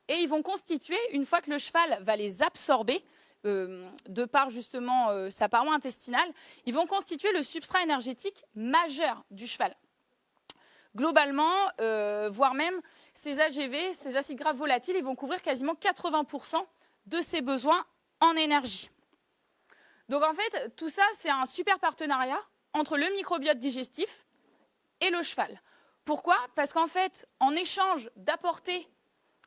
et ils vont constituer, une fois que le cheval va les absorber, de par justement sa paroi intestinale, ils vont constituer le substrat énergétique majeur du cheval. Globalement, voire même, ces AGV, ces acides gras volatiles, ils vont couvrir quasiment 80% de ses besoins en énergie. Donc en fait, tout ça, c'est un super partenariat entre le microbiote digestif et le cheval. Pourquoi? Parce qu'en fait, en échange d'apporter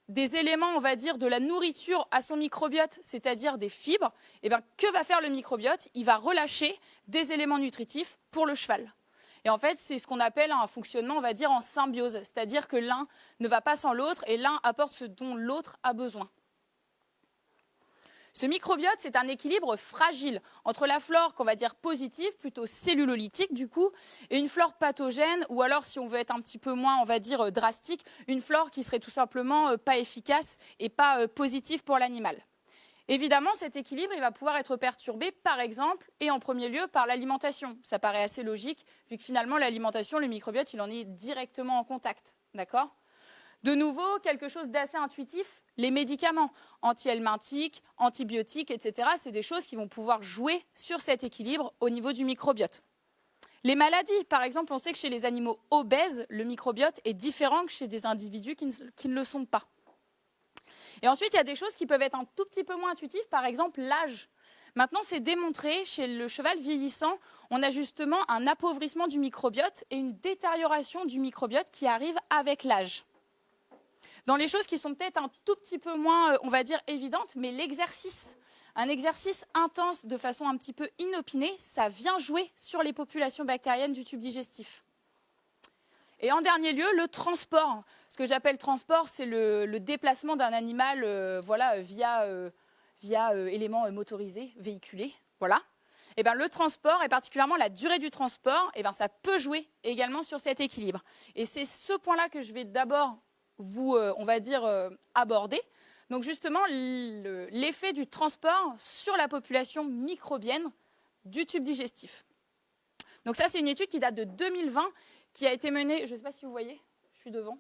des éléments, on va dire, de la nourriture à son microbiote, c'est-à-dire des fibres, eh bien, que va faire le microbiote? Il va relâcher des éléments nutritifs pour le cheval. Et en fait, c'est ce qu'on appelle un fonctionnement, on va dire, en symbiose, c'est-à-dire que l'un ne va pas sans l'autre et l'un apporte ce dont l'autre a besoin. Ce microbiote, c'est un équilibre fragile entre la flore qu'on va dire positive, plutôt cellulolytique du coup, et une flore pathogène, ou alors si on veut être un petit peu moins, on va dire, drastique, une flore qui serait tout simplement pas efficace et pas positive pour l'animal. Évidemment, cet équilibre, il va pouvoir être perturbé, par exemple, et en premier lieu, par l'alimentation. Ça paraît assez logique, vu que finalement, l'alimentation, le microbiote, il en est directement en contact, d'accord ? De nouveau, quelque chose d'assez intuitif, les médicaments anti-helminthiques, antibiotiques, etc., c'est des choses qui vont pouvoir jouer sur cet équilibre au niveau du microbiote. Les maladies, par exemple, on sait que chez les animaux obèses, le microbiote est différent que chez des individus qui ne le sont pas. Et ensuite, il y a des choses qui peuvent être un tout petit peu moins intuitives, par exemple l'âge. Maintenant, c'est démontré, chez le cheval vieillissant, on a justement un appauvrissement du microbiote et une détérioration du microbiote qui arrive avec l'âge. Dans les choses qui sont peut-être un tout petit peu moins, on va dire, évidentes, mais l'exercice, un exercice intense de façon un petit peu inopinée, ça vient jouer sur les populations bactériennes du tube digestif. Et en dernier lieu, le transport. Ce que j'appelle transport, c'est le déplacement d'un animal via éléments motorisés, véhiculés. Voilà. Et bien, le transport, et particulièrement la durée du transport, et bien, ça peut jouer également sur cet équilibre. Et c'est ce point-là que je vais d'abord vous, on va dire, aborder. Donc justement, l'effet du transport sur la population microbienne du tube digestif. Donc ça, c'est une étude qui date de 2020, qui a été menée, je ne sais pas si vous voyez, je suis devant,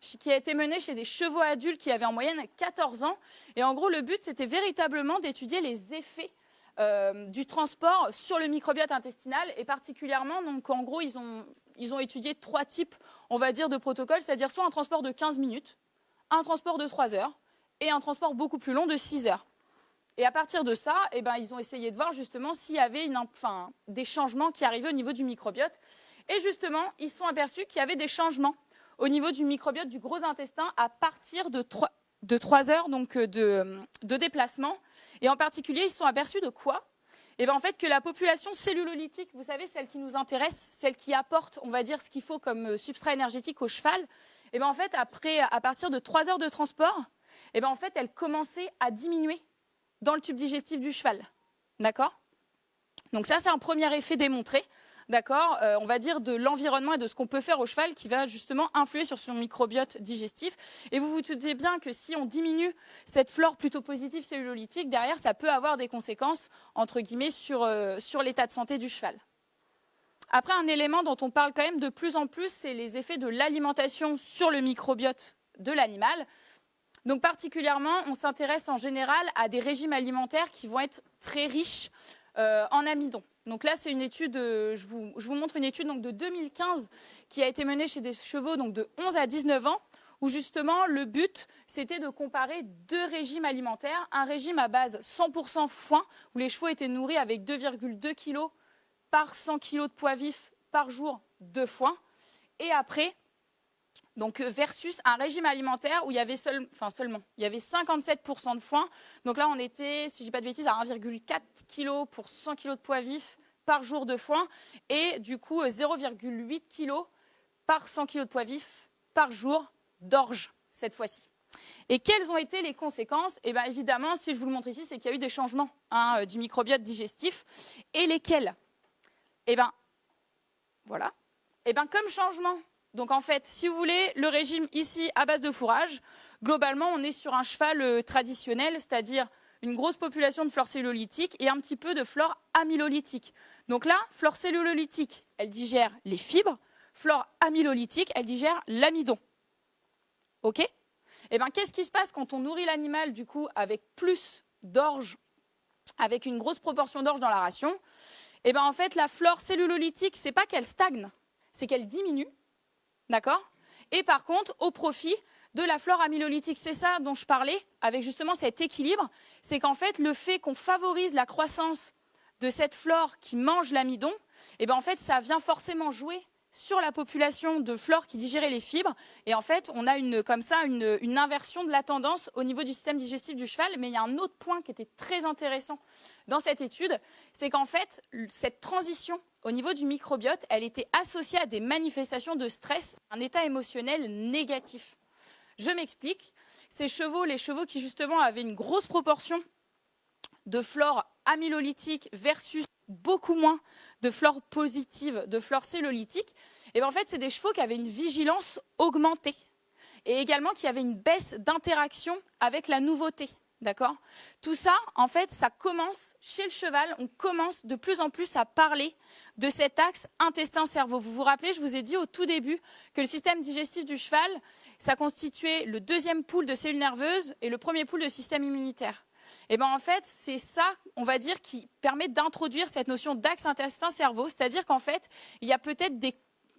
qui a été menée chez des chevaux adultes qui avaient en moyenne 14 ans. Et en gros, le but, c'était véritablement d'étudier les effets du transport sur le microbiote intestinal. Et particulièrement, donc en gros, ils ont étudié 3 types, on va dire, de protocoles, c'est-à-dire soit un transport de 15 minutes, un transport de 3 heures et un transport beaucoup plus long de 6 heures. Et à partir de ça, eh ben, ils ont essayé de voir justement s'il y avait des changements qui arrivaient au niveau du microbiote. Et justement, ils se sont aperçus qu'il y avait des changements au niveau du microbiote du gros intestin à partir de 3 heures donc, de déplacement. Et en particulier, ils se sont aperçus de quoi? Eh bien, en fait, que la population cellulolytique, vous savez, celle qui nous intéresse, celle qui apporte, on va dire, ce qu'il faut comme substrat énergétique au cheval, eh bien, en fait, à partir de 3 heures de transport, eh bien, en fait, elle commençait à diminuer dans le tube digestif du cheval. D'accord? Donc ça, c'est un premier effet démontré. D'accord, on va dire de l'environnement et de ce qu'on peut faire au cheval qui va justement influer sur son microbiote digestif. Et vous vous doutez bien que si on diminue cette flore plutôt positive cellulolytique, derrière, ça peut avoir des conséquences, entre guillemets, sur l'état de santé du cheval. Après, un élément dont on parle quand même de plus en plus, c'est les effets de l'alimentation sur le microbiote de l'animal. Donc particulièrement, on s'intéresse en général à des régimes alimentaires qui vont être très riches en amidon. Donc là, c'est une étude, je vous montre une étude donc, de 2015 qui a été menée chez des chevaux donc, de 11 à 19 ans, où justement le but, c'était de comparer 2 régimes alimentaires. Un régime à base 100% foin, où les chevaux étaient nourris avec 2,2 kg par 100 kg de poids vif par jour de foin. Et après, donc versus un régime alimentaire où il y avait il y avait 57% de foin. Donc là, on était, si je ne dis pas de bêtises, à 1,4 kg pour 100 kg de poids vif par jour de foin et du coup 0,8 kg par 100 kg de poids vif par jour d'orge cette fois-ci. Et quelles ont été les conséquences? Eh bien évidemment, si je vous le montre ici, c'est qu'il y a eu des changements du microbiote digestif. Et lesquels? Eh bien, voilà. Eh bien, comme changement. Donc en fait, si vous voulez, le régime ici à base de fourrage, globalement, on est sur un cheval traditionnel, c'est-à-dire une grosse population de flore cellulolytique et un petit peu de flore amylolytique. Donc là, flore cellulolytique, elle digère les fibres, flore amylolytique, elle digère l'amidon. OK ? Eh bien, qu'est-ce qui se passe quand on nourrit l'animal, du coup, avec plus d'orge, avec une grosse proportion d'orge dans la ration? Eh bien, en fait, la flore cellulolytique, c'est pas qu'elle stagne, c'est qu'elle diminue, d'accord? Et par contre, au profit de la flore amylolytique. C'est ça dont je parlais, avec justement cet équilibre, c'est qu'en fait, le fait qu'on favorise la croissance de cette flore qui mange l'amidon, eh bien, en fait, ça vient forcément jouer sur la population de flore qui digérait les fibres. Et en fait, on a comme ça une inversion de la tendance au niveau du système digestif du cheval. Mais il y a un autre point qui était très intéressant dans cette étude, c'est qu'en fait, cette transition au niveau du microbiote, elle était associée à des manifestations de stress, un état émotionnel négatif. Je m'explique. Ces chevaux, les chevaux qui justement avaient une grosse proportion de flore amylolytique versus beaucoup moins de flore positive, de flore cellulolytique, et bien en fait, c'est des chevaux qui avaient une vigilance augmentée et également qui avaient une baisse d'interaction avec la nouveauté. D'accord? Tout ça, en fait, ça commence chez le cheval, on commence de plus en plus à parler de cet axe intestin-cerveau. Vous vous rappelez, je vous ai dit au tout début que le système digestif du cheval, ça constituait le deuxième pool de cellules nerveuses et le premier pool de système immunitaire. Et bien en fait, c'est ça, on va dire, qui permet d'introduire cette notion d'axe intestin-cerveau, c'est-à-dire qu'en fait, il y a peut-être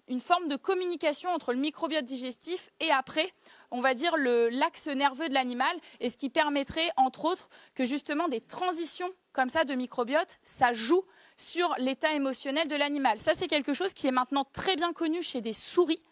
une forme de communication entre le microbiote digestif et après, on va dire, l'axe nerveux de l'animal, et ce qui permettrait, entre autres, que justement des transitions comme ça de microbiote, ça joue sur l'état émotionnel de l'animal. Ça, c'est quelque chose qui est maintenant très bien connu chez des souris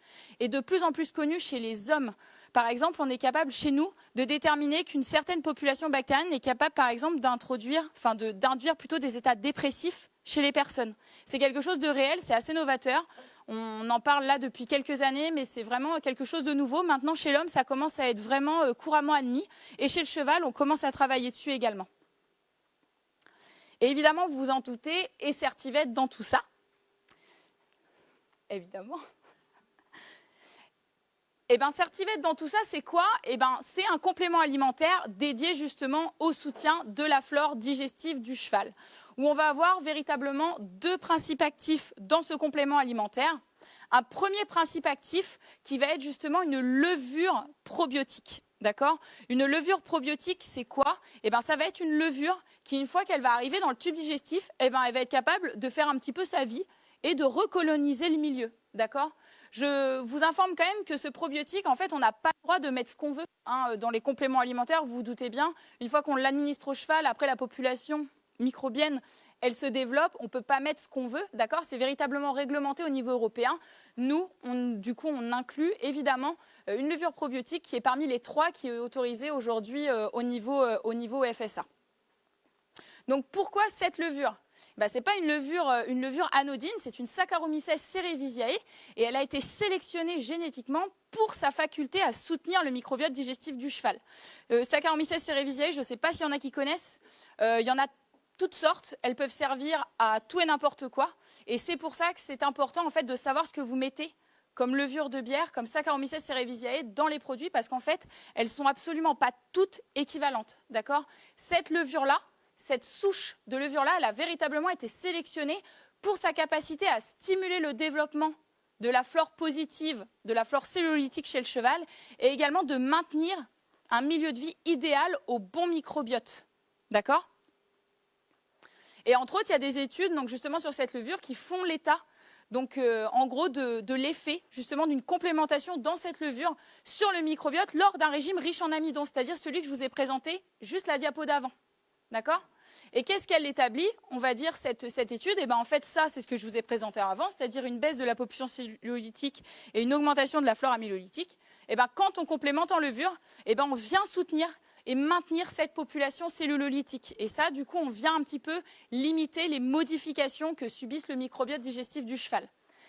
et de plus en plus connu chez les hommes. Par exemple, on est capable chez nous de déterminer qu'une certaine population bactérienne est capable, par exemple, d'induire plutôt des états dépressifs chez les personnes. C'est quelque chose de réel, c'est assez novateur. On en parle là depuis quelques années, mais c'est vraiment quelque chose de nouveau. Maintenant, chez l'homme, ça commence à être vraiment couramment admis. Et chez le cheval, on commence à travailler dessus également. Et évidemment, vous vous en doutez, et Certived dans tout ça. Évidemment. Eh bien, Certived dans tout ça, c'est quoi? Eh bien, c'est un complément alimentaire dédié justement au soutien de la flore digestive du cheval, où on va avoir véritablement deux principes actifs dans ce complément alimentaire. Un premier principe actif qui va être justement une levure probiotique. D'accord? Une levure probiotique, c'est quoi? Eh bien, ça va être une levure qui, une fois qu'elle va arriver dans le tube digestif, eh bien, elle va être capable de faire un petit peu sa vie et de recoloniser le milieu. D'accord? Je vous informe quand même que ce probiotique, en fait, on n'a pas le droit de mettre ce qu'on veut dans les compléments alimentaires. Vous vous doutez bien, une fois qu'on l'administre au cheval, après la population microbienne, elle se développe, on ne peut pas mettre ce qu'on veut, d'accord? C'est véritablement réglementé au niveau européen. Nous, du coup, on inclut évidemment une levure probiotique qui est parmi les 3 qui est autorisée aujourd'hui au niveau FSA. Donc, pourquoi cette levure? Ce n'est pas une levure anodine, c'est une Saccharomyces cerevisiae et elle a été sélectionnée génétiquement pour sa faculté à soutenir le microbiote digestif du cheval. Saccharomyces cerevisiae, je ne sais pas s'il y en a qui connaissent, il y en a toutes sortes, elles peuvent servir à tout et n'importe quoi et c'est pour ça que c'est important en fait de savoir ce que vous mettez comme levure de bière, comme Saccharomyces cerevisiae dans les produits parce qu'en fait, elles ne sont absolument pas toutes équivalentes, d'accord? Cette levure-là, cette souche de levure-là, elle a véritablement été sélectionnée pour sa capacité à stimuler le développement de la flore positive, de la flore cellulolytique chez le cheval, et également de maintenir un milieu de vie idéal au bon microbiote. D'accord? Et entre autres, il y a des études donc justement sur cette levure qui font l'état, donc en gros de l'effet justement d'une complémentation dans cette levure sur le microbiote lors d'un régime riche en amidon, c'est-à-dire celui que je vous ai présenté juste la diapo d'avant. D'accord? Et qu'est-ce qu'elle établit? On va dire cette étude, et en fait ça c'est ce que je vous ai présenté avant, c'est-à-dire une baisse de la population cellulolytique et une augmentation de la flore amylolytique. Quand on complémente en levure, on vient soutenir et maintenir cette population cellulolytique. Et ça, du coup, on vient un petit peu limiter les modifications que subissent le microbiote digestif du cheval.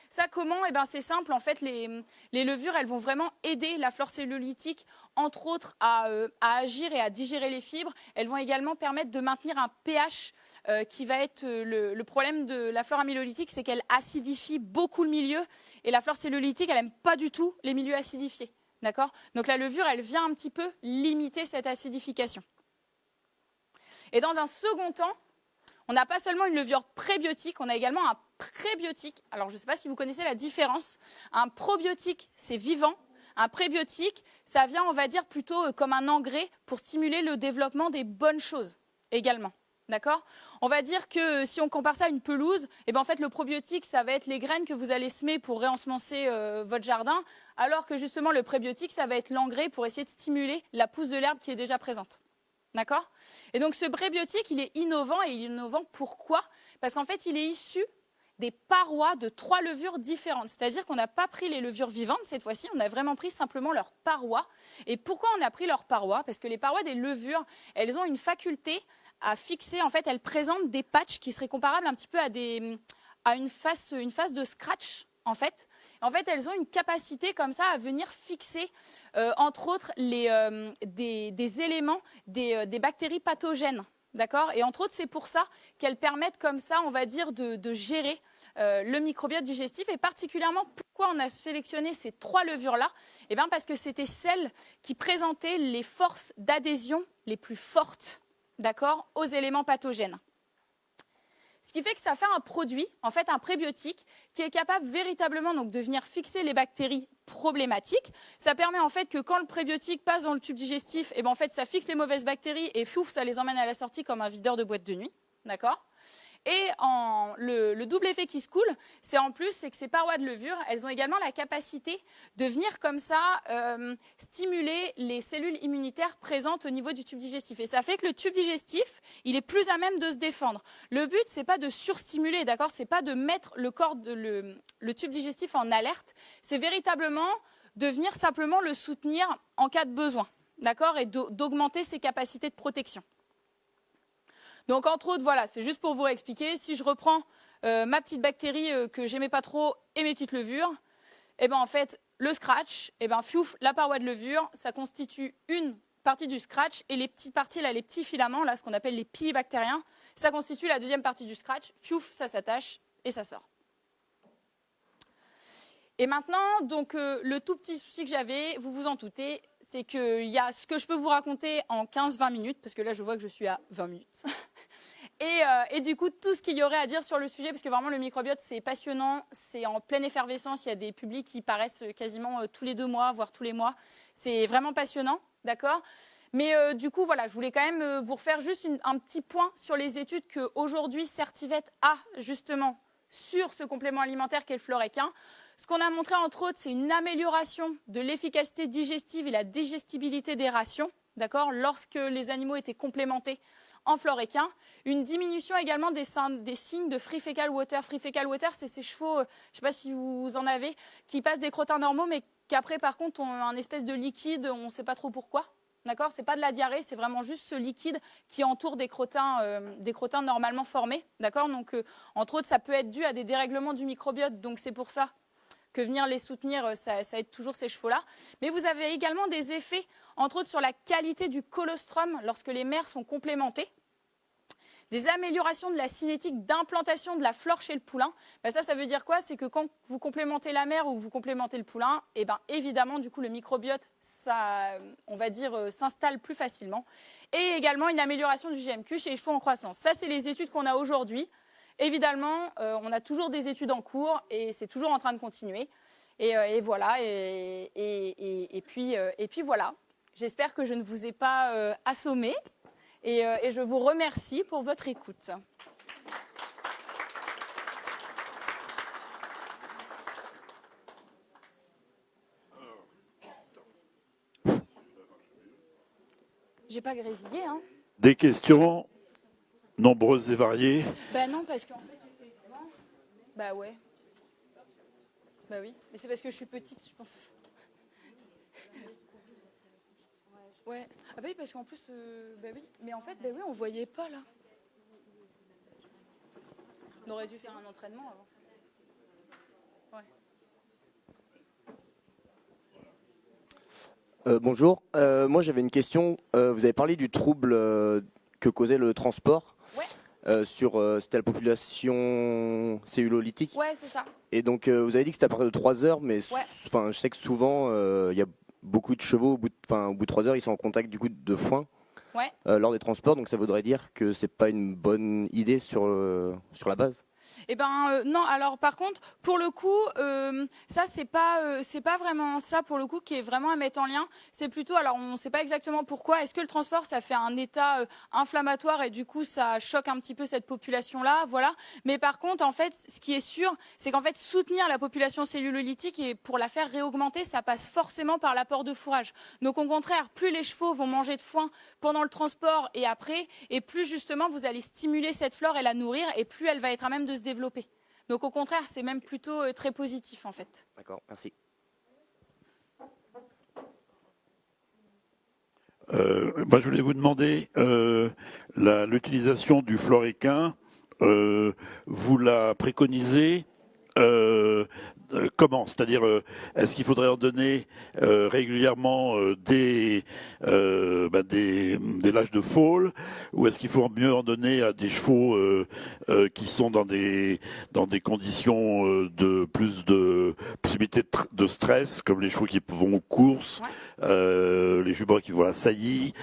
Ça, comment? C'est simple. En fait, les levures, elles vont vraiment aider la flore cellulolytique, entre autres, à agir et à digérer les fibres. Elles vont également permettre de maintenir un pH qui va être le problème de la flore amylolytique, c'est qu'elle acidifie beaucoup le milieu. Et la flore cellulolytique, elle n'aime pas du tout les milieux acidifiés. D'accord? Donc la levure, elle vient un petit peu limiter cette acidification. Et dans un second temps, on n'a pas seulement une levure prébiotique, on a également un prébiotique. Alors, je ne sais pas si vous connaissez la différence. Un probiotique, c'est vivant. Un prébiotique, ça vient, on va dire, plutôt comme un engrais pour stimuler le développement des bonnes choses également. D'accord? On va dire que si on compare ça à une pelouse, eh ben en fait, le probiotique, ça va être les graines que vous allez semer pour réensemencer votre jardin, alors que justement, le prébiotique, ça va être l'engrais pour essayer de stimuler la pousse de l'herbe qui est déjà présente. D'accord? Et donc, ce prébiotique, il est innovant. Et il est innovant pourquoi? Parce qu'en fait, il est issu des parois de 3 levures différentes. C'est-à-dire qu'on n'a pas pris les levures vivantes cette fois-ci, on a vraiment pris simplement leurs parois. Et pourquoi on a pris leurs parois? Parce que les parois des levures, elles ont une faculté à fixer, en fait, elles présentent des patchs qui seraient comparables un petit peu à une face de scratch, en fait. En fait, elles ont une capacité comme ça à venir fixer, entre autres, des éléments, des bactéries pathogènes. D'accord? Et entre autres, c'est pour ça qu'elles permettent comme ça, on va dire, de gérer le microbiote digestif. Et particulièrement, pourquoi on a sélectionné ces 3 levures-là? Eh bien, parce que c'était celles qui présentaient les forces d'adhésion les plus fortes, d'accord, aux éléments pathogènes. Ce qui fait que ça fait un produit, en fait un prébiotique, qui est capable véritablement donc, de venir fixer les bactéries problématiques. Ça permet en fait que quand le prébiotique passe dans le tube digestif, et ben, en fait, ça fixe les mauvaises bactéries et fouf, ça les emmène à la sortie comme un videur de boîte de nuit. D'accord? Et le double effet qui se coule, c'est en plus c'est que ces parois de levure, elles ont également la capacité de venir comme ça stimuler les cellules immunitaires présentes au niveau du tube digestif. Et ça fait que le tube digestif, il est plus à même de se défendre. Le but, c'est pas de surstimuler, d'accord? C'est pas de mettre le tube digestif en alerte. C'est véritablement de venir simplement le soutenir en cas de besoin, d'accord? Et d'augmenter ses capacités de protection. Donc, entre autres, voilà, c'est juste pour vous expliquer. Si je reprends ma petite bactérie que j'aimais pas trop et mes petites levures, eh ben, en fait, le scratch, eh ben, fiouf, la paroi de levure, ça constitue une partie du scratch et les petites parties, là, les petits filaments, là, ce qu'on appelle les pili bactériens, ça constitue la deuxième partie du scratch. Fiouf, ça s'attache et ça sort. Et maintenant, donc, le tout petit souci que j'avais, vous vous en doutez, c'est qu'il y a ce que je peux vous raconter en 15-20 minutes, parce que là, je vois que je suis à 20 minutes. Et du coup, tout ce qu'il y aurait à dire sur le sujet, parce que vraiment, le microbiote, c'est passionnant, c'est en pleine effervescence, il y a des publics qui paraissent quasiment tous les 2 mois, voire tous les mois. C'est vraiment passionnant, d'accord? Mais du coup, voilà, je voulais quand même vous refaire juste un petit point sur les études qu'aujourd'hui, Certivette a, justement, sur ce complément alimentaire qu'est le Florequin. Ce qu'on a montré, entre autres, c'est une amélioration de l'efficacité digestive et la digestibilité des rations, d'accord, lorsque les animaux étaient complémentés en Florequin. Une diminution également des signes de free fecal water. Free fecal water, c'est ces chevaux, je ne sais pas si vous en avez, qui passent des crottins normaux, mais qu'après, par contre, ont un espèce de liquide, on ne sait pas trop pourquoi. D'accord, c'est pas de la diarrhée, c'est vraiment juste ce liquide qui entoure des crottins normalement formés. D'accord, donc entre autres, ça peut être dû à des dérèglements du microbiote, donc c'est pour ça que venir les soutenir, ça aide toujours ces chevaux-là. Mais vous avez également des effets, entre autres, sur la qualité du colostrum lorsque les mères sont complémentées. Des améliorations de la cinétique d'implantation de la flore chez le poulain. Ben ça veut dire quoi? C'est que quand vous complémentez la mère ou vous complémentez le poulain, eh ben, évidemment, du coup, le microbiote, ça, on va dire, s'installe plus facilement. Et également une amélioration du GMQ chez les chevaux en croissance. Ça, c'est les études qu'on a aujourd'hui. Évidemment, on a toujours des études en cours et c'est toujours en train de continuer. Et voilà. Et puis voilà. J'espère que je ne vous ai pas assommé. Et je vous remercie pour votre écoute. J'ai pas grésillé, hein. Des questions nombreuses et variées. Ben non, parce qu'en fait, j'étais devant. Bah ouais. Bah oui. Mais c'est parce que je suis petite, je pense. Ouais. Ah bah oui, parce qu'en plus, bah oui. Mais en fait, bah oui, on voyait pas là. On aurait dû faire un entraînement avant. Ouais. Bonjour, moi j'avais une question. Vous avez parlé du trouble que causait le transport. Ouais. C'était la population cellulolytique. Ouais, c'est ça. Et donc vous avez dit que c'était à partir de 3 heures, mais Ouais. je sais que souvent il y a beaucoup de chevaux, au bout de 3 heures, ils sont en contact du coup de foin Ouais. lors des transports. Donc ça voudrait dire que c'est pas une bonne idée sur la base. Eh ben non. Alors par contre, pour le coup, ça c'est pas vraiment ça pour le coup qui est vraiment à mettre en lien. C'est plutôt, alors on ne sait pas exactement pourquoi. Est-ce que le transport ça fait un état inflammatoire et du coup ça choque un petit peu cette population-là, voilà. Mais par contre, en fait, ce qui est sûr, c'est qu'en fait soutenir la population cellulolytique et pour la faire réaugmenter, ça passe forcément par l'apport de fourrage. Donc au contraire, plus les chevaux vont manger de foin pendant le transport et après, et plus justement vous allez stimuler cette flore et la nourrir, et plus elle va être à même de se développer. Donc au contraire, c'est même plutôt très positif en fait. D'accord, merci. Moi, je voulais vous demander l'utilisation du floréquin. Vous la préconisez comment? C'est-à-dire, est-ce qu'il faudrait en donner régulièrement des lâches de foal, ou est-ce qu'il faut mieux en donner à des chevaux qui sont dans des conditions de plus de possibilité de stress, comme les chevaux qui vont aux courses, les juments qui vont à la saillie,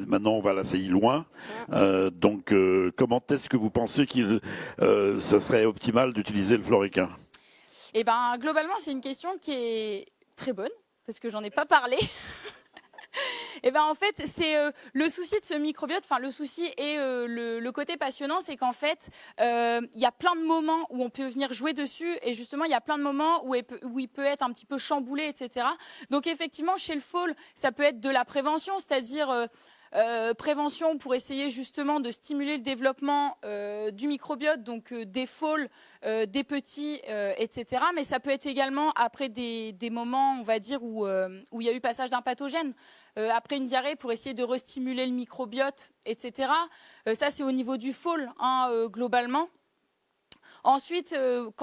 maintenant on va à la saillie loin. Donc, comment est-ce que vous pensez ça serait optimal d'utiliser le floréquin? Eh ben, globalement, c'est une question qui est très bonne, parce que j'en ai pas parlé. Et ben en fait, c'est le souci de ce microbiote, enfin le souci et le côté passionnant, c'est qu'en fait, il y a plein de moments où on peut venir jouer dessus, et justement, il y a plein de moments où il peut être un petit peu chamboulé, etc. Donc effectivement, chez le foal, ça peut être de la prévention, c'est-à-dire prévention pour essayer justement de stimuler le développement du microbiote, donc des foals, des petits, etc. Mais ça peut être également après des moments, on va dire, où il y a eu passage d'un pathogène, après une diarrhée, pour essayer de restimuler le microbiote, etc. Ça, c'est au niveau du foal, hein, globalement. Ensuite,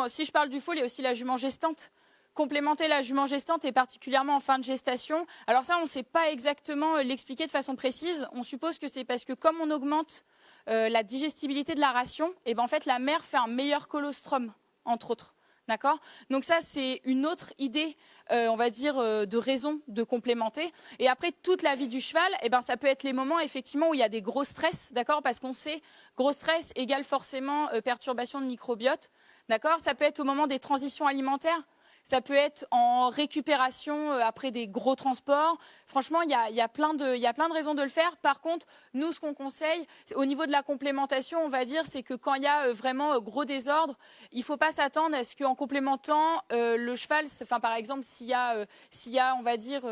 si je parle du foal, il y a aussi la jument gestante. Complémenter la jument gestante, et particulièrement en fin de gestation. Alors ça, on ne sait pas exactement l'expliquer de façon précise. On suppose que c'est parce que comme on augmente la digestibilité de la ration, et ben en fait, la mère fait un meilleur colostrum, entre autres. D'accord ? Donc ça, c'est une autre idée, on va dire, de raison de complémenter. Et après, toute la vie du cheval, eh ben, ça peut être les moments, effectivement, où il y a des gros stress, d'accord ? Parce qu'on sait, gros stress égale forcément perturbation de microbiote, d'accord ? Ça peut être au moment des transitions alimentaires. Ça peut être en récupération après des gros transports. Franchement, il y a plein de raisons de le faire. Par contre, nous, ce qu'on conseille, au niveau de la complémentation, on va dire, c'est que quand il y a vraiment gros désordre, il ne faut pas s'attendre à ce qu'en complémentant le cheval, enfin, par exemple, s'il y a, on va dire,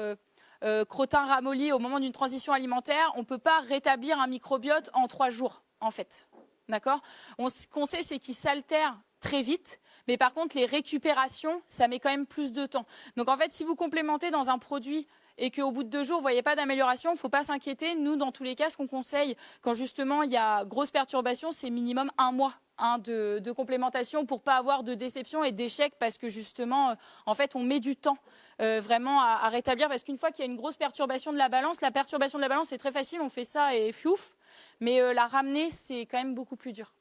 crottin ramolli au moment d'une transition alimentaire, on ne peut pas rétablir un microbiote en 3 jours, en fait. D'accord ? Ce qu'on sait, c'est qu'il s'altère très vite, mais par contre, les récupérations, ça met quand même plus de temps. Donc en fait, si vous complémentez dans un produit et qu'au bout de 2 jours, vous ne voyez pas d'amélioration, il ne faut pas s'inquiéter. Nous, dans tous les cas, ce qu'on conseille, quand justement il y a grosse perturbation, c'est minimum 1 mois de complémentation pour ne pas avoir de déception et d'échec, parce que justement, en fait, on met du temps vraiment à rétablir, parce qu'une fois qu'il y a une grosse perturbation de la balance c'est très facile, on fait ça et fiouf, mais la ramener, c'est quand même beaucoup plus dur.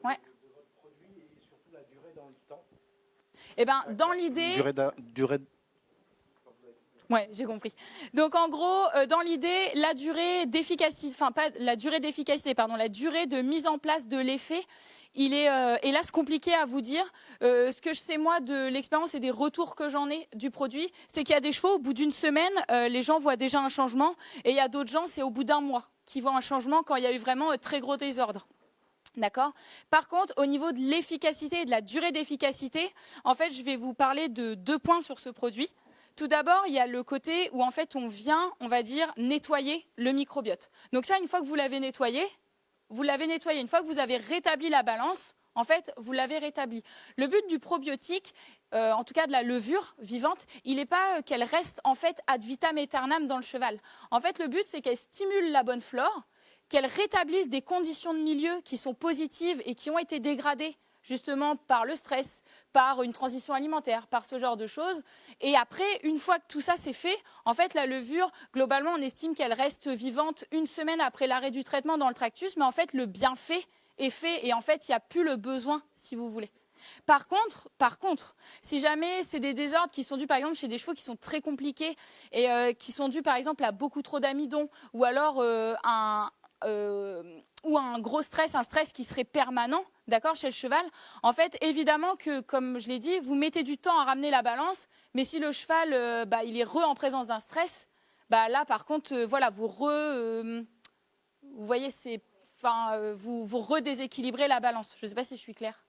Ouais. De votre produit et surtout la durée dans le temps. Eh ben, dans l'idée. Durée. Ouais, j'ai compris. Donc en gros, dans l'idée, la durée d'efficacité, enfin pas la durée d'efficacité, pardon, la durée de mise en place de l'effet, il est hélas compliqué à vous dire. Ce que je sais moi de l'expérience et des retours que j'en ai du produit, c'est qu'il y a des chevaux, au bout d'une semaine, les gens voient déjà un changement, et il y a d'autres gens, c'est au bout d'1 mois qui voient un changement quand il y a eu vraiment très gros désordre. D'accord. Par contre, au niveau de l'efficacité et de la durée d'efficacité, en fait, je vais vous parler de 2 points sur ce produit. Tout d'abord, il y a le côté où en fait on vient, on va dire, nettoyer le microbiote. Donc ça, une fois que vous l'avez nettoyé, une fois que vous avez rétabli la balance, en fait, vous l'avez rétabli. Le but du probiotique, en tout cas de la levure vivante, il n'est pas qu'elle reste en fait ad vitam aeternam dans le cheval. En fait, le but, c'est qu'elle stimule la bonne flore, qu'elle rétablisse des conditions de milieu qui sont positives et qui ont été dégradées justement par le stress, par une transition alimentaire, par ce genre de choses. Et après, une fois que tout ça c'est fait, en fait, la levure, globalement, on estime qu'elle reste vivante 1 semaine après l'arrêt du traitement dans le tractus, mais en fait, le bienfait est fait et en fait, il n'y a plus le besoin, si vous voulez. Par contre, si jamais c'est des désordres qui sont dus par exemple chez des chevaux qui sont très compliqués et qui sont dus par exemple à beaucoup trop d'amidon ou alors un gros stress, un stress qui serait permanent, d'accord, chez le cheval, en fait, évidemment que, comme je l'ai dit, vous mettez du temps à ramener la balance, mais si le cheval, il est en présence d'un stress, là, par contre, voilà, vous voyez, vous redéséquilibrez la balance. Je ne sais pas si je suis claire.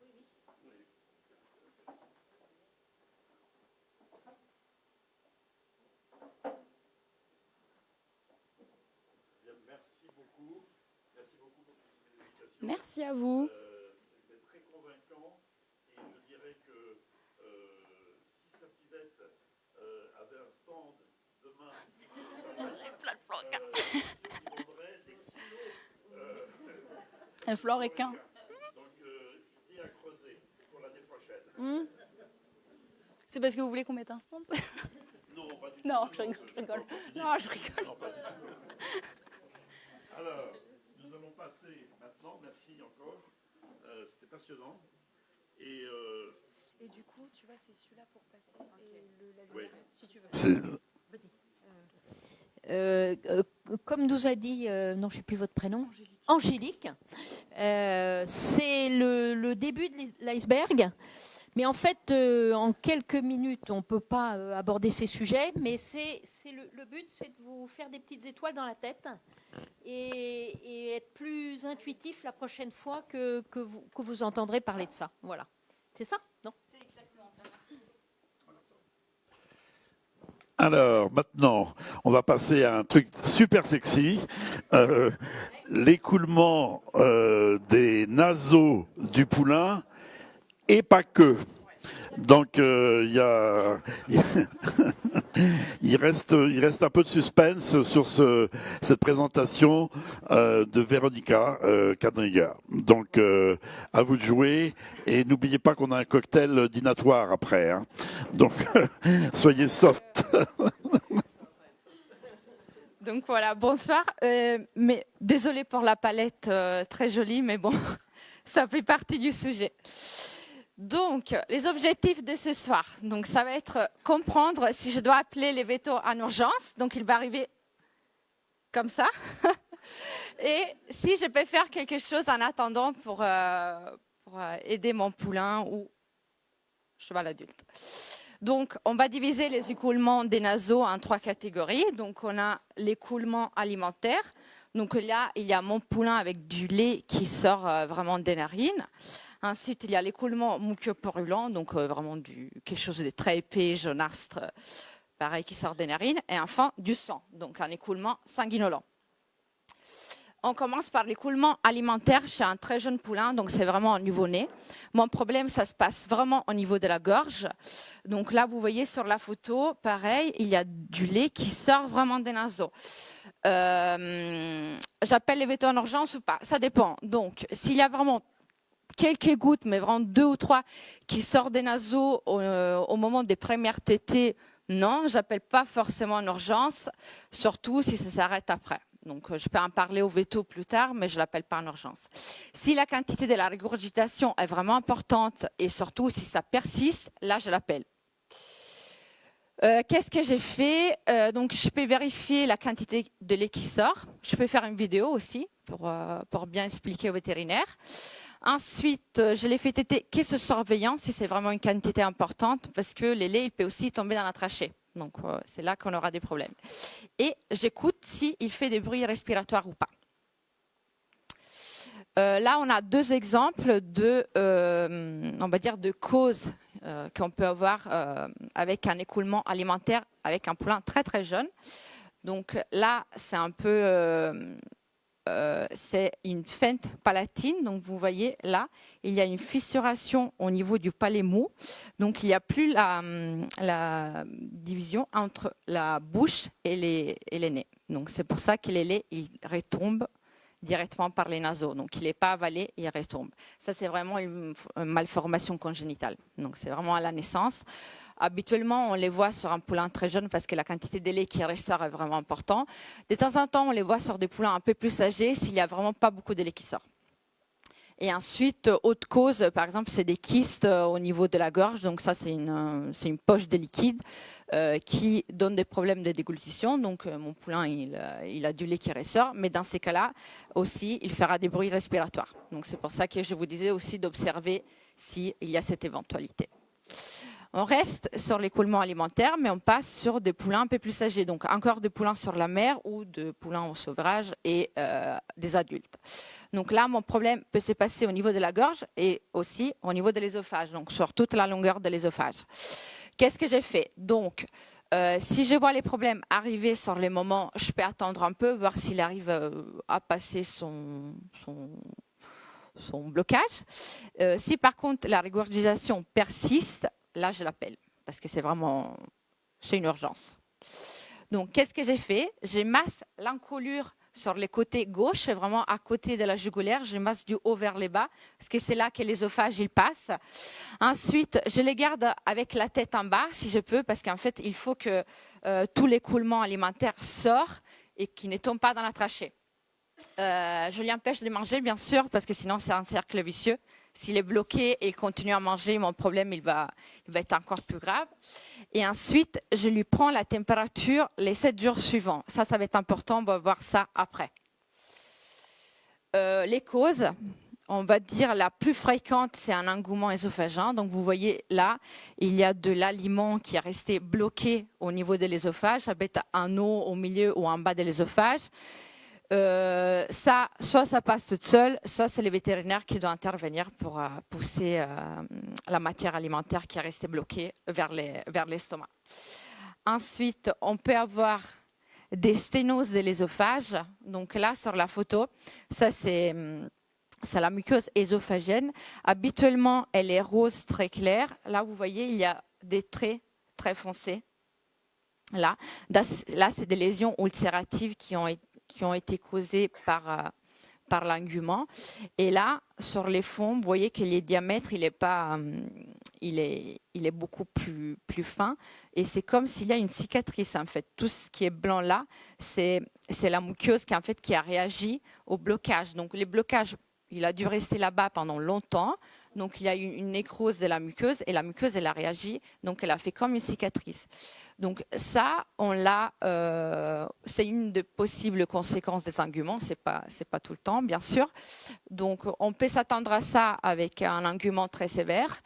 Merci à vous. C'était très convaincant et je dirais que si Saptivette avait un stand demain, ceux qui vendraient des kilos. Un floréquin. Donc je dis à creuser pour l'année prochaine. C'est parce que vous voulez qu'on mette un stand? Non, pas du tout. Non, je rigole. Non, je rigole. Non, pas du tout. Alors, nous allons passer maintenant, merci encore, c'était passionnant. Et du coup, tu vois, c'est celui-là pour passer la oui. lumière, si tu veux. Comme nous a dit, non, je ne sais plus votre prénom, Angélique, c'est le début de l'iceberg. Mais en fait, en quelques minutes, on ne peut pas aborder ces sujets, mais le but, c'est de vous faire des petites étoiles dans la tête et être plus intuitif la prochaine fois que vous entendrez parler de ça. Voilà. C'est ça, non? C'est exactement ça. alors, maintenant, on va passer à un truc super sexy. L'écoulement des naseaux du poulain et pas que. Donc il reste un peu de suspense sur cette présentation de Véronica Kadriga. Donc à vous de jouer et n'oubliez pas qu'on a un cocktail dînatoire après. Hein. Donc soyez soft. Donc voilà, bonsoir. Mais désolée pour la palette très jolie, mais bon, ça fait partie du sujet. Donc, les objectifs de ce soir. Donc, ça va être comprendre si je dois appeler les vétos en urgence. Donc, il va arriver comme ça. Et si je peux faire quelque chose en attendant pour aider mon poulain ou cheval adulte. Donc, on va diviser les écoulements des naseaux en 3 catégories. Donc, on a l'écoulement alimentaire. Donc là, il y a mon poulain avec du lait qui sort vraiment des narines. Ensuite, il y a l'écoulement muqueux-purulent, donc vraiment quelque chose de très épais, jaunâtre, pareil, qui sort des narines. Et enfin, du sang, donc un écoulement sanguinolent. On commence par l'écoulement alimentaire chez un très jeune poulain, donc c'est vraiment un nouveau-né. Mon problème, ça se passe vraiment au niveau de la gorge. Donc là, vous voyez sur la photo, pareil, il y a du lait qui sort vraiment des naseaux. J'appelle les vétos en urgence ou pas, ça dépend. Donc, s'il y a vraiment quelques gouttes, mais vraiment 2 ou 3 qui sortent des naseaux au moment des premières tétées, non, j'appelle pas forcément en urgence, surtout si ça s'arrête après. Donc, je peux en parler au véto plus tard, mais je ne l'appelle pas en urgence. Si la quantité de la régurgitation est vraiment importante et surtout si ça persiste, là, je l'appelle. Qu'est-ce que j'ai fait? Donc, je peux vérifier la quantité de lait qui sort. Je peux faire une vidéo aussi pour bien expliquer au vétérinaire. Ensuite, je l'ai fait téter qu'est-ce surveillant si c'est vraiment une quantité importante parce que le lait il peut aussi tomber dans la trachée. Donc, c'est là qu'on aura des problèmes. Et j'écoute s'il fait des bruits respiratoires ou pas. Là, on a 2 exemples on va dire, de causes qu'on peut avoir avec un écoulement alimentaire avec un poulain très très jeune. Donc là, c'est un peu, c'est une fente palatine. Donc vous voyez là, il y a une fissuration au niveau du palais mou. Donc il n'y a plus la division entre la bouche et les nez. Donc c'est pour ça que les laits ils retombent directement par les naseaux. Donc, il n'est pas avalé, il retombe. Ça, c'est vraiment une malformation congénitale. Donc, c'est vraiment à la naissance. Habituellement, on les voit sur un poulain très jeune parce que la quantité de lait qui ressort est vraiment importante. De temps en temps, on les voit sur des poulains un peu plus âgés s'il n'y a vraiment pas beaucoup de lait qui sort. Et ensuite, autre cause, par exemple, c'est des kystes au niveau de la gorge. Donc ça, c'est une poche de liquide qui donne des problèmes de déglutition. Donc mon poulain, il a du lait qui ressort. Mais dans ces cas-là, aussi, il fera des bruits respiratoires. Donc c'est pour ça que je vous disais aussi d'observer s'il y a cette éventualité. On reste sur l'écoulement alimentaire, mais on passe sur des poulains un peu plus âgés. Donc encore des poulains sur la mer ou des poulains au sauvage et des adultes. Donc là, mon problème peut se passer au niveau de la gorge et aussi au niveau de l'ésophage, donc sur toute la longueur de l'ésophage. Qu'est-ce que j'ai fait? Donc, si je vois les problèmes arriver sur les moments, je peux attendre un peu, voir s'il arrive à passer son blocage. Si par contre la régurgitation persiste, là je l'appelle parce que c'est une urgence. Donc qu'est-ce que j'ai fait? Je masse l'encolure sur les côtés gauche, vraiment à côté de la jugulaire. Je masse du haut vers les bas parce que c'est là que l'ésophage il passe. Ensuite, je les garde avec la tête en bas si je peux, parce qu'en fait il faut que tout l'écoulement alimentaire sorte et qu'il ne tombe pas dans la trachée. Je lui empêche de manger, bien sûr, parce que sinon c'est un cercle vicieux. S'il est bloqué et il continue à manger, mon problème il va être encore plus grave. Et ensuite, je lui prends la température les 7 jours suivants. Ça va être important, on va voir ça après. Les causes, on va dire la plus fréquente, c'est un engouement œsophagien. Donc vous voyez là, il y a de l'aliment qui est resté bloqué au niveau de l'ésophage. Ça peut être un os au milieu ou en bas de l'ésophage. Soit ça passe toute seule, soit c'est le vétérinaire qui doit intervenir pour pousser la matière alimentaire qui est restée bloquée vers l'estomac. Ensuite, on peut avoir des sténoses de l'ésophage. Donc là, sur la photo, ça c'est la muqueuse ésophagienne. Habituellement, elle est rose très claire. Là, vous voyez, il y a des traits très foncés. Là c'est des lésions ulcératives qui ont été causées par l'engouement. Et là, sur les fonds, vous voyez que le diamètre, il est beaucoup plus fin. Et c'est comme s'il y a une cicatrice, en fait. Tout ce qui est blanc là, c'est la muqueuse qui a réagi au blocage. Donc, les blocages, il a dû rester là-bas pendant longtemps. Donc, il y a eu une nécrose de la muqueuse et la muqueuse, elle a réagi. Donc, elle a fait comme une cicatrice. Donc, ça, c'est une des possibles conséquences des enguments. C'est pas tout le temps, bien sûr. Donc, on peut s'attendre à ça avec un engumement très sévère.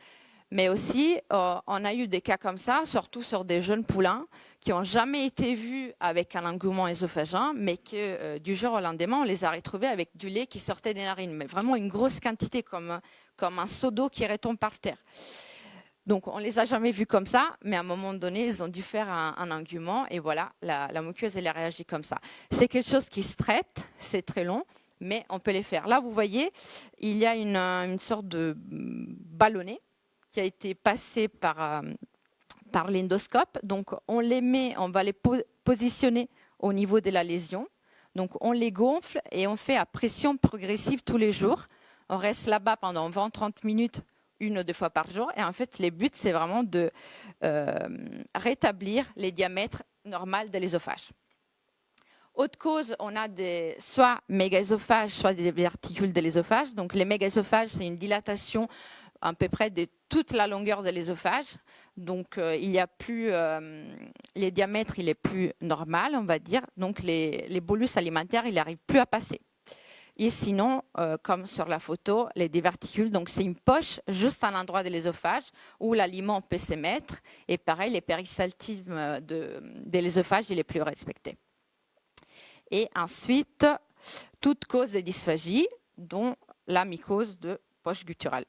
Mais aussi, on a eu des cas comme ça, surtout sur des jeunes poulains qui n'ont jamais été vus avec un engouement œsophagien, mais que du jour au lendemain, on les a retrouvés avec du lait qui sortait des narines. Mais vraiment une grosse quantité, comme un seau d'eau qui retombe par terre. Donc, on ne les a jamais vus comme ça, mais à un moment donné, ils ont dû faire un engouement. Et voilà, la muqueuse, elle a réagi comme ça. C'est quelque chose qui se traite, c'est très long, mais on peut les faire. Là, vous voyez, il y a une sorte de ballonnet qui a été passé par l'endoscope. Donc, on va les positionner au niveau de la lésion. Donc, on les gonfle et on fait à pression progressive tous les jours. On reste là-bas pendant 20-30 minutes, 1 ou 2 fois par jour. Et en fait, le but, c'est vraiment de rétablir les diamètres normaux de l'ésophage. Autre cause, on a soit mégaésophages, soit des diverticules de l'ésophage. Donc, les mégaésophages, c'est une dilatation à peu près de toute la longueur de l'ésophage. Donc, il y a plus, les diamètres, il est plus normal, on va dire. Donc, les bolus alimentaires, il n'arrive plus à passer. Et sinon, comme sur la photo, les diverticules, donc c'est une poche juste à l'endroit de l'ésophage où l'aliment peut se mettre. Et pareil, les péristaltismes de l'ésophage, il est plus respecté. Et ensuite, toute cause de dysphagie, dont la mycose de poche gutturale,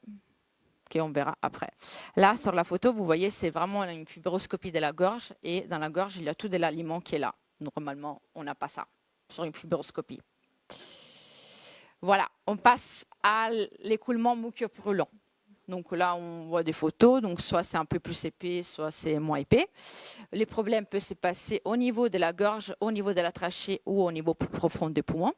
qu'on verra après. Là, sur la photo, vous voyez, c'est vraiment une fibroscopie de la gorge. Et dans la gorge, il y a tout de l'aliment qui est là. Normalement, on n'a pas ça sur une fibroscopie. Voilà, on passe à l'écoulement muqueux brûlant. Donc là, on voit des photos. Donc soit c'est un peu plus épais, soit c'est moins épais. Les problèmes peuvent se passer au niveau de la gorge, au niveau de la trachée ou au niveau plus profond des poumons.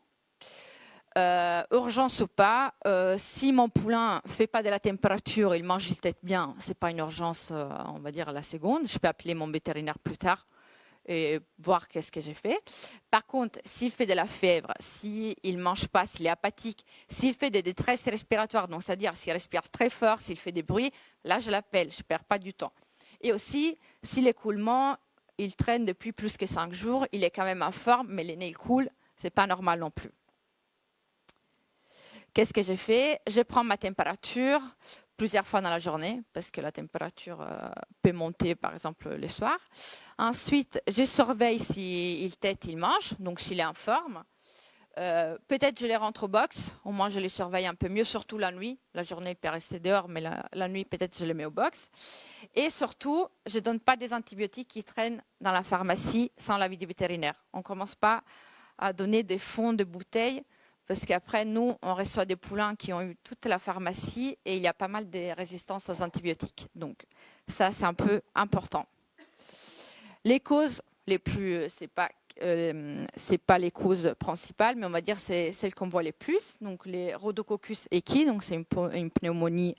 Urgence ou pas, si mon poulain ne fait pas de la température, il mange, il tète bien, ce n'est pas une urgence, on va dire, à la seconde. Je peux appeler mon vétérinaire plus tard et voir qu'est-ce que j'ai fait. Par contre, s'il fait de la fièvre, s'il ne mange pas, s'il est apathique, s'il fait des détresses respiratoires, donc c'est-à-dire s'il respire très fort, s'il fait des bruits, là je l'appelle, je ne perds pas du temps. Et aussi, si l'écoulement, il traîne depuis plus que 5 jours, il est quand même en forme, mais les nez il coule, ce n'est pas normal non plus. Qu'est-ce que j'ai fait? Je prends ma température plusieurs fois dans la journée, parce que la température peut monter, par exemple, le soir. Ensuite, je surveille s'il tète, il mange, donc s'il est en forme. Peut-être je les rentre au box, au moins je les surveille un peu mieux, surtout la nuit. La journée, il peut rester dehors, mais la nuit, peut-être je les mets au box. Et surtout, je ne donne pas des antibiotiques qui traînent dans la pharmacie sans l'avis du vétérinaire. On ne commence pas à donner des fonds de bouteilles, parce qu'après, nous, on reçoit des poulains qui ont eu toute la pharmacie et il y a pas mal de résistances aux antibiotiques. Donc, ça, c'est un peu important. Les causes les plus, c'est pas les causes principales, mais on va dire c'est celles qu'on voit les plus. Donc, les Rhodococcus equi, donc c'est une pneumonie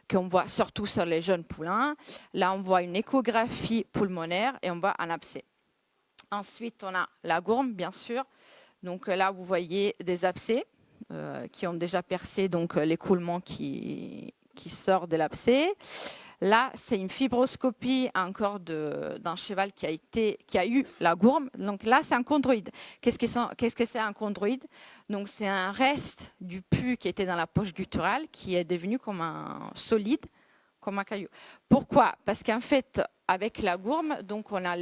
qu'on voit surtout sur les jeunes poulains. Là, on voit une échographie pulmonaire et on voit un abcès. Ensuite, on a la gourme, bien sûr. Donc là, vous voyez des abcès qui ont déjà percé donc l'écoulement qui sort de l'abcès. Là, c'est une fibroscopie encore d'un cheval qui a eu la gourme. Donc là, c'est un chondroïde. Qu'est-ce que c'est un chondroïde? Donc c'est un reste du pus qui était dans la poche gutturale qui est devenu comme un solide, comme un caillou. Pourquoi? Parce qu'en fait, avec la gourme, donc on a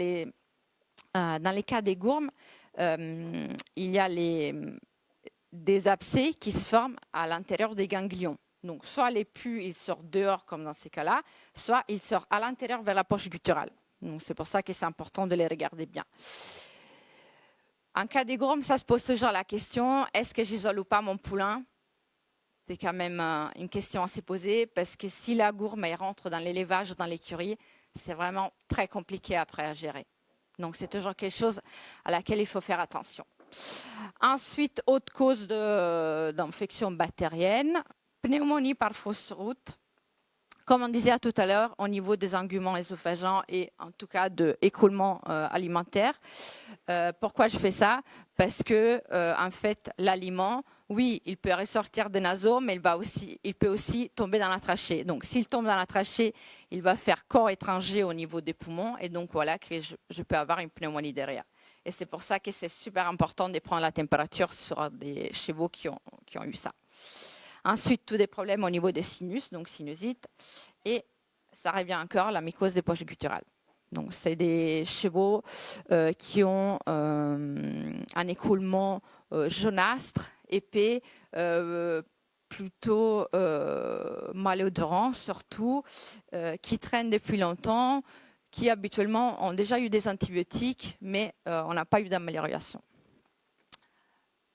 dans les cas des gourmes, il y a des abcès qui se forment à l'intérieur des ganglions. Donc, soit les pus, ils sortent dehors, comme dans ces cas-là, soit ils sortent à l'intérieur vers la poche gutturale. Donc, c'est pour ça que c'est important de les regarder bien. En cas des gourmes, ça se pose toujours la question, est-ce que j'isole ou pas mon poulain? C'est quand même une question à se poser, parce que si la gourme elle rentre dans l'élevage, dans l'écurie, c'est vraiment très compliqué après à gérer. Donc, c'est toujours quelque chose à laquelle il faut faire attention. Ensuite, autre cause d'infection bactérienne, pneumonie par fausse route. Comme on disait tout à l'heure, au niveau des enguments ésophageants et en tout cas de écoulement alimentaire. Pourquoi je fais ça? Parce que, en fait, l'aliment, oui, il peut ressortir des naseaux, mais il peut aussi tomber dans la trachée. Donc, s'il tombe dans la trachée, il va faire corps étranger au niveau des poumons. Et donc, voilà que je peux avoir une pneumonie derrière. Et c'est pour ça que c'est super important de prendre la température sur des chevaux qui ont eu ça. Ensuite, tous des problèmes au niveau des sinus, donc sinusite. Et ça revient encore, la mycose des poches gutturales. Donc, c'est des chevaux qui ont un écoulement jaunâtre, épais, plutôt malodorant surtout, qui traînent depuis longtemps, qui habituellement ont déjà eu des antibiotiques, mais on n'a pas eu d'amélioration.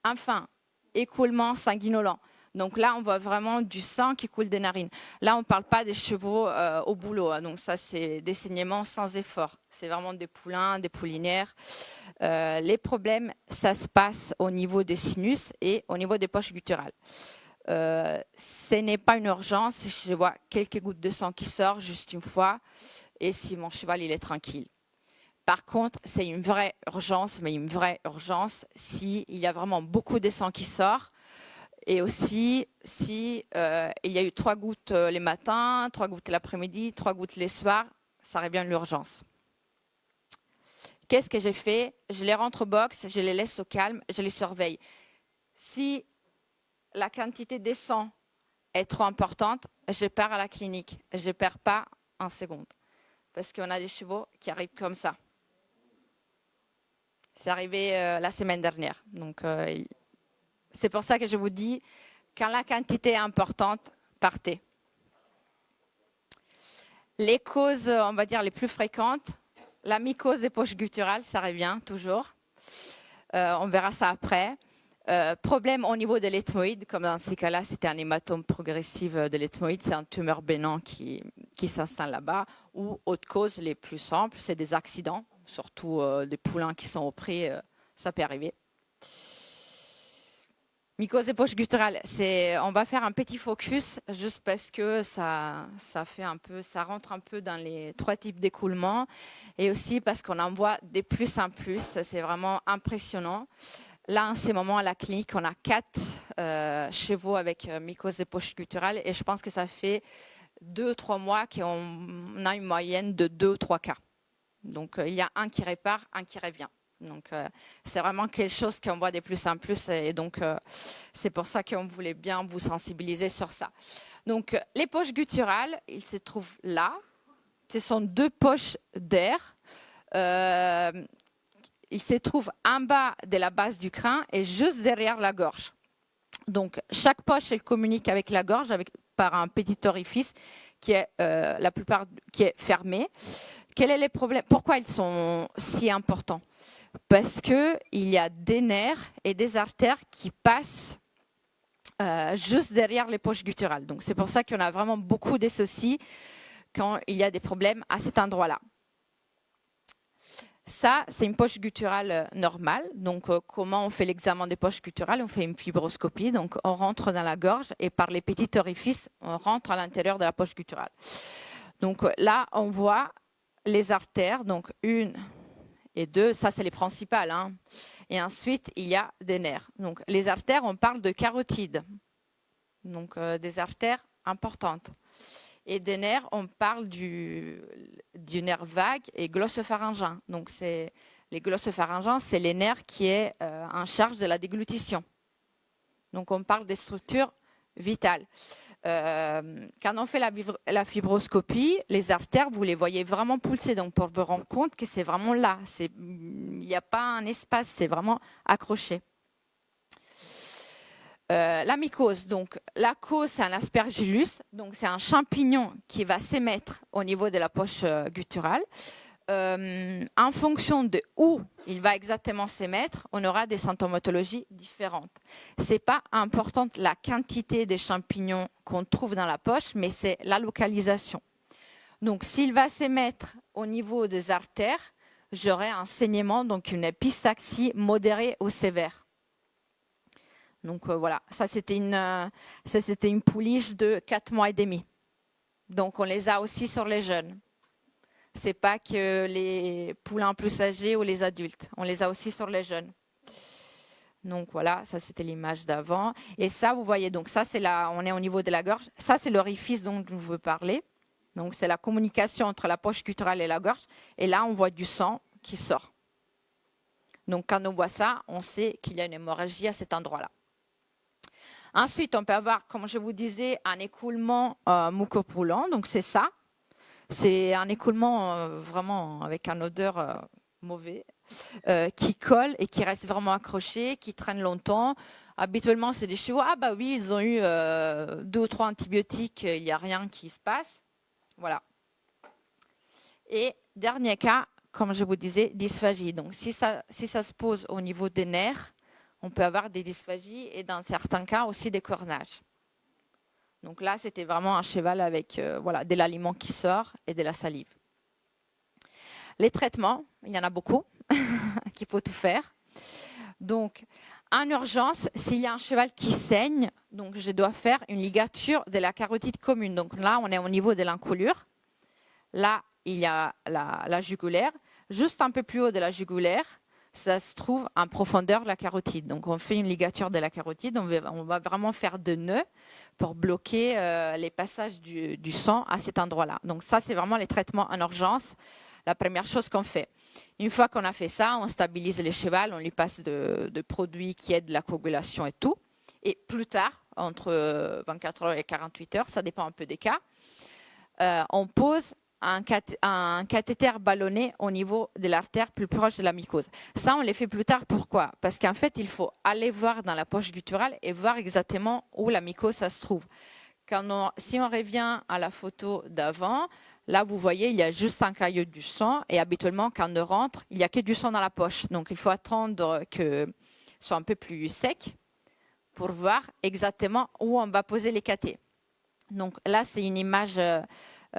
Enfin, écoulement sanguinolent. Donc là, on voit vraiment du sang qui coule des narines. Là, on ne parle pas des chevaux au boulot. Hein. Donc ça, c'est des saignements sans effort. C'est vraiment des poulains, des poulinières. Les problèmes, ça se passe au niveau des sinus et au niveau des poches gutturales. Ce n'est pas une urgence si je vois quelques gouttes de sang qui sortent juste une fois et si mon cheval il est tranquille. Par contre, c'est une vraie urgence, mais une vraie urgence s'il y a vraiment beaucoup de sang qui sort. Et aussi, si il y a eu 3 gouttes les matins, 3 gouttes l'après-midi, 3 gouttes les soirs, ça revient l'urgence. Qu'est-ce que j'ai fait? Je les rentre au box, je les laisse au calme, je les surveille. Si la quantité de sang est trop importante, je pars à la clinique. Je ne perds pas en seconde. Parce qu'on a des chevaux qui arrivent comme ça. C'est arrivé la semaine dernière. Donc, c'est pour ça que je vous dis, quand la quantité est importante, partez. Les causes, on va dire, les plus fréquentes, la mycose des poches gutturales, ça revient toujours. On verra ça après. Problème au niveau de l'ethmoïde, comme dans ces cas-là, c'était un hématome progressif de l'ethmoïde, c'est un tumeur bénin qui s'installe là-bas. Ou autre cause, les plus simples, c'est des accidents, surtout des poulains qui sont au pré, ça peut arriver. Mycose des poches gutturales, on va faire un petit focus juste parce que ça rentre un peu dans les 3 types d'écoulement et aussi parce qu'on en voit de plus en plus. C'est vraiment impressionnant. Là, en ce moment, à la clinique, on a 4 chevaux avec mycose des poches gutturales et je pense que ça fait 2-3 mois qu'on a une moyenne de 2 ou 3 cas. Donc, il y a un qui répare, un qui revient. Donc, c'est vraiment quelque chose qu'on voit de plus en plus et donc, c'est pour ça qu'on voulait bien vous sensibiliser sur ça. Donc, les poches gutturales, ils se trouvent là. Ce sont 2 poches d'air. Ils se trouvent en bas de la base du crâne et juste derrière la gorge. Donc, chaque poche, elle communique avec la gorge par un petit orifice qui est qui est fermé. Quel est le problème? Pourquoi ils sont si importants? Parce qu'il y a des nerfs et des artères qui passent juste derrière les poches gutturales. Donc, c'est pour ça qu'on a vraiment beaucoup de soucis quand il y a des problèmes à cet endroit-là. Ça, c'est une poche gutturale normale. Donc, comment on fait l'examen des poches gutturales? On fait une fibroscopie. Donc, on rentre dans la gorge et par les petits orifices, on rentre à l'intérieur de la poche gutturale. Donc, là, on voit les artères. Donc, 1 et 2, ça, c'est les principales. Hein. Et ensuite, il y a des nerfs. Donc, les artères, on parle de carotides. Donc, des artères importantes. Et des nerfs, on parle du nerf vague et glossopharyngien. Donc, les glossopharyngiens, c'est les nerfs qui est en charge de la déglutition. Donc, on parle des structures vitales. Quand on fait la fibroscopie, les artères, vous les voyez vraiment pulser. Donc, pour vous rendre compte que c'est vraiment là. Il n'y a pas un espace, c'est vraiment accroché. La mycose, donc la cause, c'est un aspergillus, donc c'est un champignon qui va s'émettre au niveau de la poche gutturale. En fonction de où il va exactement s'émettre, on aura des symptomatologies différentes. C'est pas importante la quantité des champignons qu'on trouve dans la poche, mais c'est la localisation. Donc, s'il va s'émettre au niveau des artères, j'aurai un saignement, donc une épistaxie modérée ou sévère. Donc voilà, ça c'était une pouliche de 4 mois et demi. Donc on les a aussi sur les jeunes. C'est pas que les poulains plus âgés ou les adultes. On les a aussi sur les jeunes. Donc voilà, ça c'était l'image d'avant. Et ça, vous voyez, donc ça c'est là, on est au niveau de la gorge. Ça c'est l'orifice dont je veux parler. Donc c'est la communication entre la poche gutturale et la gorge. Et là, on voit du sang qui sort. Donc quand on voit ça, on sait qu'il y a une hémorragie à cet endroit-là. Ensuite, on peut avoir, comme je vous disais, un écoulement mucopoulant. Donc, c'est ça. C'est un écoulement vraiment avec une odeur mauvaise qui colle et qui reste vraiment accroché, qui traîne longtemps. Habituellement, c'est des chevaux. Ah bah oui, ils ont eu 2 ou 3 antibiotiques, il n'y a rien qui se passe. Voilà. Et dernier cas, comme je vous disais, dysphagie. Donc, si ça se pose au niveau des nerfs, on peut avoir des dysphagies et dans certains cas aussi des cornages. Donc là, c'était vraiment un cheval avec de l'aliment qui sort et de la salive. Les traitements, il y en a beaucoup qu'il faut tout faire. Donc, en urgence, s'il y a un cheval qui saigne, donc je dois faire une ligature de la carotide commune. Donc là, on est au niveau de l'encolure. Là, il y a la jugulaire. Juste un peu plus haut de la jugulaire, ça se trouve en profondeur de la carotide. Donc, on fait une ligature de la carotide. On va vraiment faire de nœuds pour bloquer les passages du sang à cet endroit-là. Donc, ça, c'est vraiment les traitements en urgence. La première chose qu'on fait. Une fois qu'on a fait ça, on stabilise le cheval, on lui passe de produits qui aident la coagulation et tout. Et plus tard, entre 24 heures et 48 heures, ça dépend un peu des cas, on pose un cathéter ballonné au niveau de l'artère plus proche de la mycose. Ça, on les fait plus tard. Pourquoi? Parce qu'en fait, il faut aller voir dans la poche gutturale et voir exactement où la mycose ça se trouve. Si on revient à la photo d'avant, là, vous voyez, il y a juste un caillot du sang et habituellement, quand on rentre, il n'y a que du sang dans la poche. Donc, il faut attendre que ce soit un peu plus sec pour voir exactement où on va poser les cathéters. Donc, là, c'est une image...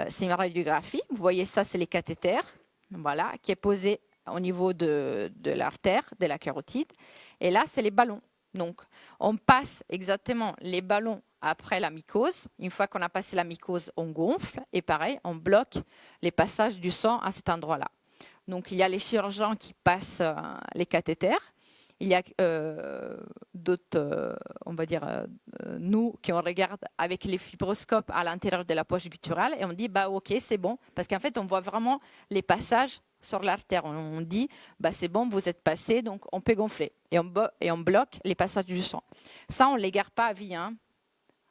c'est une radiographie. Vous voyez, ça, c'est les cathéters, voilà, qui est posé au niveau de l'artère, de la carotide. Et là, c'est les ballons. Donc, on passe exactement les ballons après la mycose. Une fois qu'on a passé la mycose, on gonfle et pareil, on bloque les passages du sang à cet endroit-là. Donc, il y a les chirurgiens qui passent les cathéters. Il y a d'autres, on va dire, nous, qui on regarde avec les fibroscopes à l'intérieur de la poche gutturale et on dit, bah ok, c'est bon. Parce qu'en fait, on voit vraiment les passages sur l'artère. On dit, bah c'est bon, vous êtes passé, donc on peut gonfler. Et on bloque les passages du sang. Ça, on ne les garde pas à vie. Hein.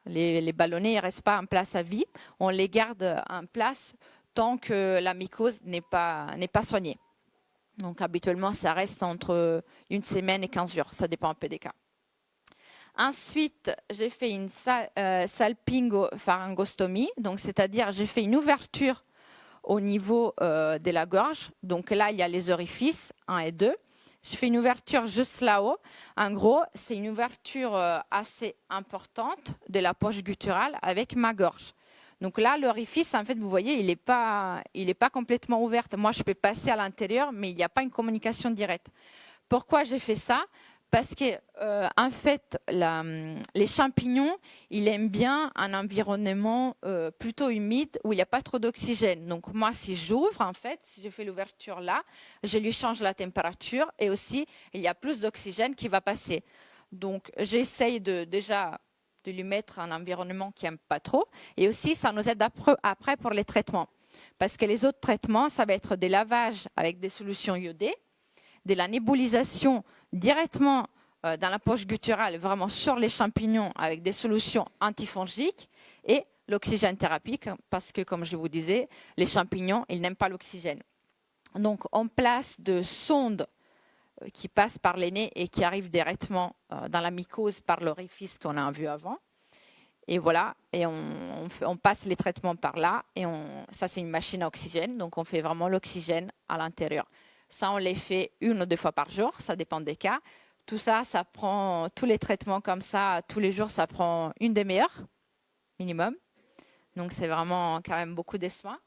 Les ballonnets ne restent pas en place à vie. On les garde en place tant que la mycose n'est pas soignée. Donc habituellement, ça reste entre 1 semaine et 15 jours. Ça dépend un peu des cas. Ensuite, j'ai fait une salpingopharyngostomie. Donc, c'est-à-dire, j'ai fait une ouverture au niveau de la gorge. Donc là, il y a les orifices 1 et 2. J'ai fait une ouverture juste là-haut. En gros, c'est une ouverture assez importante de la poche gutturale avec ma gorge. Donc là, l'orifice, en fait, vous voyez, il n'est pas complètement ouvert. Moi, je peux passer à l'intérieur, mais il n'y a pas une communication directe. Pourquoi j'ai fait ça ? Parce que, en fait, les champignons, ils aiment bien un environnement plutôt humide où il n'y a pas trop d'oxygène. Donc moi, si j'ouvre, en fait, si je fais l'ouverture là, je lui change la température et aussi, il y a plus d'oxygène qui va passer. Donc, j'essaye déjà de lui mettre un environnement qui n'aime pas trop. Et aussi, ça nous aide après pour les traitements. Parce que les autres traitements, ça va être des lavages avec des solutions iodées, de la nébulisation directement dans la poche gutturale, vraiment sur les champignons avec des solutions antifongiques et l'oxygène thérapie, parce que, comme je vous disais, les champignons, ils n'aiment pas l'oxygène. Donc, on place de sondes qui passent par les nez et qui arrivent directement dans la mycose par l'orifice qu'on a vu avant. Et voilà, et on passe les traitements par là. Et ça, c'est une machine à oxygène, donc on fait vraiment l'oxygène à l'intérieur. Ça, on les fait 1 ou 2 fois par jour, ça dépend des cas. Tout ça, ça prend, tous les traitements comme ça, tous les jours, ça prend 1 demi-heure minimum. Donc, c'est vraiment quand même beaucoup de soins.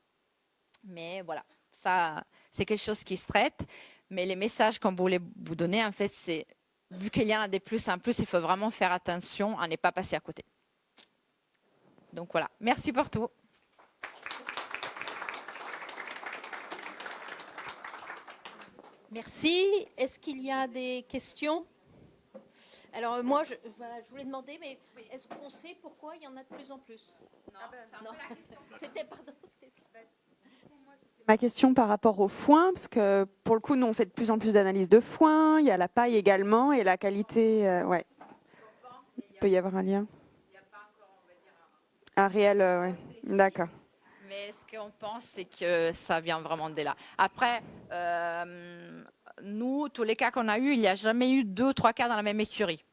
Mais voilà, ça, c'est quelque chose qui se traite. Mais les messages qu'on voulait vous donner, en fait, c'est, vu qu'il y en a des plus en plus, il faut vraiment faire attention à ne pas passer à côté. Donc voilà, merci pour tout. Merci. Est-ce qu'il y a des questions ? Alors moi, je voulais demander, mais est-ce qu'on sait pourquoi il y en a de plus en plus ? Non. C'était ça. Ma question par rapport au foin, parce que pour le coup, nous, on fait de plus en plus d'analyses de foin. Il y a la paille également et la qualité. Ouais. Il peut y avoir un lien. Un réel, ouais. D'accord. Mais ce qu'on pense, c'est que ça vient vraiment de là. Après, nous, tous les cas qu'on a eus, il n'y a jamais eu 2 ou 3 cas dans la même écurie.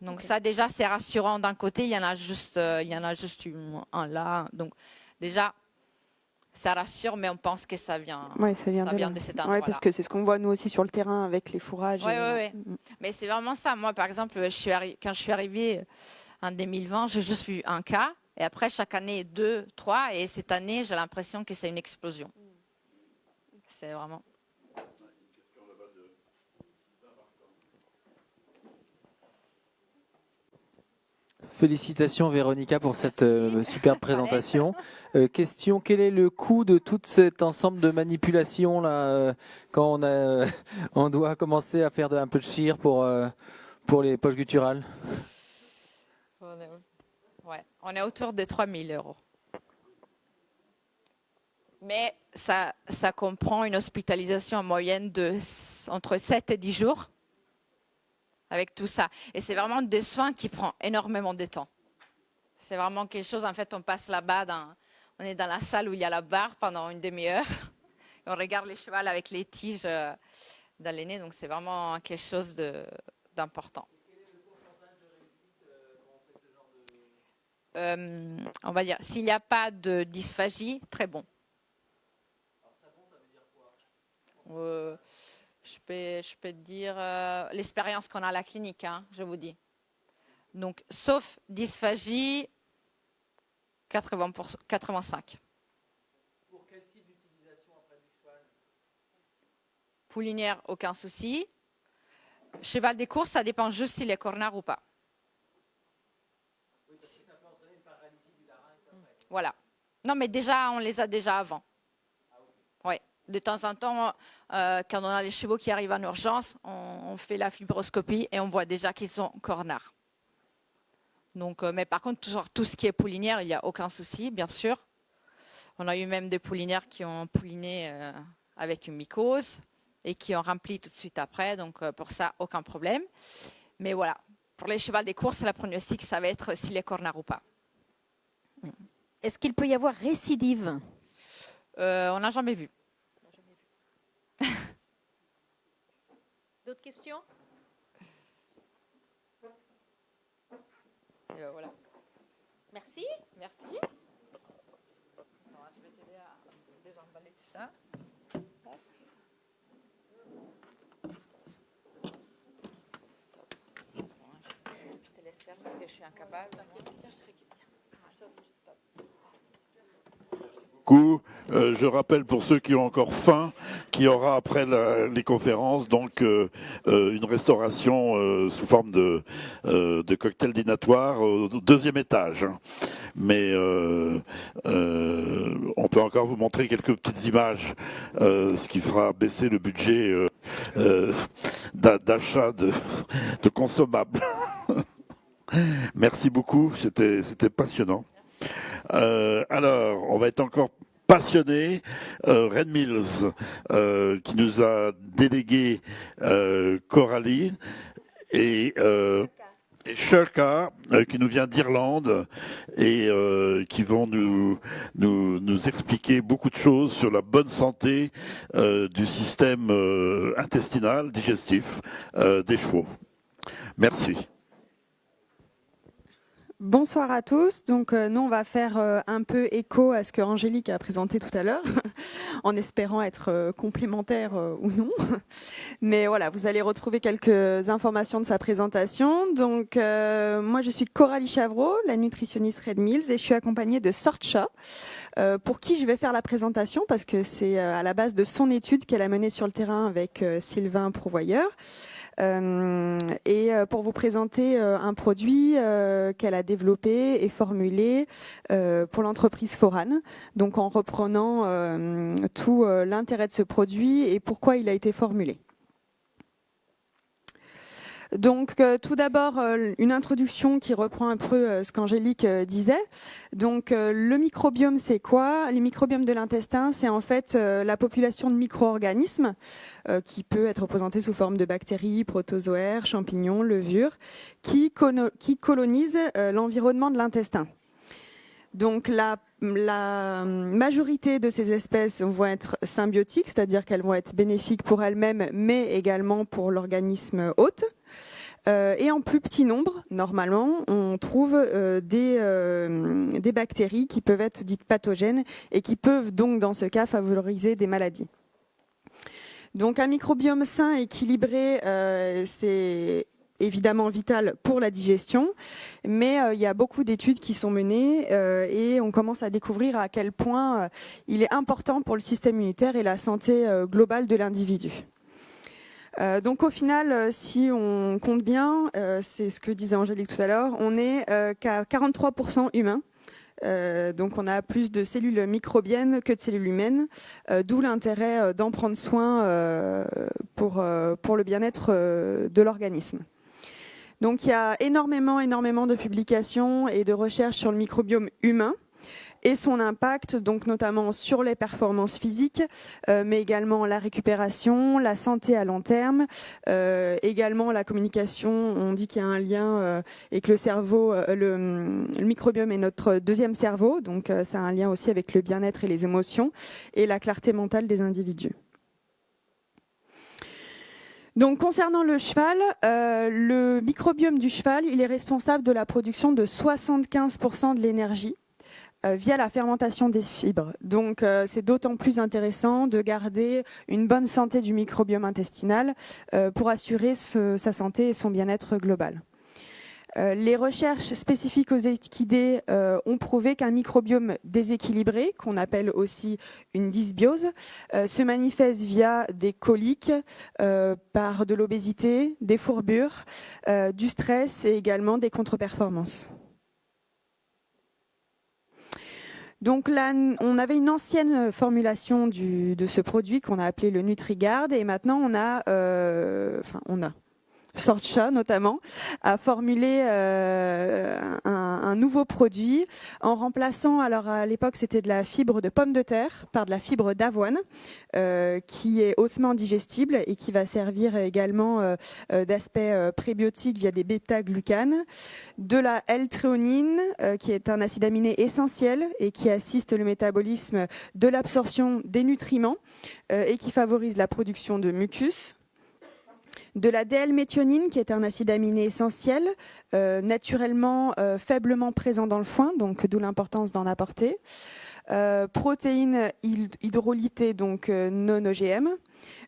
Donc ça, déjà, c'est rassurant d'un côté. Il y en a juste un là. Donc déjà, ça rassure, mais on pense que ça vient, ça vient de cet endroit-là. Ouais, parce que c'est ce qu'on voit nous aussi sur le terrain avec les fourrages. Oui. Mais c'est vraiment ça. Moi, par exemple, quand je suis arrivée en 2020, j'ai juste vu un cas. Et après, chaque année, 2, 3. Et cette année, j'ai l'impression que c'est une explosion. C'est vraiment... Félicitations Véronica pour cette superbe présentation. Question, quel est le coût de tout cet ensemble de manipulations là, quand on doit commencer à faire un peu de chir pour les poches gutturales? On est autour de 3 000 €. Mais ça comprend une hospitalisation en moyenne entre 7 et 10 jours avec tout ça. Et c'est vraiment des soins qui prennent énormément de temps. C'est vraiment quelque chose, en fait, on passe là-bas, on est dans la salle où il y a la barre pendant 1 demi-heure. On regarde les chevaux avec les tiges dans les nez, donc c'est vraiment quelque chose d'important. On va dire, s'il n'y a pas de dysphagie, très bon. Alors, très bon, ça veut dire quoi je peux te dire l'expérience qu'on a à la clinique, hein, je vous dis. Donc, sauf dysphagie, 85. Pour quel type d'utilisation après du cheval? Poulinière, aucun souci. Cheval des courses, ça dépend juste s'il est cornard ou pas. Voilà. Non, mais déjà, on les a déjà avant. Oui. De temps en temps, quand on a les chevaux qui arrivent en urgence, on fait la fibroscopie et on voit déjà qu'ils sont cornards. Donc, mais par contre, toujours tout ce qui est poulinière, il n'y a aucun souci, bien sûr. On a eu même des poulinières qui ont pouliné avec une mycose et qui ont rempli tout de suite après. Donc, pour ça, aucun problème. Mais voilà, pour les chevaux des courses, la pronostic, ça va être s'il est cornard ou pas. Est-ce qu'il peut y avoir récidive? On n'a jamais vu. D'autres questions? Voilà. Merci. Merci. Je vais t'aider à désemballer tout ça. Je te laisse faire parce que je suis incapable. Je rappelle pour ceux qui ont encore faim qu'il y aura après les conférences donc une restauration sous forme de cocktail dînatoire au deuxième étage. Mais on peut encore vous montrer quelques petites images, ce qui fera baisser le budget d'achat de consommables. Merci beaucoup, c'était passionnant. Alors, on va être encore passionné. Red Mills qui nous a délégué Coralie et Shirka qui nous vient d'Irlande et qui vont nous expliquer beaucoup de choses sur la bonne santé du système intestinal, digestif des chevaux. Merci. Bonsoir à tous. Donc nous on va faire un peu écho à ce que Angélique a présenté tout à l'heure, en espérant être complémentaire ou non. Mais voilà, vous allez retrouver quelques informations de sa présentation. Donc moi je suis Coralie Chavreau, la nutritionniste Red Mills, et je suis accompagnée de Sorcha, pour qui je vais faire la présentation parce que c'est à la base de son étude qu'elle a menée sur le terrain avec Sylvain Prouvoyeur. Et pour vous présenter un produit qu'elle a développé et formulé pour l'entreprise Foran, donc en reprenant tout l'intérêt de ce produit et pourquoi il a été formulé. Donc tout d'abord une introduction qui reprend un peu ce qu'Angélique disait. Donc le microbiome c'est quoi? Les microbiomes de l'intestin, c'est en fait la population de micro-organismes qui peut être représentée sous forme de bactéries, protozoaires, champignons, levures, qui colonisent l'environnement de l'intestin. Donc la majorité de ces espèces vont être symbiotiques, c'est-à-dire qu'elles vont être bénéfiques pour elles-mêmes, mais également pour l'organisme hôte. Et en plus petit nombre, normalement, on trouve des bactéries qui peuvent être dites pathogènes et qui peuvent donc, dans ce cas, favoriser des maladies. Donc un microbiome sain, équilibré, c'est évidemment vital pour la digestion, mais il y a beaucoup d'études qui sont menées et on commence à découvrir à quel point il est important pour le système immunitaire et la santé globale de l'individu. Donc au final, si on compte bien, c'est ce que disait Angélique tout à l'heure, on est qu'à 43% humains. Donc on a plus de cellules microbiennes que de cellules humaines, d'où l'intérêt d'en prendre soin pour le bien-être de l'organisme. Donc il y a énormément de publications et de recherches sur le microbiome humain et son impact, donc notamment sur les performances physiques, mais également la récupération, la santé à long terme, également la communication. On dit qu'il y a un lien et que le cerveau, le microbiome est notre deuxième cerveau, donc ça a un lien aussi avec le bien-être et les émotions et la clarté mentale des individus. Donc concernant le cheval, le microbiome du cheval, il est responsable de la production de 75% de l'énergie via la fermentation des fibres. Donc c'est d'autant plus intéressant de garder une bonne santé du microbiome intestinal pour assurer sa santé et son bien-être global. Les recherches spécifiques aux équidés ont prouvé qu'un microbiome déséquilibré, qu'on appelle aussi une dysbiose, se manifeste via des coliques, par de l'obésité, des fourbures, du stress et également des contre-performances. Donc là, on avait une ancienne formulation de ce produit qu'on a appelé le NutriGuard et maintenant on a Sorcha notamment, a formulé un nouveau produit en remplaçant, alors à l'époque c'était de la fibre de pomme de terre par de la fibre d'avoine qui est hautement digestible et qui va servir également d'aspect prébiotique via des bêta-glucanes, de la L-théanine qui est un acide aminé essentiel et qui assiste le métabolisme de l'absorption des nutriments et qui favorise la production de mucus, de la DL-méthionine, qui est un acide aminé essentiel, naturellement faiblement présent dans le foin, donc d'où l'importance d'en apporter. Protéines hydrolytées, donc non OGM.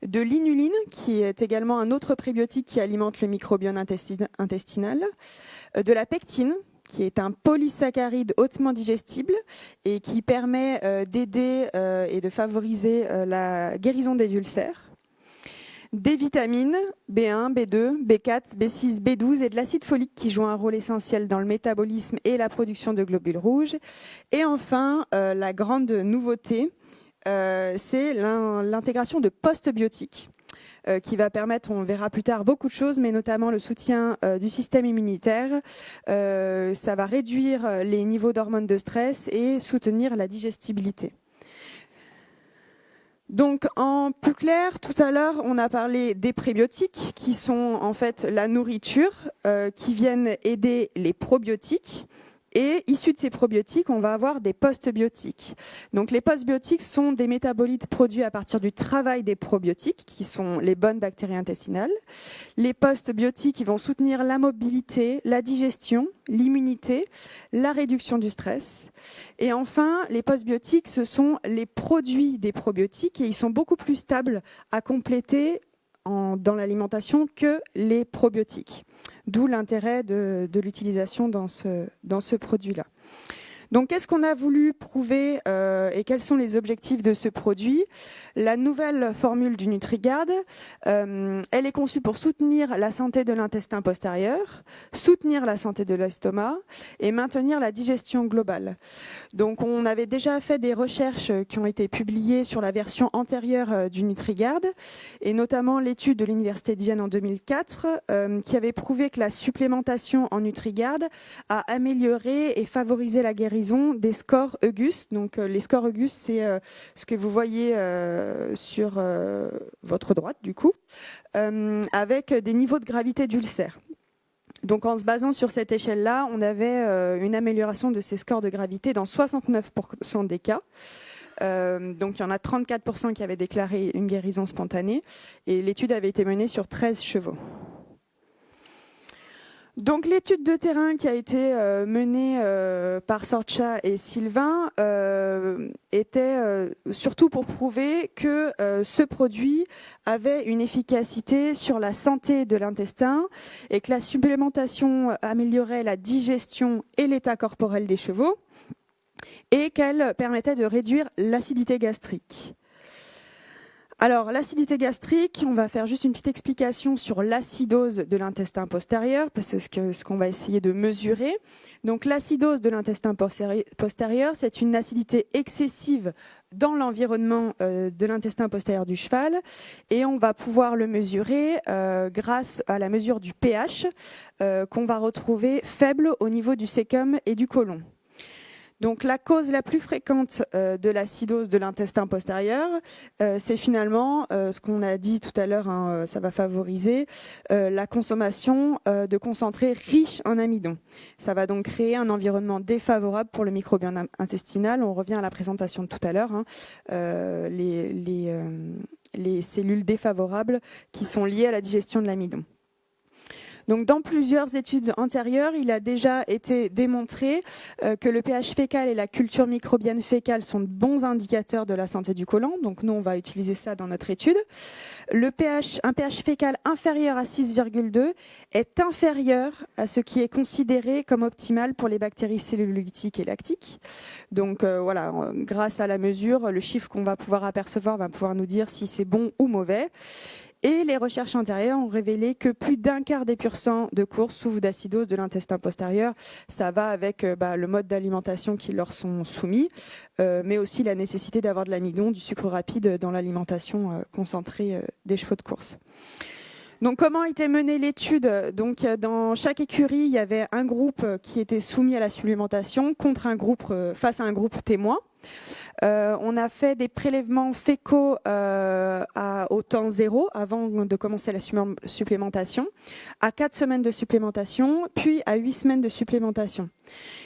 De l'inuline, qui est également un autre prébiotique qui alimente le microbiome intestinal. De la pectine, qui est un polysaccharide hautement digestible et qui permet d'aider et de favoriser la guérison des ulcères. Des vitamines B1, B2, B4, B6, B12 et de l'acide folique qui joue un rôle essentiel dans le métabolisme et la production de globules rouges. Et enfin, la grande nouveauté, c'est l'intégration de postbiotiques qui va permettre, on verra plus tard, beaucoup de choses, mais notamment le soutien du système immunitaire. Ça va réduire les niveaux d'hormones de stress et soutenir la digestibilité. Donc, en plus clair, tout à l'heure, on a parlé des prébiotiques, qui sont en fait la nourriture, qui viennent aider les probiotiques. Et issus de ces probiotiques, on va avoir des postbiotiques. Donc les postbiotiques sont des métabolites produits à partir du travail des probiotiques, qui sont les bonnes bactéries intestinales. Les postbiotiques vont soutenir la mobilité, la digestion, l'immunité, la réduction du stress. Et enfin, les postbiotiques, ce sont les produits des probiotiques et ils sont beaucoup plus stables à compléter dans l'alimentation que les probiotiques. D'où l'intérêt de l'utilisation dans ce produit-là. Donc, qu'est-ce qu'on a voulu prouver et quels sont les objectifs de ce produit? La nouvelle formule du NutriGuard, elle est conçue pour soutenir la santé de l'intestin postérieur, soutenir la santé de l'estomac et maintenir la digestion globale. Donc, on avait déjà fait des recherches qui ont été publiées sur la version antérieure du NutriGuard et notamment l'étude de l'Université de Vienne en 2004 qui avait prouvé que la supplémentation en NutriGuard a amélioré et favorisé la guérison des scores Eugus. Donc les scores Eugus, c'est ce que vous voyez sur votre droite du coup, avec des niveaux de gravité d'ulcère. Donc en se basant sur cette échelle-là, on avait une amélioration de ces scores de gravité dans 69% des cas. Donc il y en a 34% qui avaient déclaré une guérison spontanée et l'étude avait été menée sur 13 chevaux. Donc l'étude de terrain qui a été menée par Sorcha et Sylvain était surtout pour prouver que ce produit avait une efficacité sur la santé de l'intestin et que la supplémentation améliorait la digestion et l'état corporel des chevaux et qu'elle permettait de réduire l'acidité gastrique. Alors, l'acidité gastrique, on va faire juste une petite explication sur l'acidose de l'intestin postérieur, parce que ce qu'on va essayer de mesurer. Donc, l'acidose de l'intestin postérieur, c'est une acidité excessive dans l'environnement de l'intestin postérieur du cheval, et on va pouvoir le mesurer grâce à la mesure du pH qu'on va retrouver faible au niveau du cæcum et du côlon. Donc la cause la plus fréquente de l'acidose de l'intestin postérieur, c'est finalement ce qu'on a dit tout à l'heure, hein, ça va favoriser la consommation de concentrés riches en amidon. Ça va donc créer un environnement défavorable pour le microbiome intestinal. On revient à la présentation de tout à l'heure, hein, les cellules défavorables qui sont liées à la digestion de l'amidon. Donc, dans plusieurs études antérieures, il a déjà été démontré que le pH fécal et la culture microbienne fécale sont de bons indicateurs de la santé du côlon. Donc, nous, on va utiliser ça dans notre étude. Un pH fécal inférieur à 6,2 est inférieur à ce qui est considéré comme optimal pour les bactéries cellulolytiques et lactiques. Donc, voilà, grâce à la mesure, le chiffre qu'on va pouvoir apercevoir va pouvoir nous dire si c'est bon ou mauvais. Et les recherches antérieures ont révélé que plus d'un quart des pur sang de course souffrent d'acidose de l'intestin postérieur. Ça va avec le mode d'alimentation qui leur sont soumis, mais aussi la nécessité d'avoir de l'amidon, du sucre rapide dans l'alimentation concentrée des chevaux de course. Donc, comment a été menée l'étude ? Donc, dans chaque écurie, il y avait un groupe qui était soumis à la supplémentation face à un groupe témoin. On a fait des prélèvements fécaux au temps 0 avant de commencer la supplémentation, à 4 semaines de supplémentation, puis à 8 semaines de supplémentation.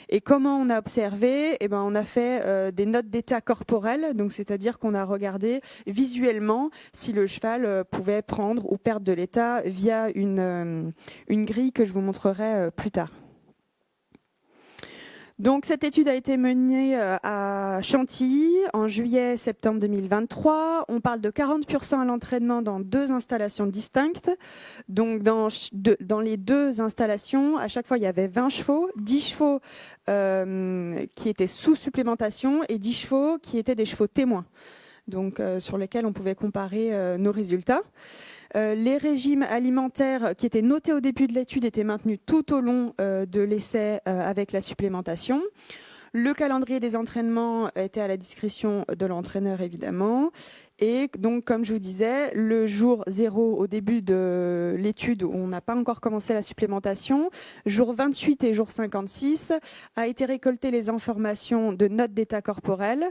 Et comment on a observé ? On a fait des notes d'état corporel, donc c'est-à-dire qu'on a regardé visuellement si le cheval pouvait prendre ou perdre de l'état via une grille que je vous montrerai plus tard. Donc, cette étude a été menée à Chantilly en juillet-septembre 2023. On parle de 40% à l'entraînement dans 2 installations distinctes. Donc, dans les 2 installations, à chaque fois, il y avait 20 chevaux, 10 chevaux qui étaient sous supplémentation et 10 chevaux qui étaient des chevaux témoins, donc sur lesquels on pouvait comparer nos résultats. Les régimes alimentaires qui étaient notés au début de l'étude étaient maintenus tout au long de l'essai avec la supplémentation. Le calendrier des entraînements était à la discrétion de l'entraîneur, évidemment. Et donc, comme je vous disais, le jour 0 au début de l'étude, où on n'a pas encore commencé la supplémentation, jour 28 et jour 56, a été récoltées les informations de notes d'état corporel,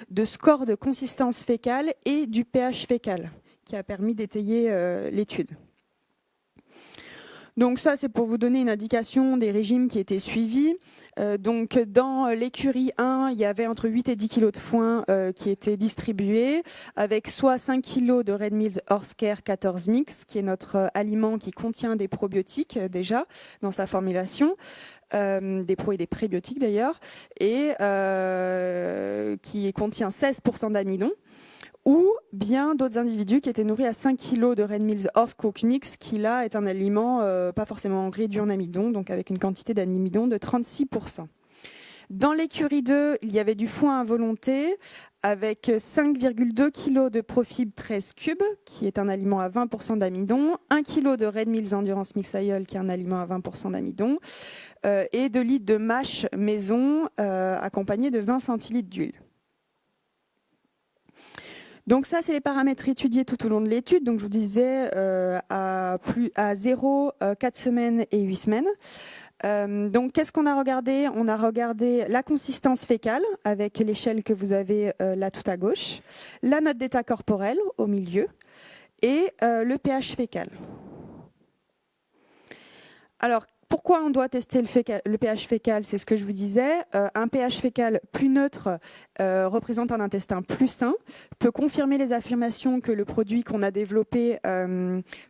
de score de consistance fécale et du pH fécal, qui a permis d'étayer l'étude. Donc ça, c'est pour vous donner une indication des régimes qui étaient suivis. Donc dans l'écurie 1, il y avait entre 8 et 10 kg de foin qui étaient distribués, avec soit 5 kg de Red Mills Horse Care 14 Mix, qui est notre aliment qui contient des probiotiques déjà dans sa formulation, des pro et des prébiotiques d'ailleurs, et qui contient 16% d'amidon, ou bien d'autres individus qui étaient nourris à 5 kg de Red Mills Horse Cook Mix, qui là est un aliment pas forcément réduit en amidon, donc avec une quantité d'amidon de 36%. Dans l'écurie 2, il y avait du foin à volonté avec 5,2 kg de Profib 13 cubes, qui est un aliment à 20% d'amidon, 1 kg de Red Mills Endurance Mix Oil, qui est un aliment à 20% d'amidon, et 2 litres de mâche maison accompagné de 20 centilitres d'huile. Donc ça, c'est les paramètres étudiés tout au long de l'étude. Donc je vous disais à 0, 4 semaines et 8 semaines. Donc qu'est-ce qu'on a regardé ? On a regardé la consistance fécale avec l'échelle que vous avez là tout à gauche, la note d'état corporel au milieu et le pH fécal. Alors, pourquoi on doit tester le pH fécal ? C'est ce que je vous disais. Un pH fécal plus neutre représente un intestin plus sain, peut confirmer les affirmations que le produit qu'on a développé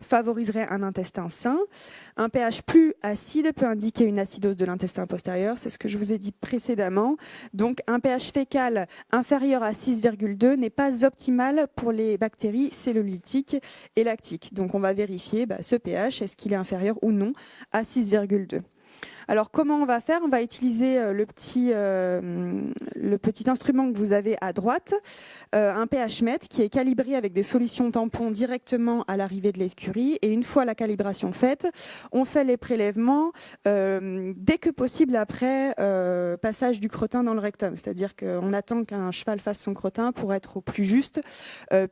favoriserait un intestin sain. Un pH plus acide peut indiquer une acidose de l'intestin postérieur, c'est ce que je vous ai dit précédemment. Donc un pH fécal inférieur à 6,2 n'est pas optimal pour les bactéries cellulolytiques et lactiques. Donc on va vérifier ce pH, est-ce qu'il est inférieur ou non à 6,2. Alors comment on va faire ? On va utiliser le petit instrument que vous avez à droite, un pH-mètre qui est calibré avec des solutions tampons directement à l'arrivée de l'écurie. Et une fois la calibration faite, on fait les prélèvements dès que possible après passage du crottin dans le rectum. C'est-à-dire qu'on attend qu'un cheval fasse son crottin pour être au plus juste,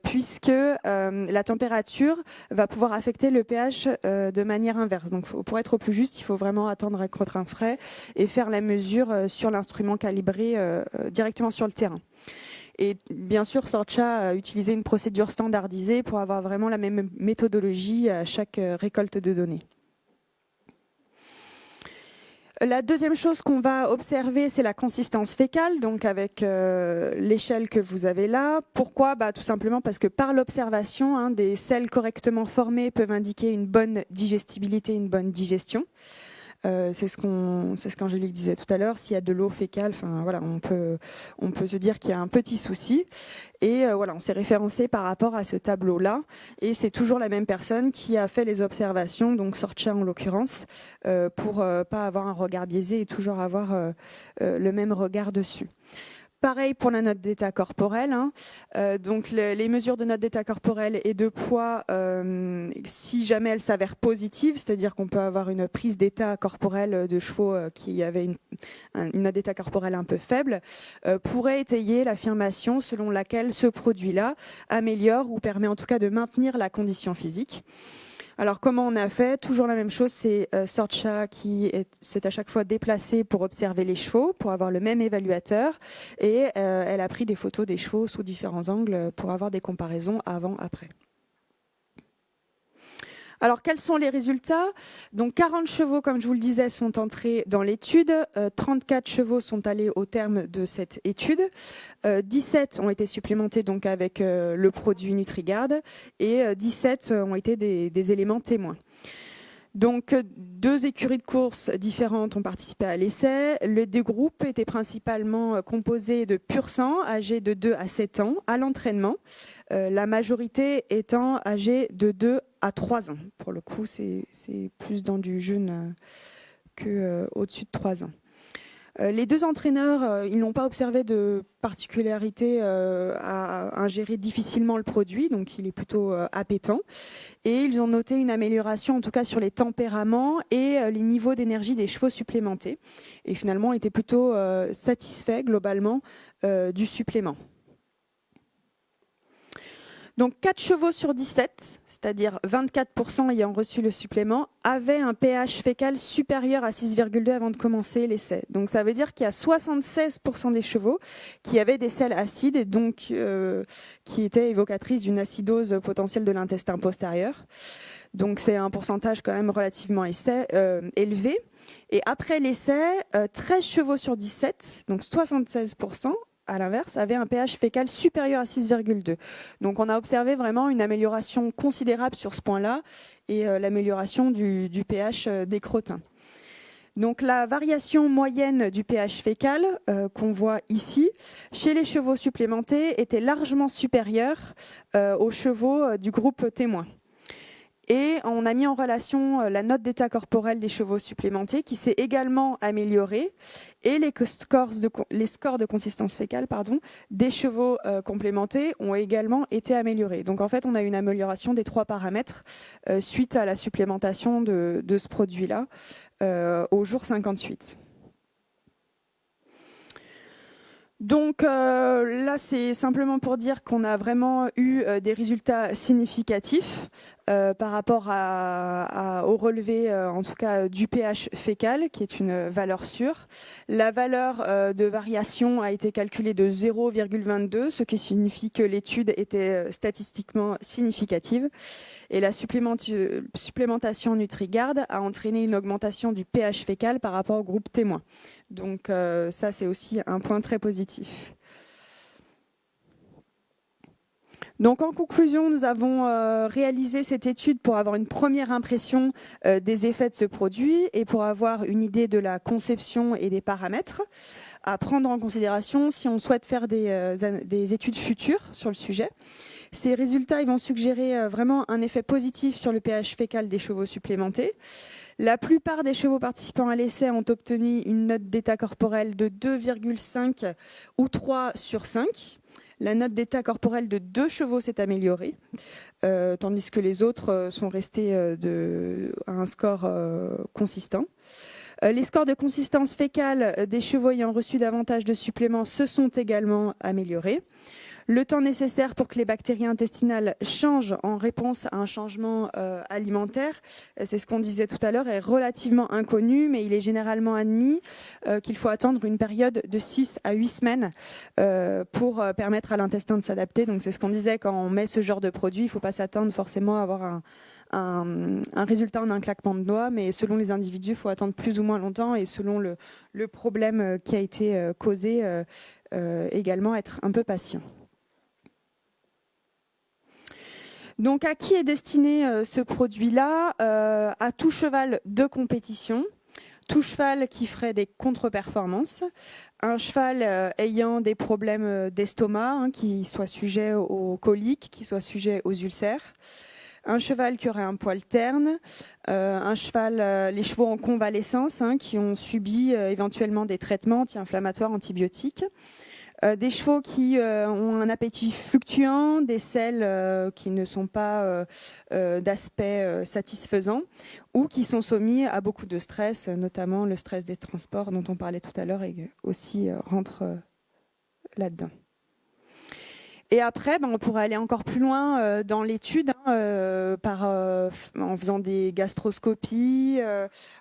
puisque la température va pouvoir affecter le pH de manière inverse. Donc pour être au plus juste, il faut vraiment attendre un crottin frais et faire la mesure sur l'instrument calibré directement sur le terrain. Et bien sûr, Sorcha a utilisé une procédure standardisée pour avoir vraiment la même méthodologie à chaque récolte de données. La deuxième chose qu'on va observer, c'est la consistance fécale, donc avec l'échelle que vous avez là. Pourquoi ? Tout simplement parce que par l'observation, des selles correctement formées peuvent indiquer une bonne digestibilité, une bonne digestion. C'est ce qu'Angélique disait tout à l'heure. S'il y a de l'eau fécale, on peut se dire qu'il y a un petit souci. Et on s'est référencé par rapport à ce tableau-là. Et c'est toujours la même personne qui a fait les observations, donc Sorcha en l'occurrence, pour pas avoir un regard biaisé et toujours avoir le même regard dessus. Pareil pour la note d'état corporel. Donc les mesures de note d'état corporel et de poids, si jamais elles s'avèrent positives, c'est-à-dire qu'on peut avoir une prise d'état corporel de chevaux qui avaient une note d'état corporel un peu faible, pourrait étayer l'affirmation selon laquelle ce produit-là améliore ou permet en tout cas de maintenir la condition physique. Alors comment on a fait ? Toujours la même chose, c'est Sorcha qui s'est à chaque fois déplacée pour observer les chevaux, pour avoir le même évaluateur, et elle a pris des photos des chevaux sous différents angles pour avoir des comparaisons avant-après. Alors, quels sont les résultats ? Donc, 40 chevaux, comme je vous le disais, sont entrés dans l'étude. 34 chevaux sont allés au terme de cette étude. 17 ont été supplémentés donc avec le produit NutriGuard et 17 ont été des éléments témoins. Donc, 2 écuries de course différentes ont participé à l'essai. Les 2 groupes étaient principalement composés de pur sang, âgés de 2 à 7 ans, à l'entraînement. La majorité étant âgée de 2 à 3 ans. Pour le coup, c'est plus dans du jeune qu'au-dessus de 3 ans. Les 2 entraîneurs, ils n'ont pas observé de particularité à ingérer difficilement le produit, donc il est plutôt appétant. Et ils ont noté une amélioration, en tout cas sur les tempéraments et les niveaux d'énergie des chevaux supplémentés. Et finalement, étaient plutôt satisfaits globalement du supplément. Donc 4 chevaux sur 17, c'est-à-dire 24% ayant reçu le supplément, avaient un pH fécal supérieur à 6,2 avant de commencer l'essai. Donc ça veut dire qu'il y a 76% des chevaux qui avaient des selles acides et donc qui étaient évocatrices d'une acidose potentielle de l'intestin postérieur. Donc c'est un pourcentage quand même relativement élevé. Et après l'essai, 13 chevaux sur 17, donc 76%, à l'inverse, avait un pH fécal supérieur à 6,2. Donc on a observé vraiment une amélioration considérable sur ce point-là et l'amélioration du pH des crottins. Donc la variation moyenne du pH fécal qu'on voit ici, chez les chevaux supplémentés, était largement supérieure aux chevaux du groupe témoin. Et on a mis en relation la note d'état corporel des chevaux supplémentés qui s'est également améliorée et les scores de consistance fécale des chevaux complémentés ont également été améliorés. Donc en fait, on a une amélioration des 3 paramètres suite à la supplémentation de ce produit-là au jour 58. Donc là, c'est simplement pour dire qu'on a vraiment eu des résultats significatifs par rapport au relevé, en tout cas, du pH fécal, qui est une valeur sûre. La valeur de variation a été calculée de 0,22, ce qui signifie que l'étude était statistiquement significative. Et la supplémentation NutriGuard a entraîné une augmentation du pH fécal par rapport au groupe témoin. Donc ça, c'est aussi un point très positif. Donc en conclusion, nous avons réalisé cette étude pour avoir une première impression des effets de ce produit et pour avoir une idée de la conception et des paramètres à prendre en considération si on souhaite faire des études futures sur le sujet. Ces résultats ils vont suggérer vraiment un effet positif sur le pH fécal des chevaux supplémentés. La plupart des chevaux participants à l'essai ont obtenu une note d'état corporel de 2,5 ou 3 sur 5. La note d'état corporel de 2 chevaux s'est améliorée, tandis que les autres sont restés à un score consistant. Les scores de consistance fécale des chevaux ayant reçu davantage de suppléments se sont également améliorés. Le temps nécessaire pour que les bactéries intestinales changent en réponse à un changement alimentaire, c'est ce qu'on disait tout à l'heure, est relativement inconnu, mais il est généralement admis qu'il faut attendre une période de 6 à 8 semaines pour permettre à l'intestin de s'adapter. Donc c'est ce qu'on disait, quand on met ce genre de produit, il ne faut pas s'attendre forcément à avoir un résultat en un claquement de doigts, mais selon les individus, il faut attendre plus ou moins longtemps, et selon le problème qui a été causé, également être un peu patient. Donc à qui est destiné ce produit-là? À tout cheval de compétition, tout cheval qui ferait des contre-performances, un cheval ayant des problèmes d'estomac, qui soit sujet aux coliques, qui soit sujet aux ulcères, un cheval qui aurait un poil terne, un cheval, les chevaux en convalescence, qui ont subi éventuellement des traitements anti-inflammatoires, antibiotiques, des chevaux qui ont un appétit fluctuant, des selles qui ne sont pas d'aspect satisfaisant, ou qui sont soumis à beaucoup de stress, notamment le stress des transports dont on parlait tout à l'heure, et aussi rentre là-dedans. Et après, on pourrait aller encore plus loin dans l'étude, en faisant des gastroscopies,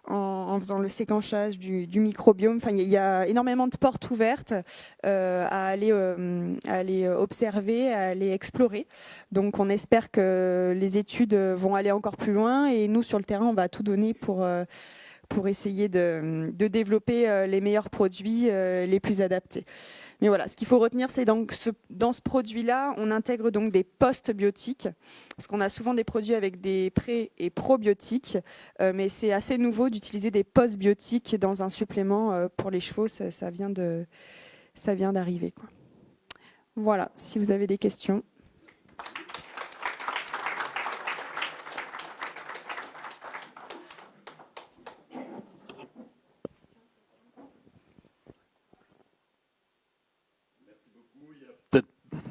en faisant le séquençage du microbiome. Enfin, il y a énormément de portes ouvertes à aller observer, à aller explorer. Donc, on espère que les études vont aller encore plus loin, et nous, sur le terrain, on va tout donner pour essayer de développer les meilleurs produits, les plus adaptés. Mais voilà, ce qu'il faut retenir, c'est donc dans ce produit-là, on intègre donc des postbiotiques, parce qu'on a souvent des produits avec des pré- et probiotiques, mais c'est assez nouveau d'utiliser des postbiotiques dans un supplément pour les chevaux. Ça vient d'arriver, quoi. Voilà, si vous avez des questions.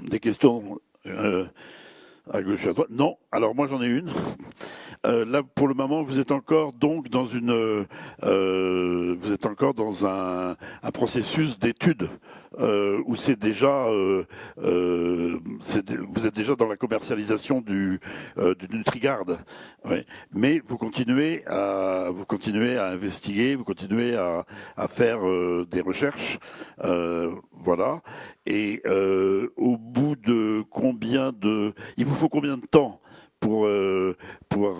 Des questions à gauche et à droite? Non. Alors moi j'en ai une. Là pour le moment vous êtes encore donc dans un processus d'étude où c'est déjà vous êtes déjà dans la commercialisation du NutriGuard. Ouais. Mais vous continuez à investiguer, vous continuez à faire des recherches, voilà. Et au bout de il vous faut combien de temps pour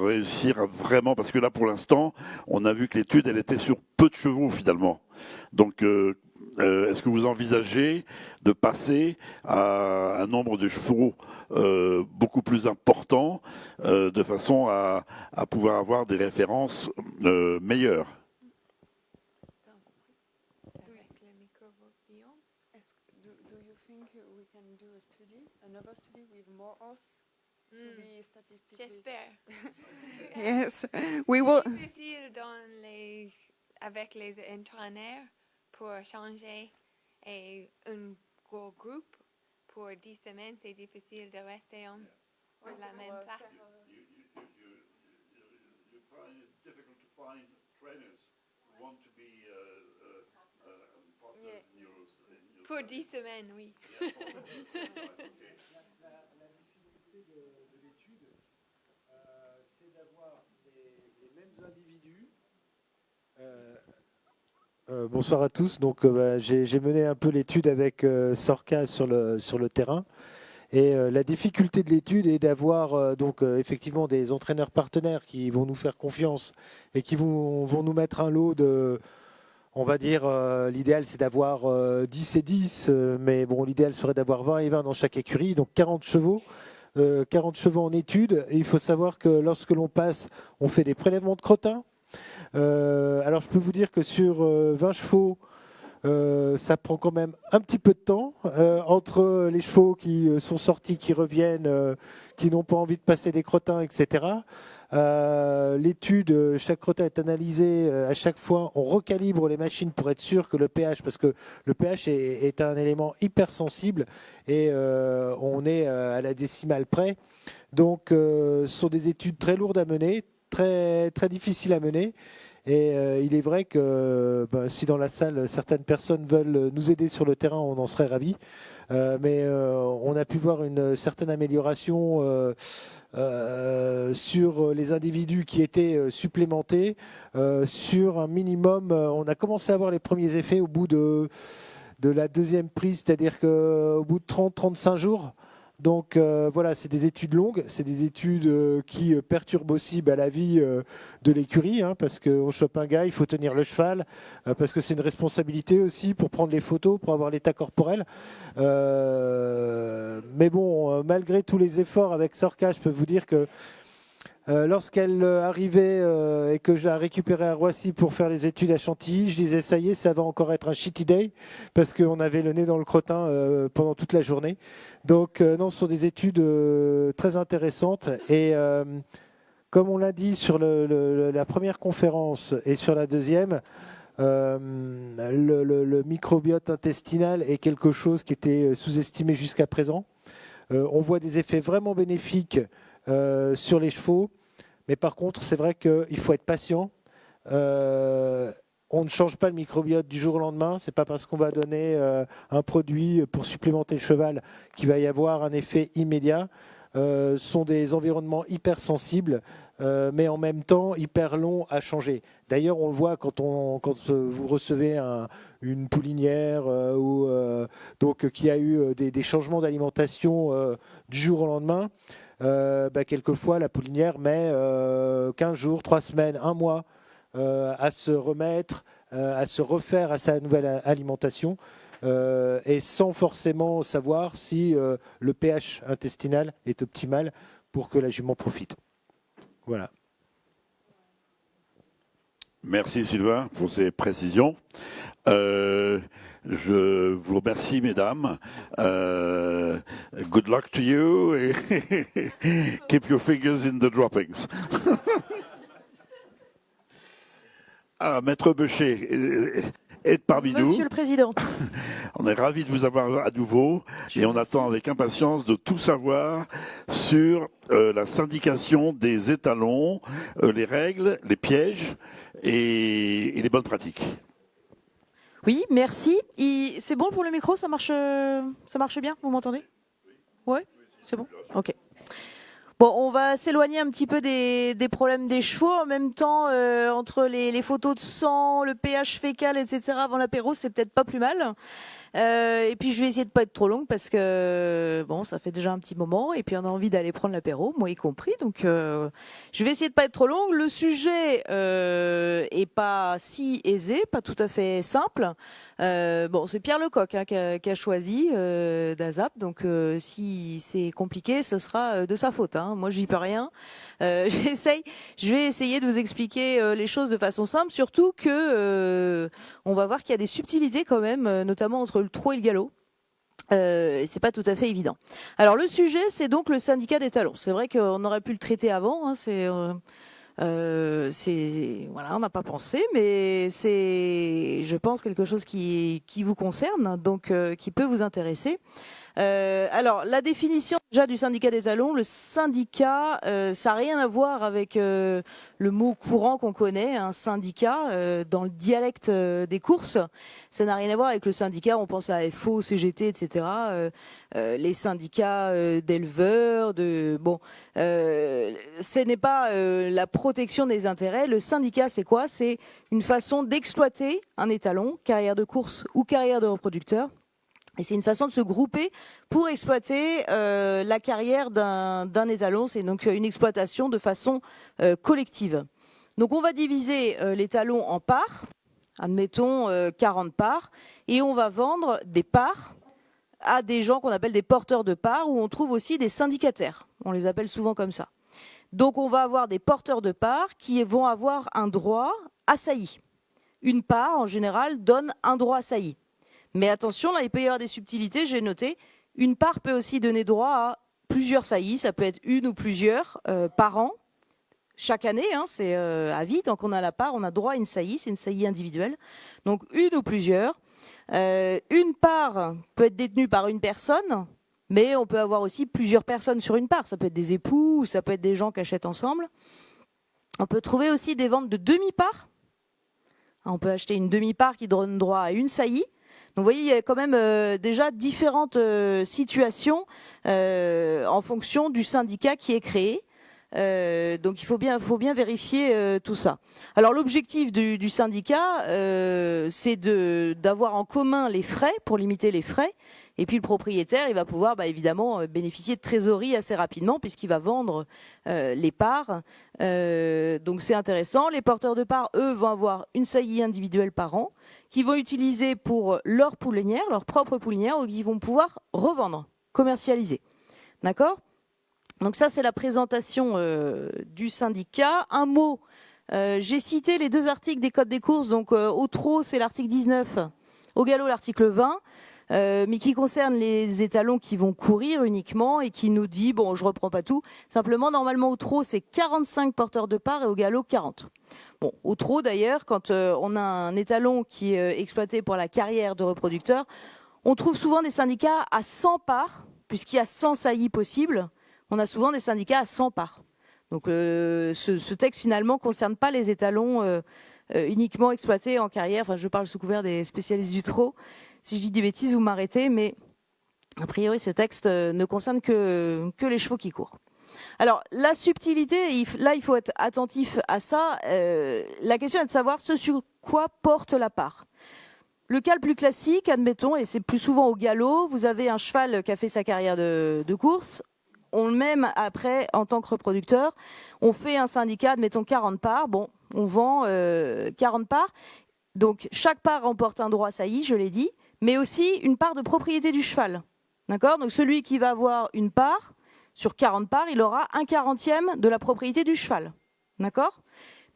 réussir à vraiment, parce que là pour l'instant on a vu que l'étude elle était sur peu de chevaux finalement. Donc est-ce que vous envisagez de passer à un nombre de chevaux beaucoup plus important, de façon à pouvoir avoir des références meilleures? J'espère. Yes, we will. C'est difficile avec les entraîneurs pour changer et un gros groupe pour 10 semaines. C'est difficile de rester en la même place. Pour 10 semaines, oui. La difficulté de l'étude, c'est d'avoir les mêmes individus. Bonsoir à tous. Donc, j'ai mené un peu l'étude avec Sorka sur le terrain. Et la difficulté de l'étude est d'avoir effectivement des entraîneurs partenaires qui vont nous faire confiance et qui vont nous mettre un lot de... On va dire, l'idéal c'est d'avoir 10 et 10, mais bon, l'idéal serait d'avoir 20 et 20 dans chaque écurie, donc 40 chevaux. 40 chevaux en étude. Et il faut savoir que lorsque l'on passe, on fait des prélèvements de crottin. Alors je peux vous dire que sur 20 chevaux, ça prend quand même un petit peu de temps entre les chevaux qui sont sortis, qui reviennent, qui n'ont pas envie de passer des crottins, etc. L'étude, chaque crottin est analysé à chaque fois. On recalibre les machines pour être sûr que le pH, parce que le pH est un élément hyper sensible et on est à la décimale près. Donc, ce sont des études très lourdes à mener, très, très difficiles à mener. Et il est vrai que si dans la salle, certaines personnes veulent nous aider sur le terrain, on en serait ravis. Mais on a pu voir une certaine amélioration sur les individus qui étaient supplémentés. Sur un minimum, on a commencé à voir les premiers effets au bout de la deuxième prise, c'est-à-dire qu'au bout de 30-35 jours. Donc voilà, c'est des études longues, c'est des études qui perturbent aussi la vie de l'écurie, hein, parce qu'on chope un gars, il faut tenir le cheval, parce que c'est une responsabilité aussi pour prendre les photos, pour avoir l'état corporel. Mais bon, malgré tous les efforts avec Sorka, je peux vous dire que lorsqu'elle arrivait et que je la récupérais à Roissy pour faire les études à Chantilly, je disais ça y est, ça va encore être un shitty day parce qu'on avait le nez dans le crottin pendant toute la journée. Donc non, ce sont des études très intéressantes et comme on l'a dit sur la première conférence et sur la deuxième, le microbiote intestinal est quelque chose qui était sous-estimé jusqu'à présent. On voit des effets vraiment bénéfiques sur les chevaux. Mais par contre, c'est vrai qu'il faut être patient. On ne change pas le microbiote du jour au lendemain. Ce n'est pas parce qu'on va donner un produit pour supplémenter le cheval qu'il va y avoir un effet immédiat. Ce sont des environnements hypersensibles, mais en même temps hyper longs à changer. D'ailleurs, on le voit quand vous recevez une poulinière donc, qui a eu des changements d'alimentation du jour au lendemain. Quelquefois, la poulinière met 15 jours, 3 semaines, 1 mois à se remettre, à se refaire à sa nouvelle alimentation et sans forcément savoir si le pH intestinal est optimal pour que la jument profite. Voilà. Merci Sylvain pour ces précisions. Je vous remercie, mesdames. Good luck to you. Keep your fingers in the droppings. Alors, Maître Beuchet est parmi nous. Monsieur le Président. On est ravis de vous avoir à nouveau et on attend avec impatience de tout savoir sur la syndication des étalons, les règles, les pièges et les bonnes pratiques. Oui, merci. C'est bon pour le micro, ça marche bien, vous m'entendez? Ouais, c'est bon. Ok. Bon, on va s'éloigner un petit peu des problèmes des chevaux. En même temps, entre les photos de sang, le pH fécal, etc. avant l'apéro, c'est peut-être pas plus mal. Et puis je vais essayer de pas être trop longue parce que bon, ça fait déjà un petit moment et puis on a envie d'aller prendre l'apéro, moi y compris. Donc je vais essayer de pas être trop longue. Le sujet est pas si aisé, pas tout à fait simple. Bon, c'est Pierre Lecoq qui a choisi d'ASAP. Donc si c'est compliqué, ce sera de sa faute. Hein. Moi, j'y peux rien. Je vais essayer de vous expliquer les choses de façon simple, surtout que on va voir qu'il y a des subtilités quand même, notamment entre le trot et le galop. C'est pas tout à fait évident. Alors le sujet, c'est donc le syndicat des talons. C'est vrai qu'on aurait pu le traiter avant. Hein, voilà, on n'a pas pensé, mais c'est, je pense, quelque chose qui vous concerne, donc qui peut vous intéresser. Alors, la définition déjà du syndicat des talons, le syndicat, ça n'a rien à voir avec le mot courant qu'on connaît, un syndicat, dans le dialecte des courses. Ça n'a rien à voir avec le syndicat, on pense à FO, CGT, etc. Les syndicats d'éleveurs, ce n'est pas la protection des intérêts. Le syndicat, c'est quoi? C'est une façon d'exploiter un étalon, carrière de course ou carrière de reproducteur. Et c'est une façon de se grouper pour exploiter la carrière d'un étalon. C'est donc une exploitation de façon collective. Donc on va diviser l'étalon en parts, admettons 40 parts, et on va vendre des parts à des gens qu'on appelle des porteurs de parts, où on trouve aussi des syndicataires. On les appelle souvent comme ça. Donc on va avoir des porteurs de parts qui vont avoir un droit à saillie. Une part, en général, donne un droit à saillie. Mais attention, là, il peut y avoir des subtilités, j'ai noté. Une part peut aussi donner droit à plusieurs saillies, ça peut être une ou plusieurs par an. Chaque année, hein, c'est à vie, tant qu'on a la part, on a droit à une saillie, c'est une saillie individuelle. Donc une ou plusieurs. Une part peut être détenue par une personne, mais on peut avoir aussi plusieurs personnes sur une part. Ça peut être des époux, ou ça peut être des gens qui achètent ensemble. On peut trouver aussi des ventes de demi-parts. On peut acheter une demi-part qui donne droit à une saillie. Donc vous voyez, il y a quand même déjà différentes situations en fonction du syndicat qui est créé. Donc il faut bien vérifier tout ça. Alors l'objectif du syndicat, c'est d'avoir en commun les frais pour limiter les frais. Et puis le propriétaire, il va pouvoir évidemment bénéficier de trésorerie assez rapidement puisqu'il va vendre les parts. Donc c'est intéressant. Les porteurs de parts, eux, vont avoir une saillie individuelle par an qu'ils vont utiliser pour leur poulainière, leur propre poulainière, ou qu'ils vont pouvoir revendre, commercialiser. D'accord ? Donc ça, c'est la présentation du syndicat. Un mot, j'ai cité les 2 articles des codes des courses. Donc au trot, c'est l'article 19, au galop, l'article 20. Mais qui concerne les étalons qui vont courir uniquement et qui nous dit, bon, je reprends pas tout, simplement, normalement, au trot, c'est 45 porteurs de parts et au galop, 40. Bon, au trot, d'ailleurs, quand on a un étalon qui est exploité pour la carrière de reproducteur, on trouve souvent des syndicats à 100 parts, puisqu'il y a 100 saillies possibles, on a souvent des syndicats à 100 parts. Donc, ce texte, finalement, ne concerne pas les étalons uniquement exploités en carrière. Enfin, je parle sous couvert des spécialistes du trot. Si je dis des bêtises, vous m'arrêtez, mais a priori, ce texte ne concerne que les chevaux qui courent. Alors, la subtilité, là, il faut être attentif à ça. La question est de savoir ce sur quoi porte la part. Le cas le plus classique, admettons, et c'est plus souvent au galop, vous avez un cheval qui a fait sa carrière de course, on le met après en tant que reproducteur, on fait un syndicat, admettons 40 parts, bon, on vend 40 parts, donc chaque part remporte un droit saillie, je l'ai dit, mais aussi une part de propriété du cheval. D'accord ? Donc celui qui va avoir une part, sur 40 parts, il aura 1/40e de la propriété du cheval. D'accord ?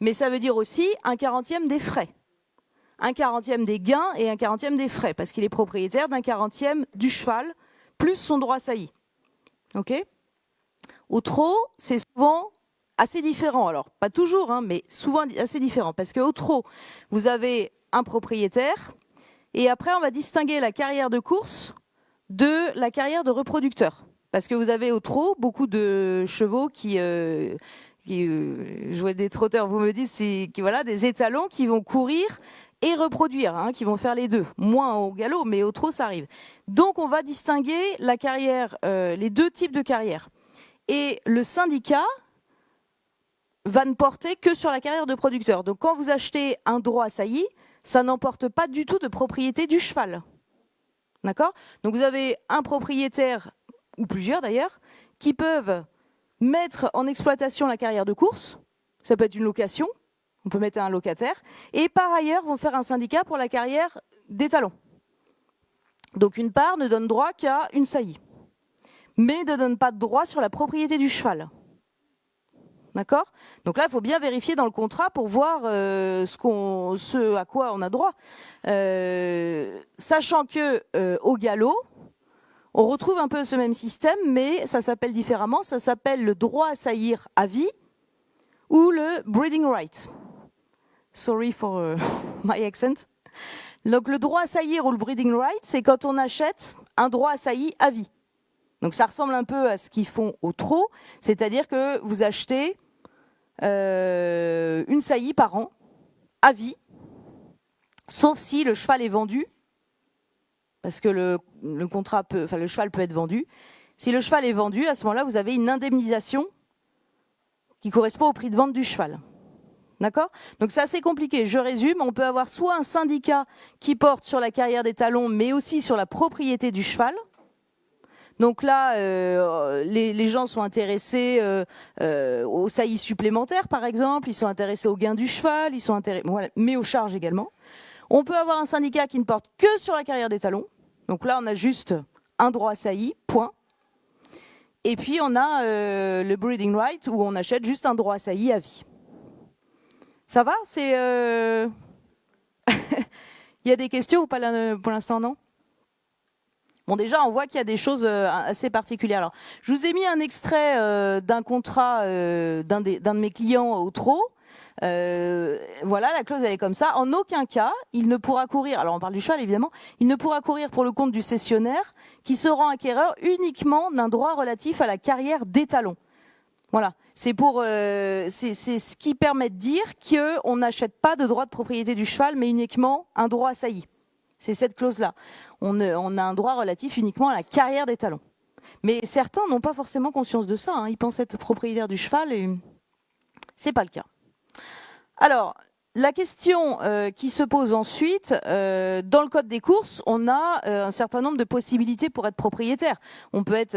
Mais ça veut dire aussi 1/40e des frais. 1/40e des gains et 1/40e des frais, parce qu'il est propriétaire d'1/40e du cheval, plus son droit saillie. Ok ? Au trot, c'est souvent assez différent. Alors, pas toujours, hein, mais souvent assez différent. Parce qu'au trot, vous avez un propriétaire, et après, on va distinguer la carrière de course de la carrière de reproducteur. Parce que vous avez au trot beaucoup de chevaux qui jouent des trotteurs, vous me dites, voilà, des étalons qui vont courir et reproduire, hein, qui vont faire les deux. Moins au galop, mais au trot, ça arrive. Donc, on va distinguer la carrière, les 2 types de carrière. Et le syndicat va ne porter que sur la carrière de producteur. Donc, quand vous achetez un droit saillie, ça n'emporte pas du tout de propriété du cheval. D'accord ? Donc, vous avez un propriétaire, ou plusieurs d'ailleurs, qui peuvent mettre en exploitation la carrière de course. Ça peut être une location, on peut mettre un locataire, et par ailleurs vont faire un syndicat pour la carrière d'étalon. Donc une part ne donne droit qu'à une saillie, mais ne donne pas de droit sur la propriété du cheval. D'accord ? Donc là, il faut bien vérifier dans le contrat pour voir ce à quoi on a droit. Sachant que au galop, on retrouve un peu ce même système, mais ça s'appelle différemment. Ça s'appelle le droit à saillir à vie ou le breeding right. Sorry for my accent. Donc le droit à saillir ou le breeding right, c'est quand on achète un droit à saillie à vie. Donc ça ressemble un peu à ce qu'ils font au trot, c'est-à-dire que vous achetez une saillie par an à vie, sauf si le cheval est vendu, parce que le cheval peut être vendu. Si le cheval est vendu, à ce moment-là, vous avez une indemnisation qui correspond au prix de vente du cheval. D'accord ? Donc c'est assez compliqué. Je résume, on peut avoir soit un syndicat qui porte sur la carrière des talons, mais aussi sur la propriété du cheval. Donc là, les gens sont intéressés aux saillies supplémentaires, par exemple. Ils sont intéressés aux gains du cheval, voilà, mais aux charges également. On peut avoir un syndicat qui ne porte que sur la carrière des talons. Donc là, on a juste un droit à saillie, point. Et puis, on a le breeding right, où on achète juste un droit à saillie à vie. Ça va ? Il y a des questions ou pas là, pour l'instant, non ? Bon, déjà, on voit qu'il y a des choses assez particulières. Alors, je vous ai mis un extrait d'un contrat d'un de mes clients au trot. Voilà, la clause elle est comme ça. En aucun cas, il ne pourra courir, alors on parle du cheval évidemment, il ne pourra courir pour le compte du cessionnaire qui se rend acquéreur uniquement d'un droit relatif à la carrière d'étalon. Voilà, c'est ce qui permet de dire qu'on n'achète pas de droit de propriété du cheval, mais uniquement un droit à saillie. C'est cette clause-là. On a un droit relatif uniquement à la carrière des talons. Mais certains n'ont pas forcément conscience de ça. Ils pensent être propriétaires du cheval et c'est pas le cas. Alors, la question qui se pose ensuite, dans le code des courses, on a un certain nombre de possibilités pour être propriétaire.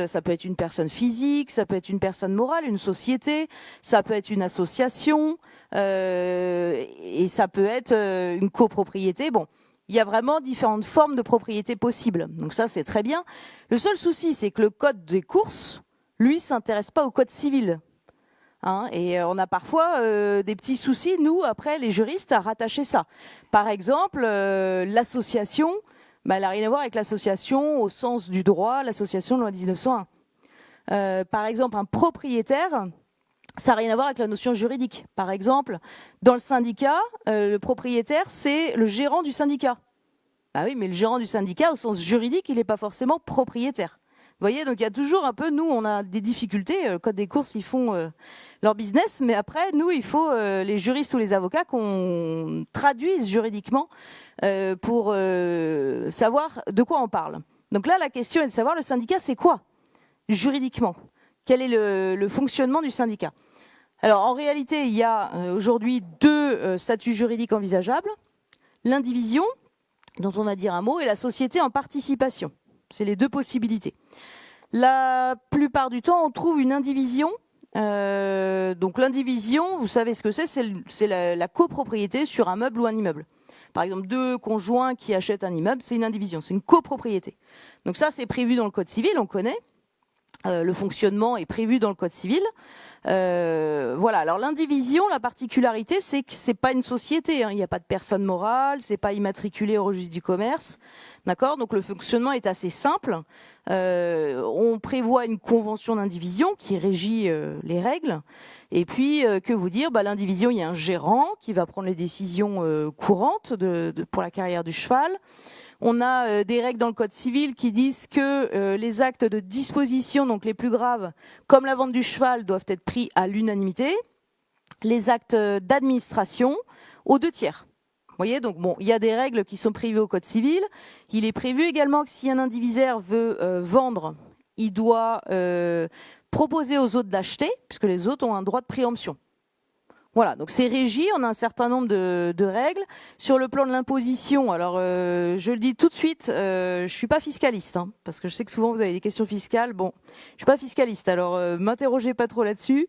Ça peut être une personne physique, ça peut être une personne morale, une société, ça peut être une association, et ça peut être une copropriété. Bon, il y a vraiment différentes formes de propriété possibles. Donc ça, c'est très bien. Le seul souci, c'est que le code des courses, lui, s'intéresse pas au code civil. Et on a parfois des petits soucis, nous, après, les juristes, à rattacher ça. Par exemple, l'association, elle n'a rien à voir avec l'association au sens du droit, l'association de loi 1901. Par exemple, un propriétaire, ça n'a rien à voir avec la notion juridique. Par exemple, dans le syndicat, le propriétaire, c'est le gérant du syndicat. Bah oui, mais le gérant du syndicat, au sens juridique, il n'est pas forcément propriétaire. Vous voyez, donc il y a toujours un peu, nous, on a des difficultés. Le code des courses, ils font leur business, mais après, nous, il faut, les juristes ou les avocats, qu'on traduise juridiquement pour savoir de quoi on parle. Donc là, la question est de savoir, le syndicat, c'est quoi, juridiquement? Quel est le fonctionnement du syndicat? Alors, en réalité, il y a aujourd'hui deux statuts juridiques envisageables. L'indivision, dont on va dire un mot, et la société en participation. C'est les deux possibilités. La plupart du temps, on trouve une indivision. Donc l'indivision, vous savez ce que c'est la copropriété sur un meuble ou un immeuble. Par exemple, deux conjoints qui achètent un immeuble, c'est une indivision, c'est une copropriété. Donc ça, c'est prévu dans le Code civil, on connaît. Le fonctionnement est prévu dans le Code civil. Voilà. Alors l'indivision, la particularité, c'est que c'est pas une société. Il n'y a pas de personne morale, c'est pas immatriculé au registre du commerce. D'accord. Donc le fonctionnement est assez simple. On prévoit une convention d'indivision qui régit les règles. Et puis que vous dire, l'indivision, il y a un gérant qui va prendre les décisions courantes pour la carrière du cheval. On a des règles dans le Code civil qui disent que les actes de disposition, donc les plus graves, comme la vente du cheval, doivent être pris à l'unanimité. Les actes d'administration, aux 2/3. Vous voyez, donc bon, il y a des règles qui sont prévues au Code civil. Il est prévu également que si un indivisaire veut vendre, il doit proposer aux autres d'acheter, puisque les autres ont un droit de préemption. Voilà, donc c'est régi, on a un certain nombre de règles. Sur le plan de l'imposition, alors je le dis tout de suite, je suis pas fiscaliste, parce que je sais que souvent vous avez des questions fiscales. Bon, je suis pas fiscaliste, alors m'interrogez pas trop là-dessus.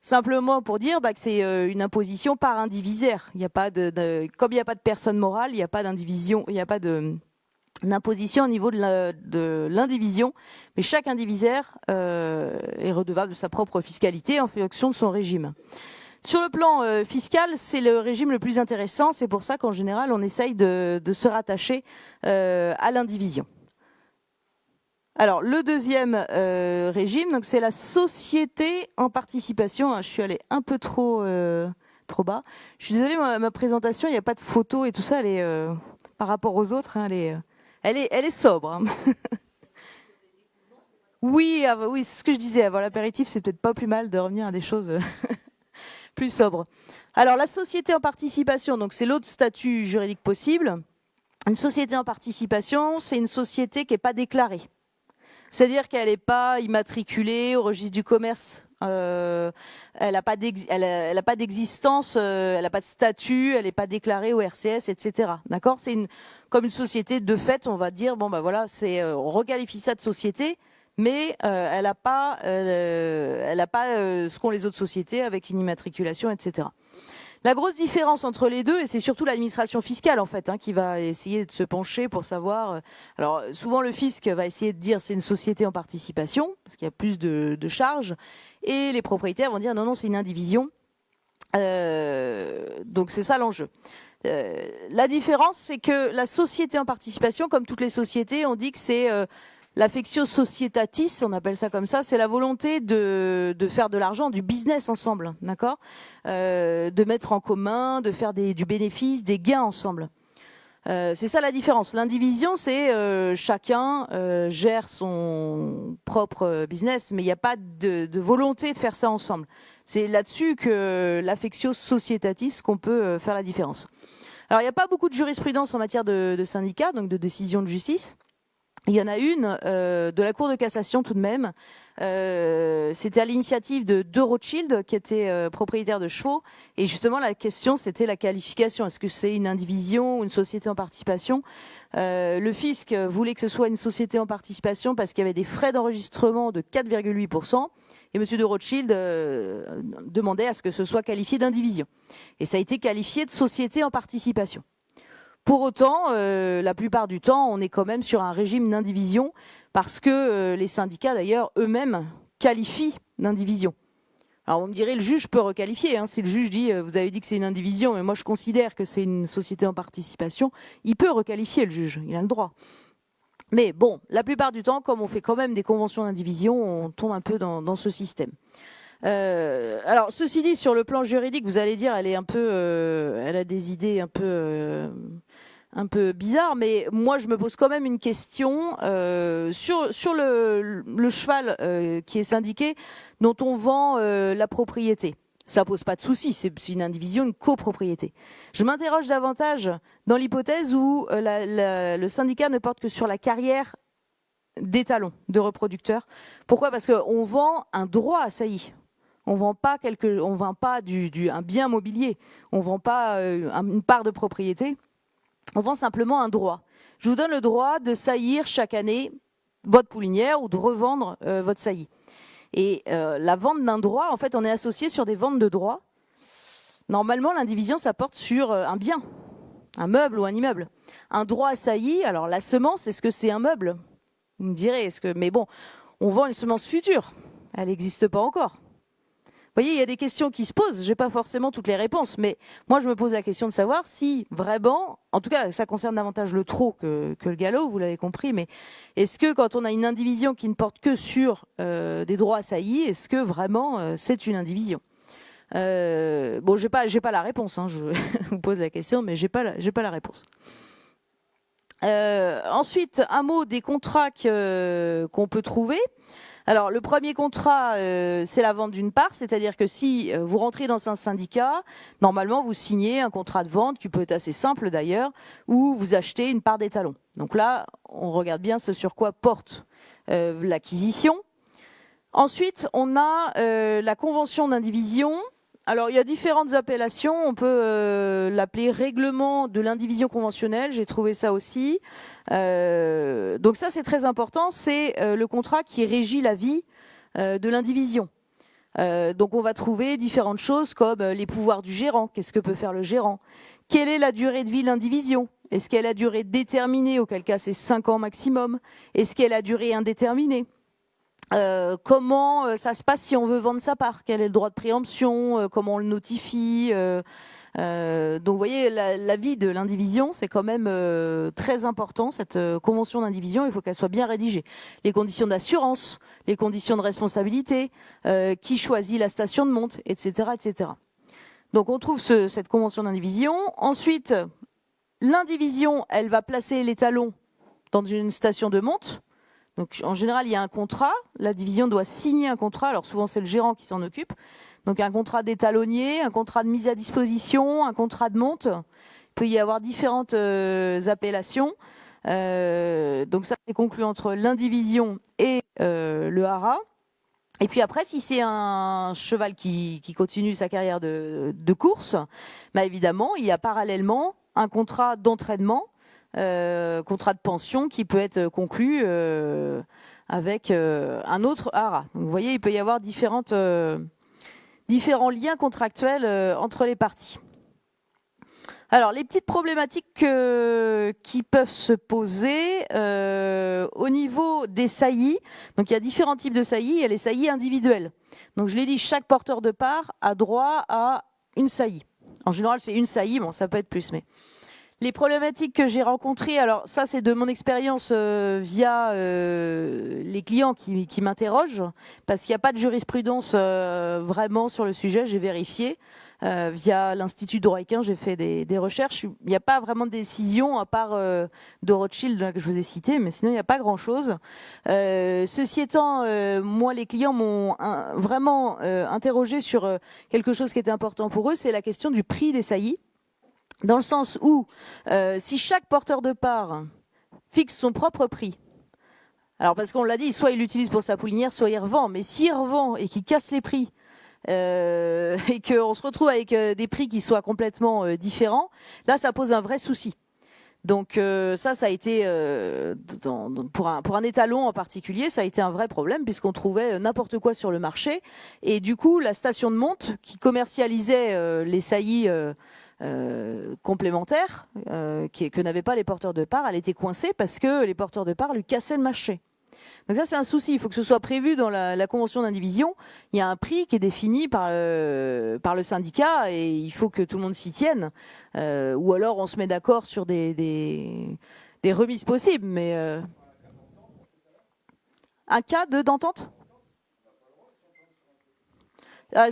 Simplement pour dire que c'est une imposition par indivisaire. Il n'y a pas comme il n'y a pas de personne morale, il n'y a pas d'indivision, il n'y a pas d'imposition au niveau de l'indivision, mais chaque indivisaire est redevable de sa propre fiscalité en fonction de son régime. Sur le plan fiscal, c'est le régime le plus intéressant. C'est pour ça qu'en général, on essaye de se rattacher à l'indivision. Alors, le deuxième régime, donc c'est la société en participation. Je suis allée un peu trop bas. Je suis désolée, ma présentation, il n'y a pas de photo et tout ça. Elle est, par rapport aux autres, elle est sobre. Oui, c'est ce que je disais. Avant l'apéritif, c'est peut-être pas plus mal de revenir à des choses plus sobre. Alors la société en participation, donc c'est l'autre statut juridique possible. Une société en participation, c'est une société qui n'est pas déclarée. C'est-à-dire qu'elle n'est pas immatriculée au registre du commerce. Elle n'a pas d'existence, elle n'a pas de statut, elle n'est pas déclarée au RCS, etc. D'accord ? C'est comme une société de fait, on va dire, on requalifie ça de société, mais elle n'a pas ce qu'ont les autres sociétés avec une immatriculation, etc. La grosse différence entre les deux, et c'est surtout l'administration fiscale en fait, qui va essayer de se pencher pour savoir. Alors souvent le fisc va essayer de dire c'est une société en participation parce qu'il y a plus de charges, et les propriétaires vont dire non c'est une indivision. Donc c'est ça l'enjeu. La différence, c'est que la société en participation, comme toutes les sociétés, on dit que c'est l'affectio societatis, on appelle ça comme ça, c'est la volonté de faire de l'argent, du business ensemble, d'accord, de mettre en commun, de faire du bénéfice, des gains ensemble. C'est ça la différence. L'indivision, c'est chacun gère son propre business, mais il n'y a pas de volonté de faire ça ensemble. C'est là-dessus que l'affectio societatis qu'on peut faire la différence. Alors, il n'y a pas beaucoup de jurisprudence en matière de syndicats, donc de décision de justice. Il y en a une de la Cour de cassation tout de même. C'était à l'initiative de Rothschild, qui était propriétaire de chevaux. Et justement, la question, c'était la qualification. Est-ce que c'est une indivision ou une société en participation ? Le fisc voulait que ce soit une société en participation parce qu'il y avait des frais d'enregistrement de 4,8%. Et M. de Rothschild demandait à ce que ce soit qualifié d'indivision. Et ça a été qualifié de société en participation. Pour autant, la plupart du temps, on est quand même sur un régime d'indivision parce que les syndicats, d'ailleurs, eux-mêmes qualifient d'indivision. Alors, vous me direz, le juge peut requalifier. Hein, si le juge dit, vous avez dit que c'est une indivision, mais moi je considère que c'est une société en participation, il peut requalifier le juge, il a le droit. Mais bon, la plupart du temps, comme on fait quand même des conventions d'indivision, on tombe un peu dans ce système. Alors, ceci dit, sur le plan juridique, vous allez dire, elle est un peu, elle a des idées un peu bizarres, mais moi, je me pose quand même une question sur le cheval qui est syndiqué, dont on vend la propriété. Ça pose pas de souci, c'est une indivision, une copropriété. Je m'interroge davantage dans l'hypothèse où le syndicat ne porte que sur la carrière d'étalons, de reproducteurs. Pourquoi ? Parce qu'on vend un droit à saillie. On vend pas un bien mobilier. On vend pas une part de propriété. On vend simplement un droit. Je vous donne le droit de saillir chaque année votre poulinière ou de revendre votre saillie. Et la vente d'un droit, en fait, on est associé sur des ventes de droits. Normalement, l'indivision, ça porte sur un bien, un meuble ou un immeuble. Un droit à saillie, alors la semence, est-ce que c'est un meuble ? Vous me direz, mais bon, on vend une semence future. Elle n'existe pas encore. Vous voyez, il y a des questions qui se posent. Je n'ai pas forcément toutes les réponses, mais moi, je me pose la question de savoir si vraiment, en tout cas, ça concerne davantage le trot que le galop, vous l'avez compris, mais est-ce que quand on a une indivision qui ne porte que sur des droits à saillie, est-ce que vraiment c'est une indivision ? Bon, j'ai pas la réponse. Hein, je vous pose la question, mais j'ai pas la réponse. Ensuite, un mot des contrats qu'on peut trouver. Alors, le premier contrat, c'est la vente d'une part, c'est-à-dire que si vous rentrez dans un syndicat, normalement, vous signez un contrat de vente qui peut être assez simple d'ailleurs, où vous achetez une part d'étalon. Donc là, on regarde bien ce sur quoi porte l'acquisition. Ensuite, on a la convention d'indivision. Alors, il y a différentes appellations. On peut l'appeler règlement de l'indivision conventionnelle. J'ai trouvé ça aussi. Donc ça, c'est très important. C'est le contrat qui régit la vie de l'indivision. Donc, on va trouver différentes choses comme les pouvoirs du gérant. Qu'est-ce que peut faire le gérant ? Quelle est la durée de vie de l'indivision ? Est-ce qu'elle a durée déterminée, auquel cas c'est 5 ans maximum ? Est-ce qu'elle a durée indéterminée ? Comment ça se passe si on veut vendre sa part ? Quel est le droit de préemption ? Comment on le notifie ? Donc vous voyez, la vie de l'indivision, c'est quand même très important, cette convention d'indivision, il faut qu'elle soit bien rédigée. Les conditions d'assurance, les conditions de responsabilité, qui choisit la station de monte, etc. etc. Donc on trouve cette convention d'indivision. Ensuite, l'indivision, elle va placer l'étalon dans une station de monte. Donc, en général, il y a un contrat. La division doit signer un contrat. Alors, souvent, c'est le gérant qui s'en occupe. Donc, un contrat d'étalonnier, un contrat de mise à disposition, un contrat de monte. Il peut y avoir différentes appellations. Donc, ça, c'est conclu entre l'indivision et le haras. Et puis après, si c'est un cheval qui continue sa carrière de course, bah, évidemment, il y a parallèlement un contrat d'entraînement, contrat de pension qui peut être conclu avec un autre haras. Donc, vous voyez, il peut y avoir différents liens contractuels entre les parties. Alors, les petites problématiques qui peuvent se poser au niveau des saillies. Donc, il y a différents types de saillies. Il y a les saillies individuelles. Donc, je l'ai dit, chaque porteur de part a droit à une saillie. En général, c'est une saillie. Bon, ça peut être plus, mais Les problématiques que j'ai rencontrées, alors ça c'est de mon expérience via les clients qui m'interrogent, parce qu'il n'y a pas de jurisprudence vraiment sur le sujet, j'ai vérifié. Via l'Institut Doroïcain, j'ai fait des recherches. Il n'y a pas vraiment de décision, à part de Rothschild là, que je vous ai cité, mais sinon il n'y a pas grand-chose. Ceci étant, moi les clients m'ont vraiment interrogé sur quelque chose qui était important pour eux, c'est la question du prix des saillies. Dans le sens où, si chaque porteur de part fixe son propre prix, alors parce qu'on l'a dit, soit il l'utilise pour sa poulinière, soit il revend, mais s'il revend et qu'il casse les prix, et qu'on se retrouve avec des prix qui soient complètement différents, là ça pose un vrai souci. Donc ça a été, pour un étalon en particulier, ça a été un vrai problème puisqu'on trouvait n'importe quoi sur le marché. Et du coup, la station de monte qui commercialisait les saillies complémentaires que n'avaient pas les porteurs de parts, elle était coincée parce que les porteurs de parts lui cassaient le marché. Donc ça c'est un souci, il faut que ce soit prévu dans la convention d'indivision. Il y a un prix qui est défini par le syndicat et il faut que tout le monde s'y tienne. Ou alors on se met d'accord sur des remises possibles. Mais un cas d'entente.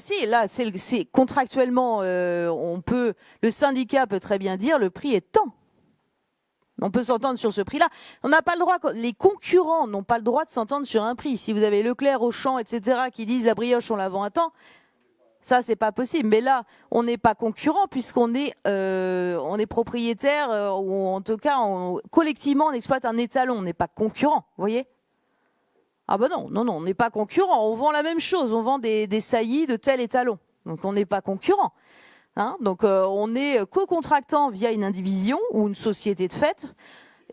Si, là, c'est contractuellement, le syndicat peut très bien dire le prix est tant. On peut s'entendre sur ce prix-là. On n'a pas le droit, les concurrents n'ont pas le droit de s'entendre sur un prix. Si vous avez Leclerc, Auchan, etc., qui disent la brioche, on la vend à temps, ça, c'est pas possible. Mais là, on n'est pas concurrent puisqu'on est, on est propriétaire, ou en tout cas, collectivement, on exploite un étalon. On n'est pas concurrent, vous voyez ? Ah ben non, on n'est pas concurrent. On vend la même chose. On vend des saillies de tel étalon. Donc on n'est pas concurrent. Donc on est co-contractant via une indivision ou une société de fait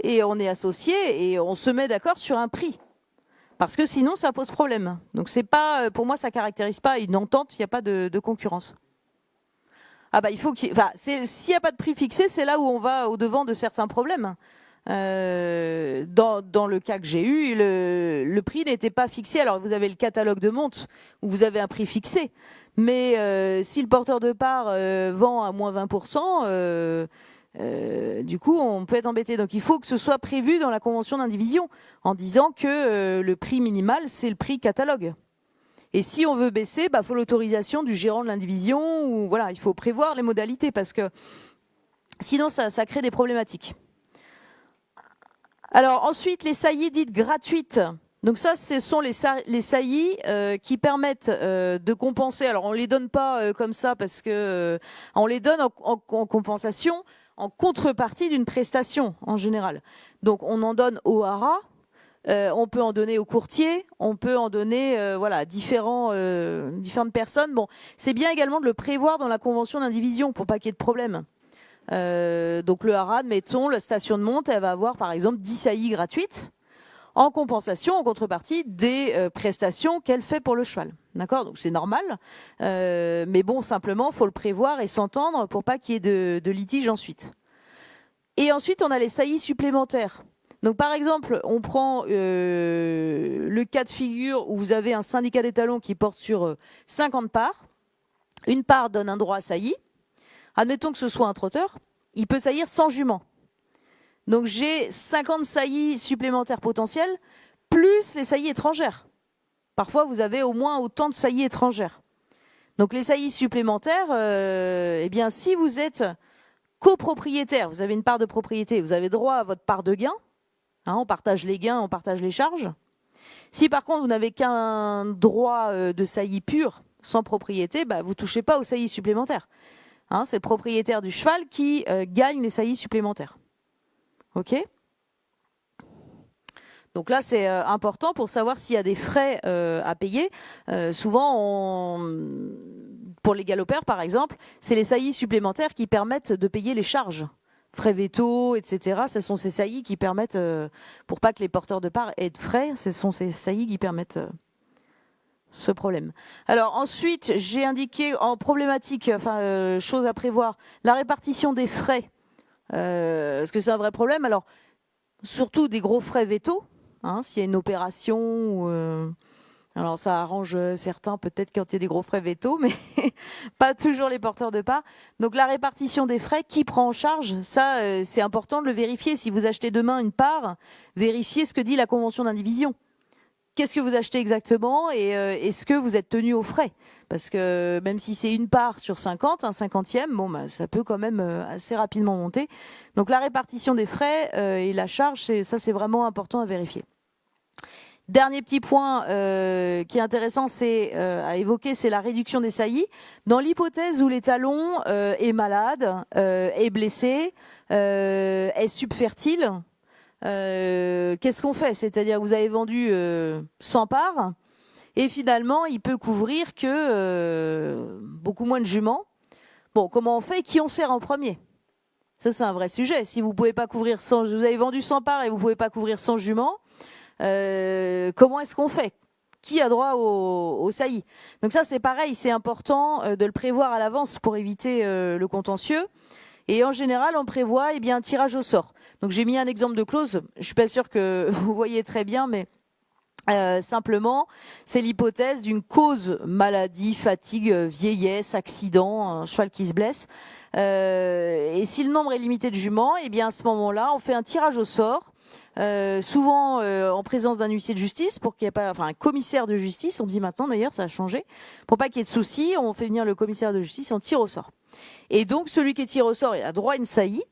et on est associé et on se met d'accord sur un prix. Parce que sinon ça pose problème. Donc c'est pas, pour moi ça caractérise pas une entente, il n'y a pas de concurrence. Ah bah il faut s'il n'y a pas de prix fixé, c'est là où on va au devant de certains problèmes. Dans le cas que j'ai eu, le prix n'était pas fixé. Alors vous avez le catalogue de monte où vous avez un prix fixé. Mais si le porteur de part vend à moins 20%, du coup, on peut être embêté. Donc, il faut que ce soit prévu dans la convention d'indivision en disant que le prix minimal, c'est le prix catalogue. Et si on veut baisser, faut l'autorisation du gérant de l'indivision. Ou voilà, il faut prévoir les modalités parce que sinon, ça crée des problématiques. Alors, ensuite, les saillies dites gratuites. Donc ça, ce sont les saillies qui permettent de compenser. Alors on les donne pas comme ça parce que on les donne en compensation, en contrepartie d'une prestation en général. Donc on en donne au haras, on peut en donner au courtier, on peut en donner différentes personnes. Bon, c'est bien également de le prévoir dans la convention d'indivision pour pas qu'il y ait de problème. Donc le haras, admettons, la station de monte, elle va avoir par exemple 10 saillies gratuites. En compensation, en contrepartie des prestations qu'elle fait pour le cheval. D'accord ? Donc c'est normal. Mais bon, simplement, il faut le prévoir et s'entendre pour pas qu'il y ait de litige ensuite. Et ensuite, on a les saillies supplémentaires. Donc par exemple, on prend le cas de figure où vous avez un syndicat d'étalons qui porte sur 50 parts. Une part donne un droit à saillie. Admettons que ce soit un trotteur. Il peut saillir 100 juments. Donc j'ai 50 saillies supplémentaires potentielles, plus les saillies étrangères. Parfois, vous avez au moins autant de saillies étrangères. Donc les saillies supplémentaires, si vous êtes copropriétaire, vous avez une part de propriété, vous avez droit à votre part de gain. On partage les gains, on partage les charges. Si par contre, vous n'avez qu'un droit de saillie pure, sans propriété, vous ne touchez pas aux saillies supplémentaires. C'est le propriétaire du cheval qui gagne les saillies supplémentaires. OK ? Donc là, c'est important pour savoir s'il y a des frais à payer. Souvent, pour les galopeurs, par exemple, c'est les saillies supplémentaires qui permettent de payer les charges. Frais véto, etc. Ce sont ces saillies qui permettent, pour pas que les porteurs de parts aient de frais, ce sont ces saillies qui permettent ce problème. Alors ensuite, j'ai indiqué en problématique, chose à prévoir, la répartition des frais. Est-ce que c'est un vrai problème ? Alors, surtout des gros frais véto, s'il y a une opération Alors ça arrange certains peut-être quand il y a des gros frais veto, mais pas toujours les porteurs de parts. Donc la répartition des frais, qui prend en charge? Ça, c'est important de le vérifier. Si vous achetez demain une part, vérifiez ce que dit la convention d'indivision. Qu'est-ce que vous achetez exactement et est-ce que vous êtes tenu aux frais? Parce que même si c'est une part sur 50, un 50e, bon, bah, ça peut quand même assez rapidement monter. Donc la répartition des frais et la charge, c'est vraiment important à vérifier. Dernier petit point qui est intéressant, à évoquer, c'est la réduction des saillies. Dans l'hypothèse où l'étalon est malade, est blessé, est subfertile, qu'est-ce qu'on fait? C'est-à-dire que vous avez vendu 100 parts et finalement il peut couvrir que beaucoup moins de juments. Bon, comment on fait? Qui on sert en premier? Ça, c'est un vrai sujet. Si vous pouvez pas couvrir 100, vous avez vendu 100 parts et vous pouvez pas couvrir 100 juments, comment est-ce qu'on fait? Qui a droit aux saillies? Donc ça, c'est pareil, c'est important de le prévoir à l'avance pour éviter le contentieux. Et en général, on prévoit un tirage au sort. Donc j'ai mis un exemple de clause. Je suis pas sûre que vous voyez très bien, mais simplement, c'est l'hypothèse d'une cause, maladie, fatigue, vieillesse, accident, un cheval qui se blesse. Et si le nombre est limité de juments, à ce moment-là, on fait un tirage au sort. Souvent en présence d'un huissier de justice pour qu'il n'y ait pas, un commissaire de justice, on dit maintenant d'ailleurs, ça a changé, pour pas qu'il y ait de soucis, on fait venir le commissaire de justice et on tire au sort. Et donc celui qui est tiré au sort, il a droit à une saillie.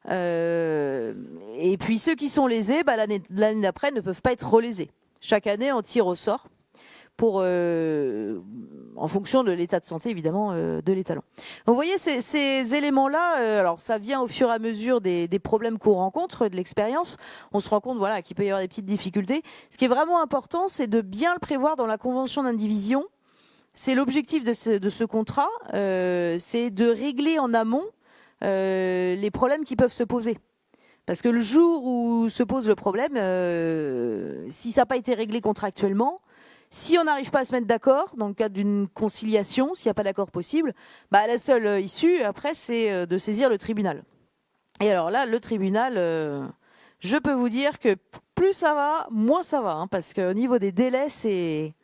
Et puis ceux qui sont lésés, l'année d'après ne peuvent pas être relésés. Chaque année, on tire au sort pour, en fonction de l'état de santé évidemment de l'étalon. Vous voyez ces éléments-là, alors ça vient au fur et à mesure des problèmes qu'on rencontre, de l'expérience. On se rend compte qu'il peut y avoir des petites difficultés. Ce qui est vraiment important, c'est de bien le prévoir dans la convention d'indivision. C'est l'objectif de ce contrat, c'est de régler en amont les problèmes qui peuvent se poser. Parce que le jour où se pose le problème, si ça n'a pas été réglé contractuellement, si on n'arrive pas à se mettre d'accord dans le cadre d'une conciliation, s'il n'y a pas d'accord possible, la seule issue après c'est de saisir le tribunal. Et alors là, le tribunal, je peux vous dire que plus ça va, moins ça va, parce qu'au niveau des délais, c'est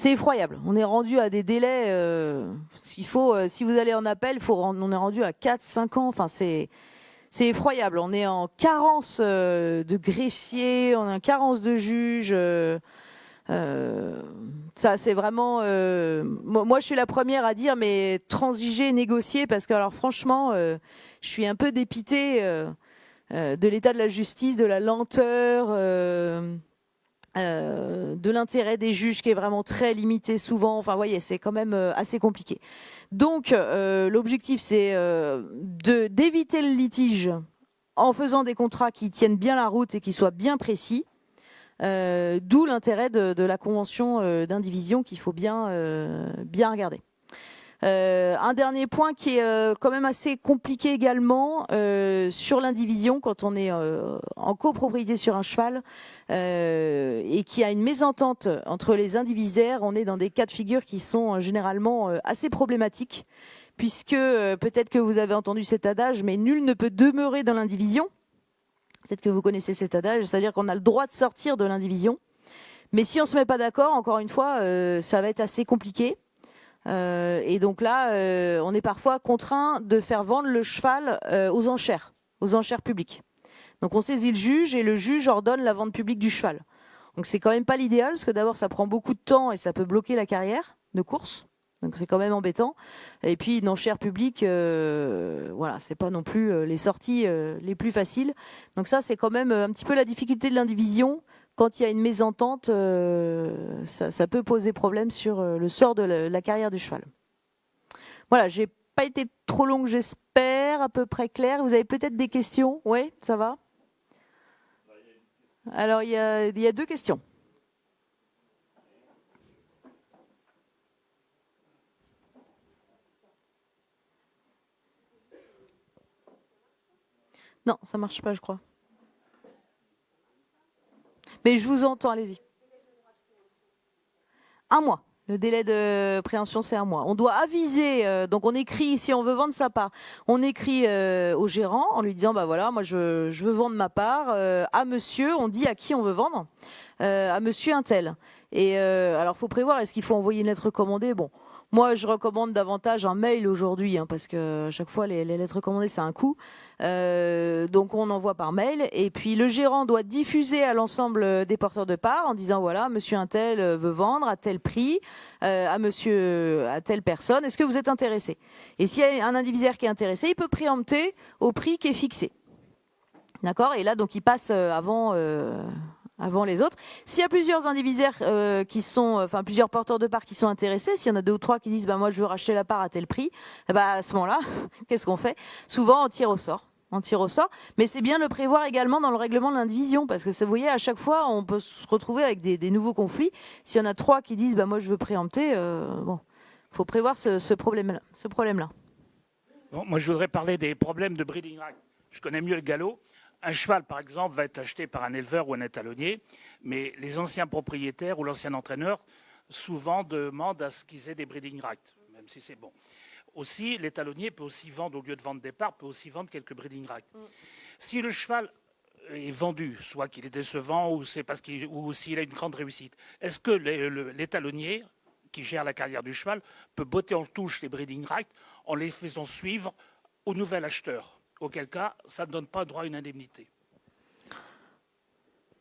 effroyable. On est rendu à des délais, si vous allez en appel, on est rendu à 4-5 ans, c'est effroyable. On est en carence de greffiers, on est en carence de juges. Ça, c'est vraiment. Moi, je suis la première à dire, mais transiger, négocier, parce que, alors, franchement, je suis un peu dépitée de l'état de la justice, de la lenteur, de l'intérêt des juges qui est vraiment très limité souvent. Enfin, vous voyez, c'est quand même assez compliqué. Donc, l'objectif, c'est d'éviter le litige en faisant des contrats qui tiennent bien la route et qui soient bien précis. D'où l'intérêt de la convention d'indivision qu'il faut bien regarder. Un dernier point qui est quand même assez compliqué également sur l'indivision quand on est en copropriété sur un cheval et qu'il y a une mésentente entre les indivisaires, on est dans des cas de figure qui sont généralement assez problématiques puisque peut-être que vous avez entendu cet adage, mais nul ne peut demeurer dans l'indivision. Peut-être que vous connaissez cet adage, c'est-à-dire qu'on a le droit de sortir de l'indivision. Mais si on ne se met pas d'accord, encore une fois, ça va être assez compliqué. Et donc là, on est parfois contraint de faire vendre le cheval aux enchères publiques. Donc on saisit le juge et le juge ordonne la vente publique du cheval. Donc c'est quand même pas l'idéal, parce que d'abord ça prend beaucoup de temps et ça peut bloquer la carrière de course. Donc c'est quand même embêtant. Et puis une enchère publique, c'est pas non plus les sorties les plus faciles. Donc ça, c'est quand même un petit peu la difficulté de l'indivision. Quand il y a une mésentente, ça peut poser problème sur le sort de la carrière du cheval. Voilà, j'ai pas été trop longue, j'espère, à peu près claire. Vous avez peut-être des questions? Oui, ça va? Alors il y a 2 questions. Non, ça marche pas, je crois. Mais je vous entends, allez-y. 1 mois. Le délai de préemption, c'est 1 mois. On doit aviser, donc on écrit, si on veut vendre sa part, on écrit au gérant en lui disant, moi je veux vendre ma part à monsieur, on dit à qui on veut vendre, à monsieur un tel. Et alors, faut prévoir, est-ce qu'il faut envoyer une lettre recommandée? Bon, moi, je recommande davantage un mail aujourd'hui, parce que à chaque fois, les lettres recommandées, c'est un coût. Donc, on envoie par mail. Et puis, le gérant doit diffuser à l'ensemble des porteurs de parts en disant, voilà, monsieur untel veut vendre à tel prix, à telle personne. Est-ce que vous êtes intéressé? Et s'il y a un indivisaire qui est intéressé, il peut préempter au prix qui est fixé. D'accord? Et là, donc, il passe avant les autres. S'il y a plusieurs indivisaires plusieurs porteurs de parts qui sont intéressés, s'il y en a 2 ou 3 qui disent moi je veux racheter la part à tel prix, à ce moment-là, qu'est-ce qu'on fait? Souvent on tire au sort. Mais c'est bien de le prévoir également dans le règlement de l'indivision, parce que vous voyez, à chaque fois on peut se retrouver avec des nouveaux conflits. S'il y en a 3 qui disent moi je veux préempter, faut prévoir ce problème-là. Bon, moi je voudrais parler des problèmes de breeding right. Je connais mieux le galop. Un cheval, par exemple, va être acheté par un éleveur ou un étalonnier, mais les anciens propriétaires ou l'ancien entraîneur souvent demandent à ce qu'ils aient des breeding rights, même si c'est bon. Aussi, l'étalonnier peut aussi vendre, au lieu de vendre des parts, peut aussi vendre quelques breeding rights. Si le cheval est vendu, soit qu'il est décevant ou c'est parce ou s'il a une grande réussite, est-ce que l'étalonnier qui gère la carrière du cheval peut botter en touche les breeding rights en les faisant suivre au nouvel acheteur? Auquel cas, ça ne donne pas droit à une indemnité.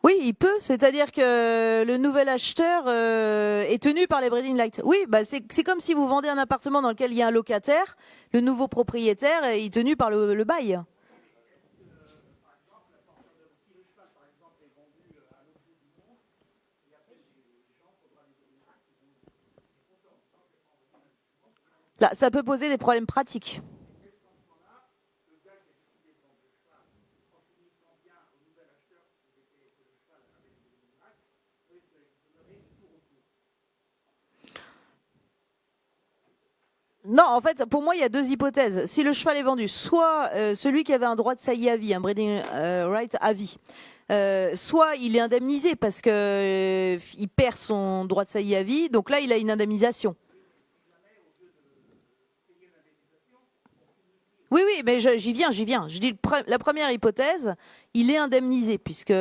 Oui, il peut. C'est-à-dire que le nouvel acheteur est tenu par les breeding rights. Oui, c'est comme si vous vendez un appartement dans lequel il y a un locataire. Le nouveau propriétaire est tenu par le bail. Là, ça peut poser des problèmes pratiques. Non, en fait, pour moi, il y a 2 hypothèses. Si le cheval est vendu, soit celui qui avait un droit de saillie à vie, un breeding right à vie, soit il est indemnisé parce que il perd son droit de saillie à vie, donc là, il a une indemnisation. Oui, mais j'y viens. Je dis la première hypothèse, il est indemnisé puisque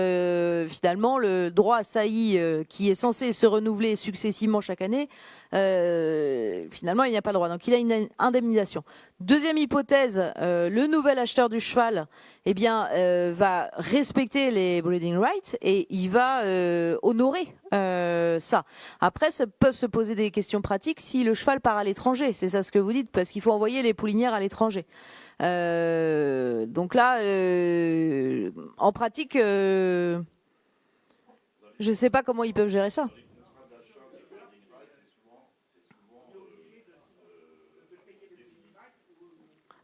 finalement le droit à saillie qui est censé se renouveler successivement chaque année, finalement il n'y a pas le droit. Donc il a une indemnisation. Deuxième hypothèse, le nouvel acheteur du cheval, va respecter les breeding rights et il va honorer ça. Après, ça peut se poser des questions pratiques si le cheval part à l'étranger. C'est ça ce que vous dites, parce qu'il faut envoyer les poulinières à l'étranger. Donc là, en pratique, je ne sais pas comment ils peuvent gérer ça.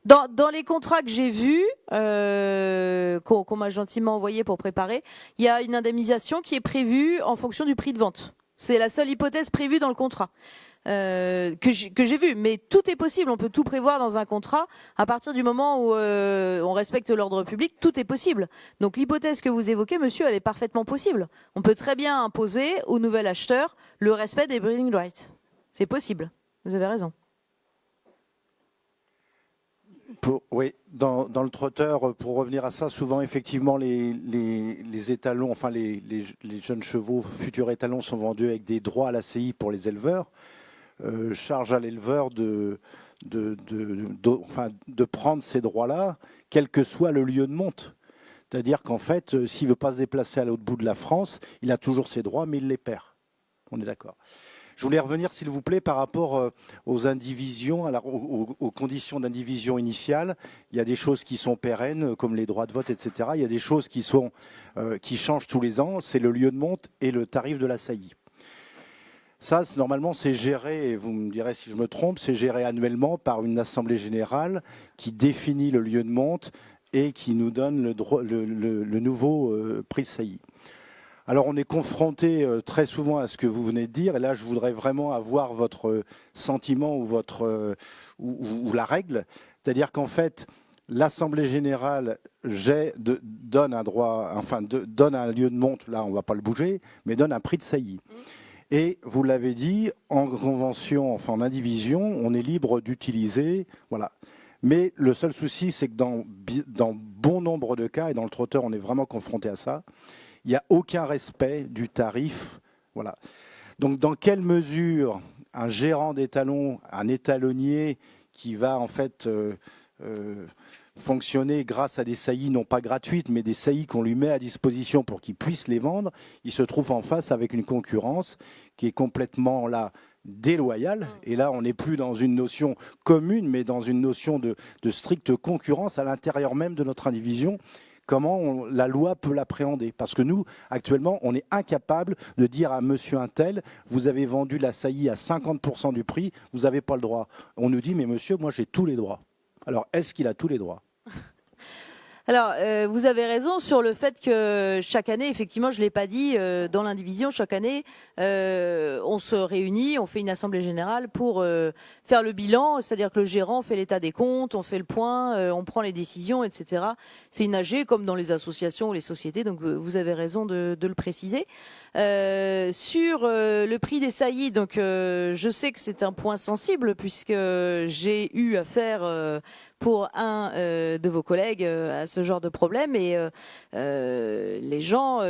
Dans les contrats que j'ai vus, qu'on m'a gentiment envoyé pour préparer, il y a une indemnisation qui est prévue en fonction du prix de vente. C'est la seule hypothèse prévue dans le contrat que j'ai vue. Mais tout est possible, on peut tout prévoir dans un contrat. À partir du moment où on respecte l'ordre public, tout est possible. Donc l'hypothèse que vous évoquez, monsieur, elle est parfaitement possible. On peut très bien imposer au nouvel acheteur le respect des breeding rights. C'est possible, vous avez raison. Oui, dans le trotteur, pour revenir à ça, souvent effectivement les étalons, enfin les jeunes chevaux, futurs étalons sont vendus avec des droits à l'ACI pour les éleveurs. Charge à l'éleveur de prendre ces droits-là, quel que soit le lieu de monte. C'est-à-dire qu'en fait, s'il ne veut pas se déplacer à l'autre bout de la France, il a toujours ses droits, mais il les perd. On est d'accord. Je voulais revenir, s'il vous plaît, par rapport aux indivisions, aux conditions d'indivision initiale. Il y a des choses qui sont pérennes, comme les droits de vote, etc. Il y a des choses qui changent tous les ans. C'est le lieu de monte et le tarif de la saillie. Ça, normalement, c'est géré, et vous me direz si je me trompe, c'est géré annuellement par une assemblée générale qui définit le lieu de monte et qui nous donne le nouveau prix de saillie. Alors on est confronté très souvent à ce que vous venez de dire, et là je voudrais vraiment avoir votre sentiment ou la règle, c'est-à-dire qu'en fait l'Assemblée générale donne un droit, donne un lieu de monte, là on ne va pas le bouger, mais donne un prix de saillie. Et vous l'avez dit, en convention, en indivision, on est libre d'utiliser, voilà. Mais le seul souci, c'est que dans bon nombre de cas, et dans le trotteur on est vraiment confronté à ça, il n'y a aucun respect du tarif. Voilà. Donc dans quelle mesure un gérant d'étalon, un étalonnier qui va en fait fonctionner grâce à des saillies non pas gratuites, mais des saillies qu'on lui met à disposition pour qu'il puisse les vendre, il se trouve en face avec une concurrence qui est complètement là déloyale. Et là, on n'est plus dans une notion commune, mais dans une notion de stricte concurrence à l'intérieur même de notre indivision. Comment la loi peut l'appréhender? Parce que nous, actuellement, on est incapable de dire à monsieur un tel, vous avez vendu la saillie à 50% du prix, vous n'avez pas le droit. On nous dit, mais monsieur, moi j'ai tous les droits. Alors, est-ce qu'il a tous les droits? Alors, vous avez raison sur le fait que chaque année, effectivement, je ne l'ai pas dit, dans l'indivision, chaque année, on se réunit, on fait une assemblée générale pour faire le bilan, c'est-à-dire que le gérant fait l'état des comptes, on fait le point, on prend les décisions, etc. C'est une AG comme dans les associations ou les sociétés, donc vous avez raison de le préciser. Sur le prix des saillies, donc je sais que c'est un point sensible puisque j'ai eu affaire pour un de vos collègues à ce genre de problème et les gens,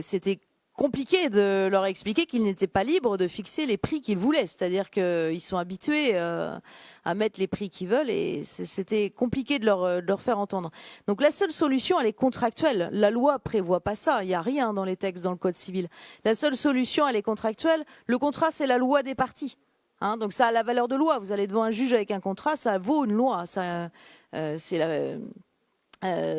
c'était compliqué de leur expliquer qu'ils n'étaient pas libres de fixer les prix qu'ils voulaient, c'est-à-dire qu'ils sont habitués à mettre les prix qu'ils veulent et c'était compliqué de leur faire entendre. Donc la seule solution, elle est contractuelle. La loi prévoit pas ça, il n'y a rien dans les textes dans le Code civil. La seule solution, elle est contractuelle. Le contrat, c'est la loi des parties. Hein, donc ça a la valeur de loi. Vous allez devant un juge avec un contrat, ça vaut une loi. Ça,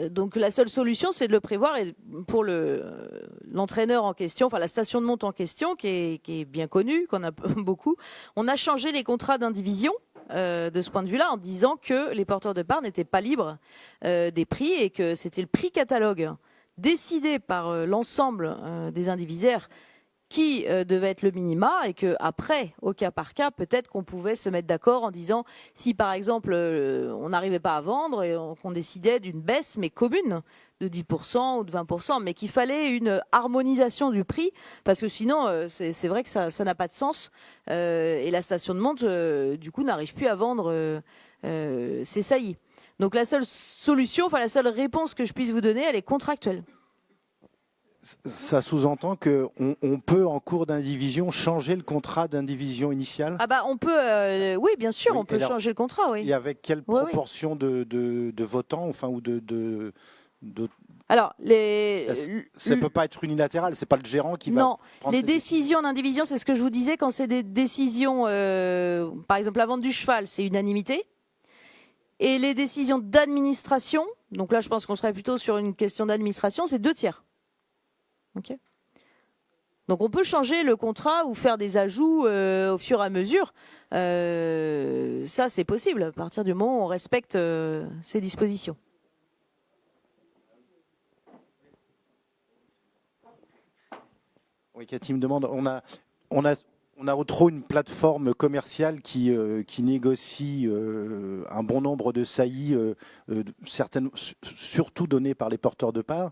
donc la seule solution, c'est de le prévoir. Et pour l'entraîneur en question, enfin la station de monte en question, qui est bien connue, qu'on a beaucoup, on a changé les contrats d'indivision de ce point de vue-là, en disant que les porteurs de parts n'étaient pas libres des prix et que c'était le prix catalogue décidé par l'ensemble des indivisaires qui devait être le minima et que après, au cas par cas, peut-être qu'on pouvait se mettre d'accord en disant si par exemple on n'arrivait pas à vendre et qu'on décidait d'une baisse mais commune de 10% ou de 20%, mais qu'il fallait une harmonisation du prix parce que sinon c'est vrai que ça n'a pas de sens et la station de monte du coup n'arrive plus à vendre ses saillies. Donc la seule solution, enfin la seule réponse que je puisse vous donner, elle est contractuelle. Ça sous-entend qu'on peut, en cours d'indivision, changer le contrat d'indivision initiale? Ah bah on peut, oui bien sûr, on peut changer le contrat, oui. Et avec quelle proportion de votants, enfin ou de... Alors, ça peut pas être unilatéral, c'est pas le gérant qui va... Non, prendre les décisions d'indivision, c'est ce que je vous disais, quand c'est des décisions, par exemple la vente du cheval, c'est unanimité. Et les décisions d'administration, donc là je pense qu'on serait plutôt sur une question d'administration, c'est 2 tiers. Okay. Donc on peut changer le contrat ou faire des ajouts au fur et à mesure. Ça c'est possible à partir du moment où on respecte ces dispositions. Oui, Cathy me demande, on a trop une plateforme commerciale qui négocie un bon nombre de saillies, surtout données par les porteurs de parts.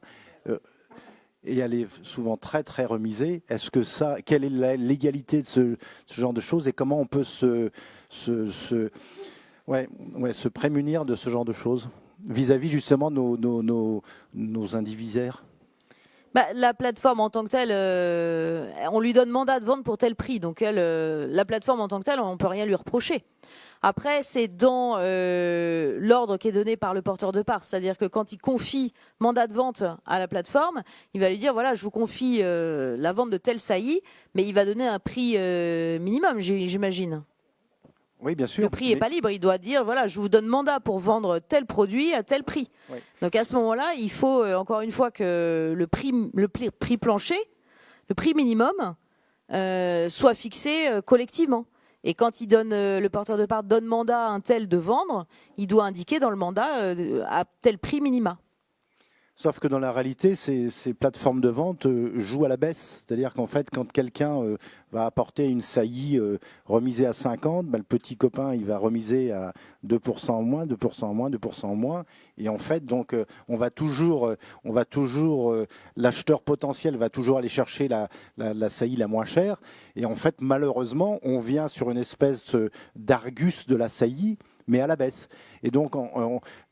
Et elle est souvent très très remisée. Quelle est la légalité de ce genre de choses et comment on peut se prémunir de ce genre de choses vis-à-vis justement nos indivisaires? La plateforme en tant que telle, on lui donne mandat de vendre pour tel prix. Donc la plateforme en tant que telle, on ne peut rien lui reprocher. Après, c'est dans l'ordre qui est donné par le porteur de parts. C'est-à-dire que quand il confie mandat de vente à la plateforme, il va lui dire, voilà, je vous confie la vente de tel saillie, mais il va donner un prix minimum, j'imagine. Oui, bien sûr. Le prix n'est pas libre. Il doit dire, voilà, je vous donne mandat pour vendre tel produit à tel prix. Oui. Donc à ce moment-là, il faut, encore une fois, que le prix plancher, le prix minimum, soit fixé collectivement. Et quand il donne, le porteur de parts donne mandat à un tel de vendre, il doit indiquer dans le mandat à tel prix minima. Sauf que dans la réalité, ces plateformes de vente jouent à la baisse. C'est-à-dire qu'en fait, quand quelqu'un va apporter une saillie remisée à 50, le petit copain, il va remiser à 2% en moins, 2% en moins, 2% en moins. Et en fait, donc, on va toujours l'acheteur potentiel va toujours aller chercher la saillie la moins chère. Et en fait, malheureusement, on vient sur une espèce d'argus de la saillie. mais à la baisse. Et donc,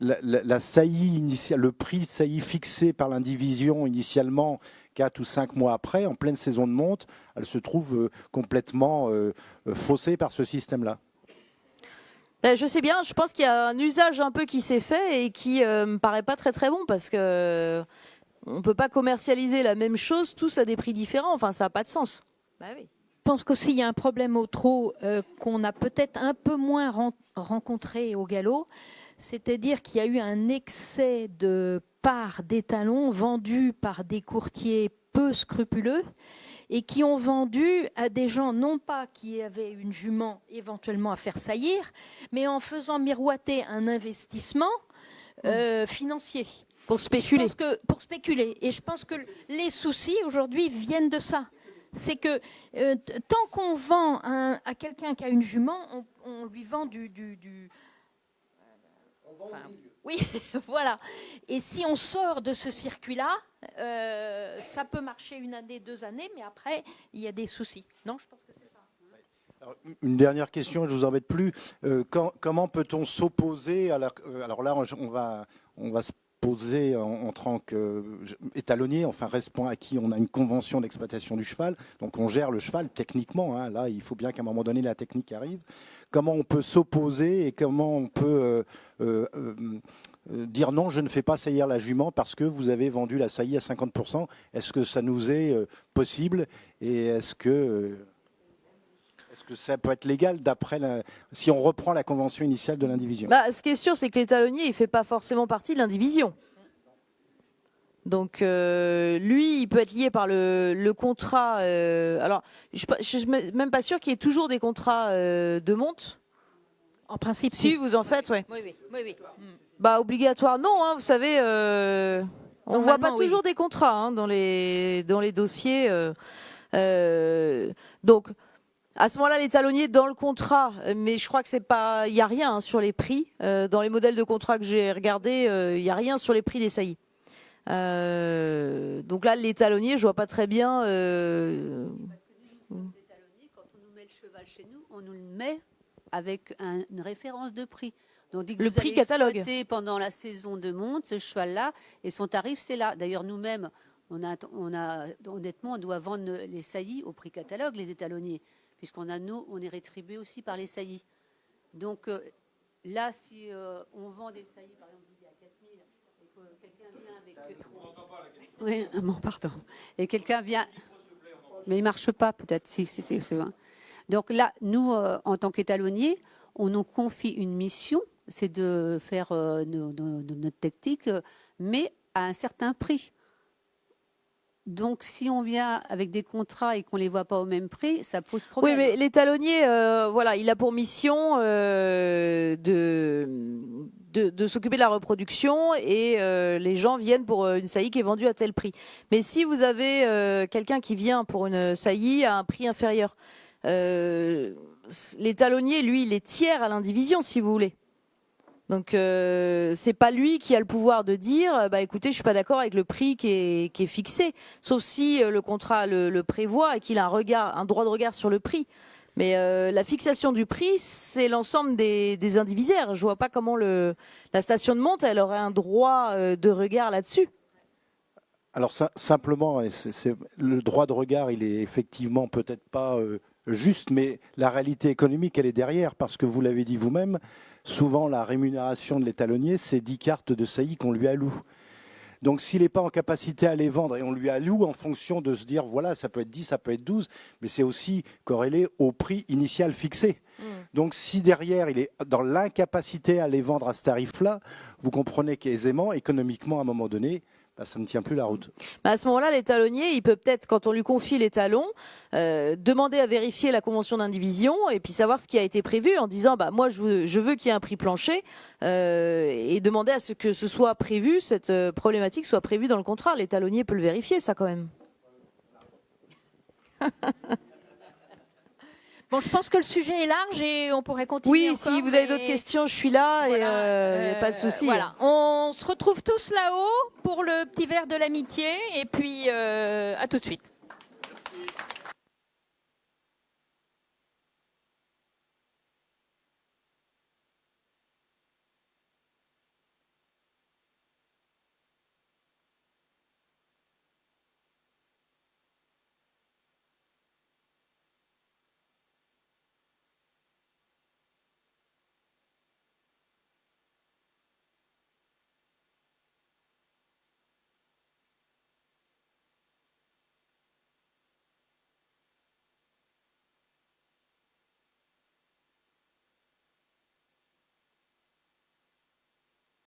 la saillie initiale, le prix saillie fixé par l'indivision initialement 4 ou 5 mois après, en pleine saison de monte, elle se trouve complètement faussée par ce système-là. Je sais bien, je pense qu'il y a un usage un peu qui s'est fait et qui me paraît pas très très bon parce que on peut pas commercialiser la même chose tous à des prix différents. Enfin, ça n'a pas de sens. Bah oui. Je pense qu'aussi il y a un problème au trot qu'on a peut-être un peu moins rencontré au galop, c'est-à-dire qu'il y a eu un excès de parts d'étalons vendus par des courtiers peu scrupuleux et qui ont vendu à des gens non pas qui avaient une jument éventuellement à faire saillir, mais en faisant miroiter un investissement financier. Pour spéculer. Pour spéculer. Et je pense que les soucis aujourd'hui viennent de ça. C'est que tant qu'on vend à quelqu'un qui a une jument, on lui vend oui, voilà. Et si on sort de ce circuit-là, ça peut marcher 1 année, 2 années, mais après, il y a des soucis. Non, je pense que c'est ça. Alors, une dernière question, je ne vous embête plus. Comment peut-on s'opposer à la... Alors là, on va se poser en tant qu'étalonnier, enfin répond à qui on a une convention d'exploitation du cheval, donc on gère le cheval techniquement, hein, là il faut bien qu'à un moment donné la technique arrive. Comment on peut s'opposer et comment on peut dire non, je ne fais pas saillir la jument parce que vous avez vendu la saillie à 50%. Est-ce que ça nous est possible et est-ce que ça peut être légal si on reprend la convention initiale de l'indivision? Ce qui est sûr, c'est que l'étalonnier, il ne fait pas forcément partie de l'indivision. Donc, lui, il peut être lié par le contrat. Alors, je ne suis même pas sûr qu'il y ait toujours des contrats de monte. En principe, si vous en faites, oui. Oui. Obligatoire, non. Hein, vous savez, on ne voit pas toujours des contrats hein, dans les dossiers. Donc, à ce moment-là, l'étalonnier dans le contrat, mais je crois que il y a rien hein, sur les prix. Dans les modèles de contrat que j'ai regardés, il y a rien sur les prix des saillies. Donc là, l'étalonnier, je vois pas très bien. Parce que nous, les étalonniers, quand on nous met le cheval chez nous, on nous le met avec une référence de prix. Donc, on dit que le vous prix allez catalogue. exploiter pendant la saison de monte ce cheval-là et son tarif, c'est là. D'ailleurs, nous-mêmes, honnêtement, on doit vendre les saillies au prix catalogue, les étalonniers. Puisqu'on on est rétribué aussi par les saillies. Donc là, si on vend des saillies, par exemple, à 4 000, et que quelqu'un vient avec... Oui, bon, pardon. Et quelqu'un vient... Mais il ne marche pas, peut-être, si. Donc là, nous, en tant qu'étalonniers, on nous confie une mission, c'est de faire notre technique, mais à un certain prix. Donc, si on vient avec des contrats et qu'on ne les voit pas au même prix, ça pose problème. Oui, mais l'étalonnier, voilà, il a pour mission de s'occuper de la reproduction et les gens viennent pour une saillie qui est vendue à tel prix. Mais si vous avez quelqu'un qui vient pour une saillie à un prix inférieur, l'étalonnier, lui, il est tiers à l'indivision, si vous voulez. Donc c'est pas lui qui a le pouvoir de dire écoutez, je suis pas d'accord avec le prix qui est fixé, sauf si le contrat le prévoit et qu'il a un droit de regard sur le prix. Mais la fixation du prix, c'est l'ensemble des indivisaires. Je vois pas comment la station de monte, elle aurait un droit de regard là-dessus. Alors simplement, le droit de regard, il est effectivement peut-être pas juste, mais la réalité économique, elle est derrière, parce que vous l'avez dit vous-même, souvent la rémunération de l'étalonnier, c'est 10 cartes de saillie qu'on lui alloue. Donc s'il n'est pas en capacité à les vendre, et on lui alloue en fonction de se dire, voilà, ça peut être 10, ça peut être 12, mais c'est aussi corrélé au prix initial fixé. Donc si derrière, il est dans l'incapacité à les vendre à ce tarif-là, vous comprenez qu'aisément, économiquement, à un moment donné, ça ne tient plus la route. À ce moment-là, l'étalonnier, il peut peut-être, quand on lui confie les talons, demander à vérifier la convention d'indivision et puis savoir ce qui a été prévu en disant moi, je veux qu'il y ait un prix plancher et demander à ce que ce soit prévu, cette problématique soit prévue dans le contrat. L'étalonnier peut le vérifier, ça, quand même. Bon, je pense que le sujet est large et on pourrait continuer. Oui, si vous avez d'autres questions, je suis là et pas de souci. Voilà. On se retrouve tous là-haut pour le petit verre de l'amitié et puis à tout de suite.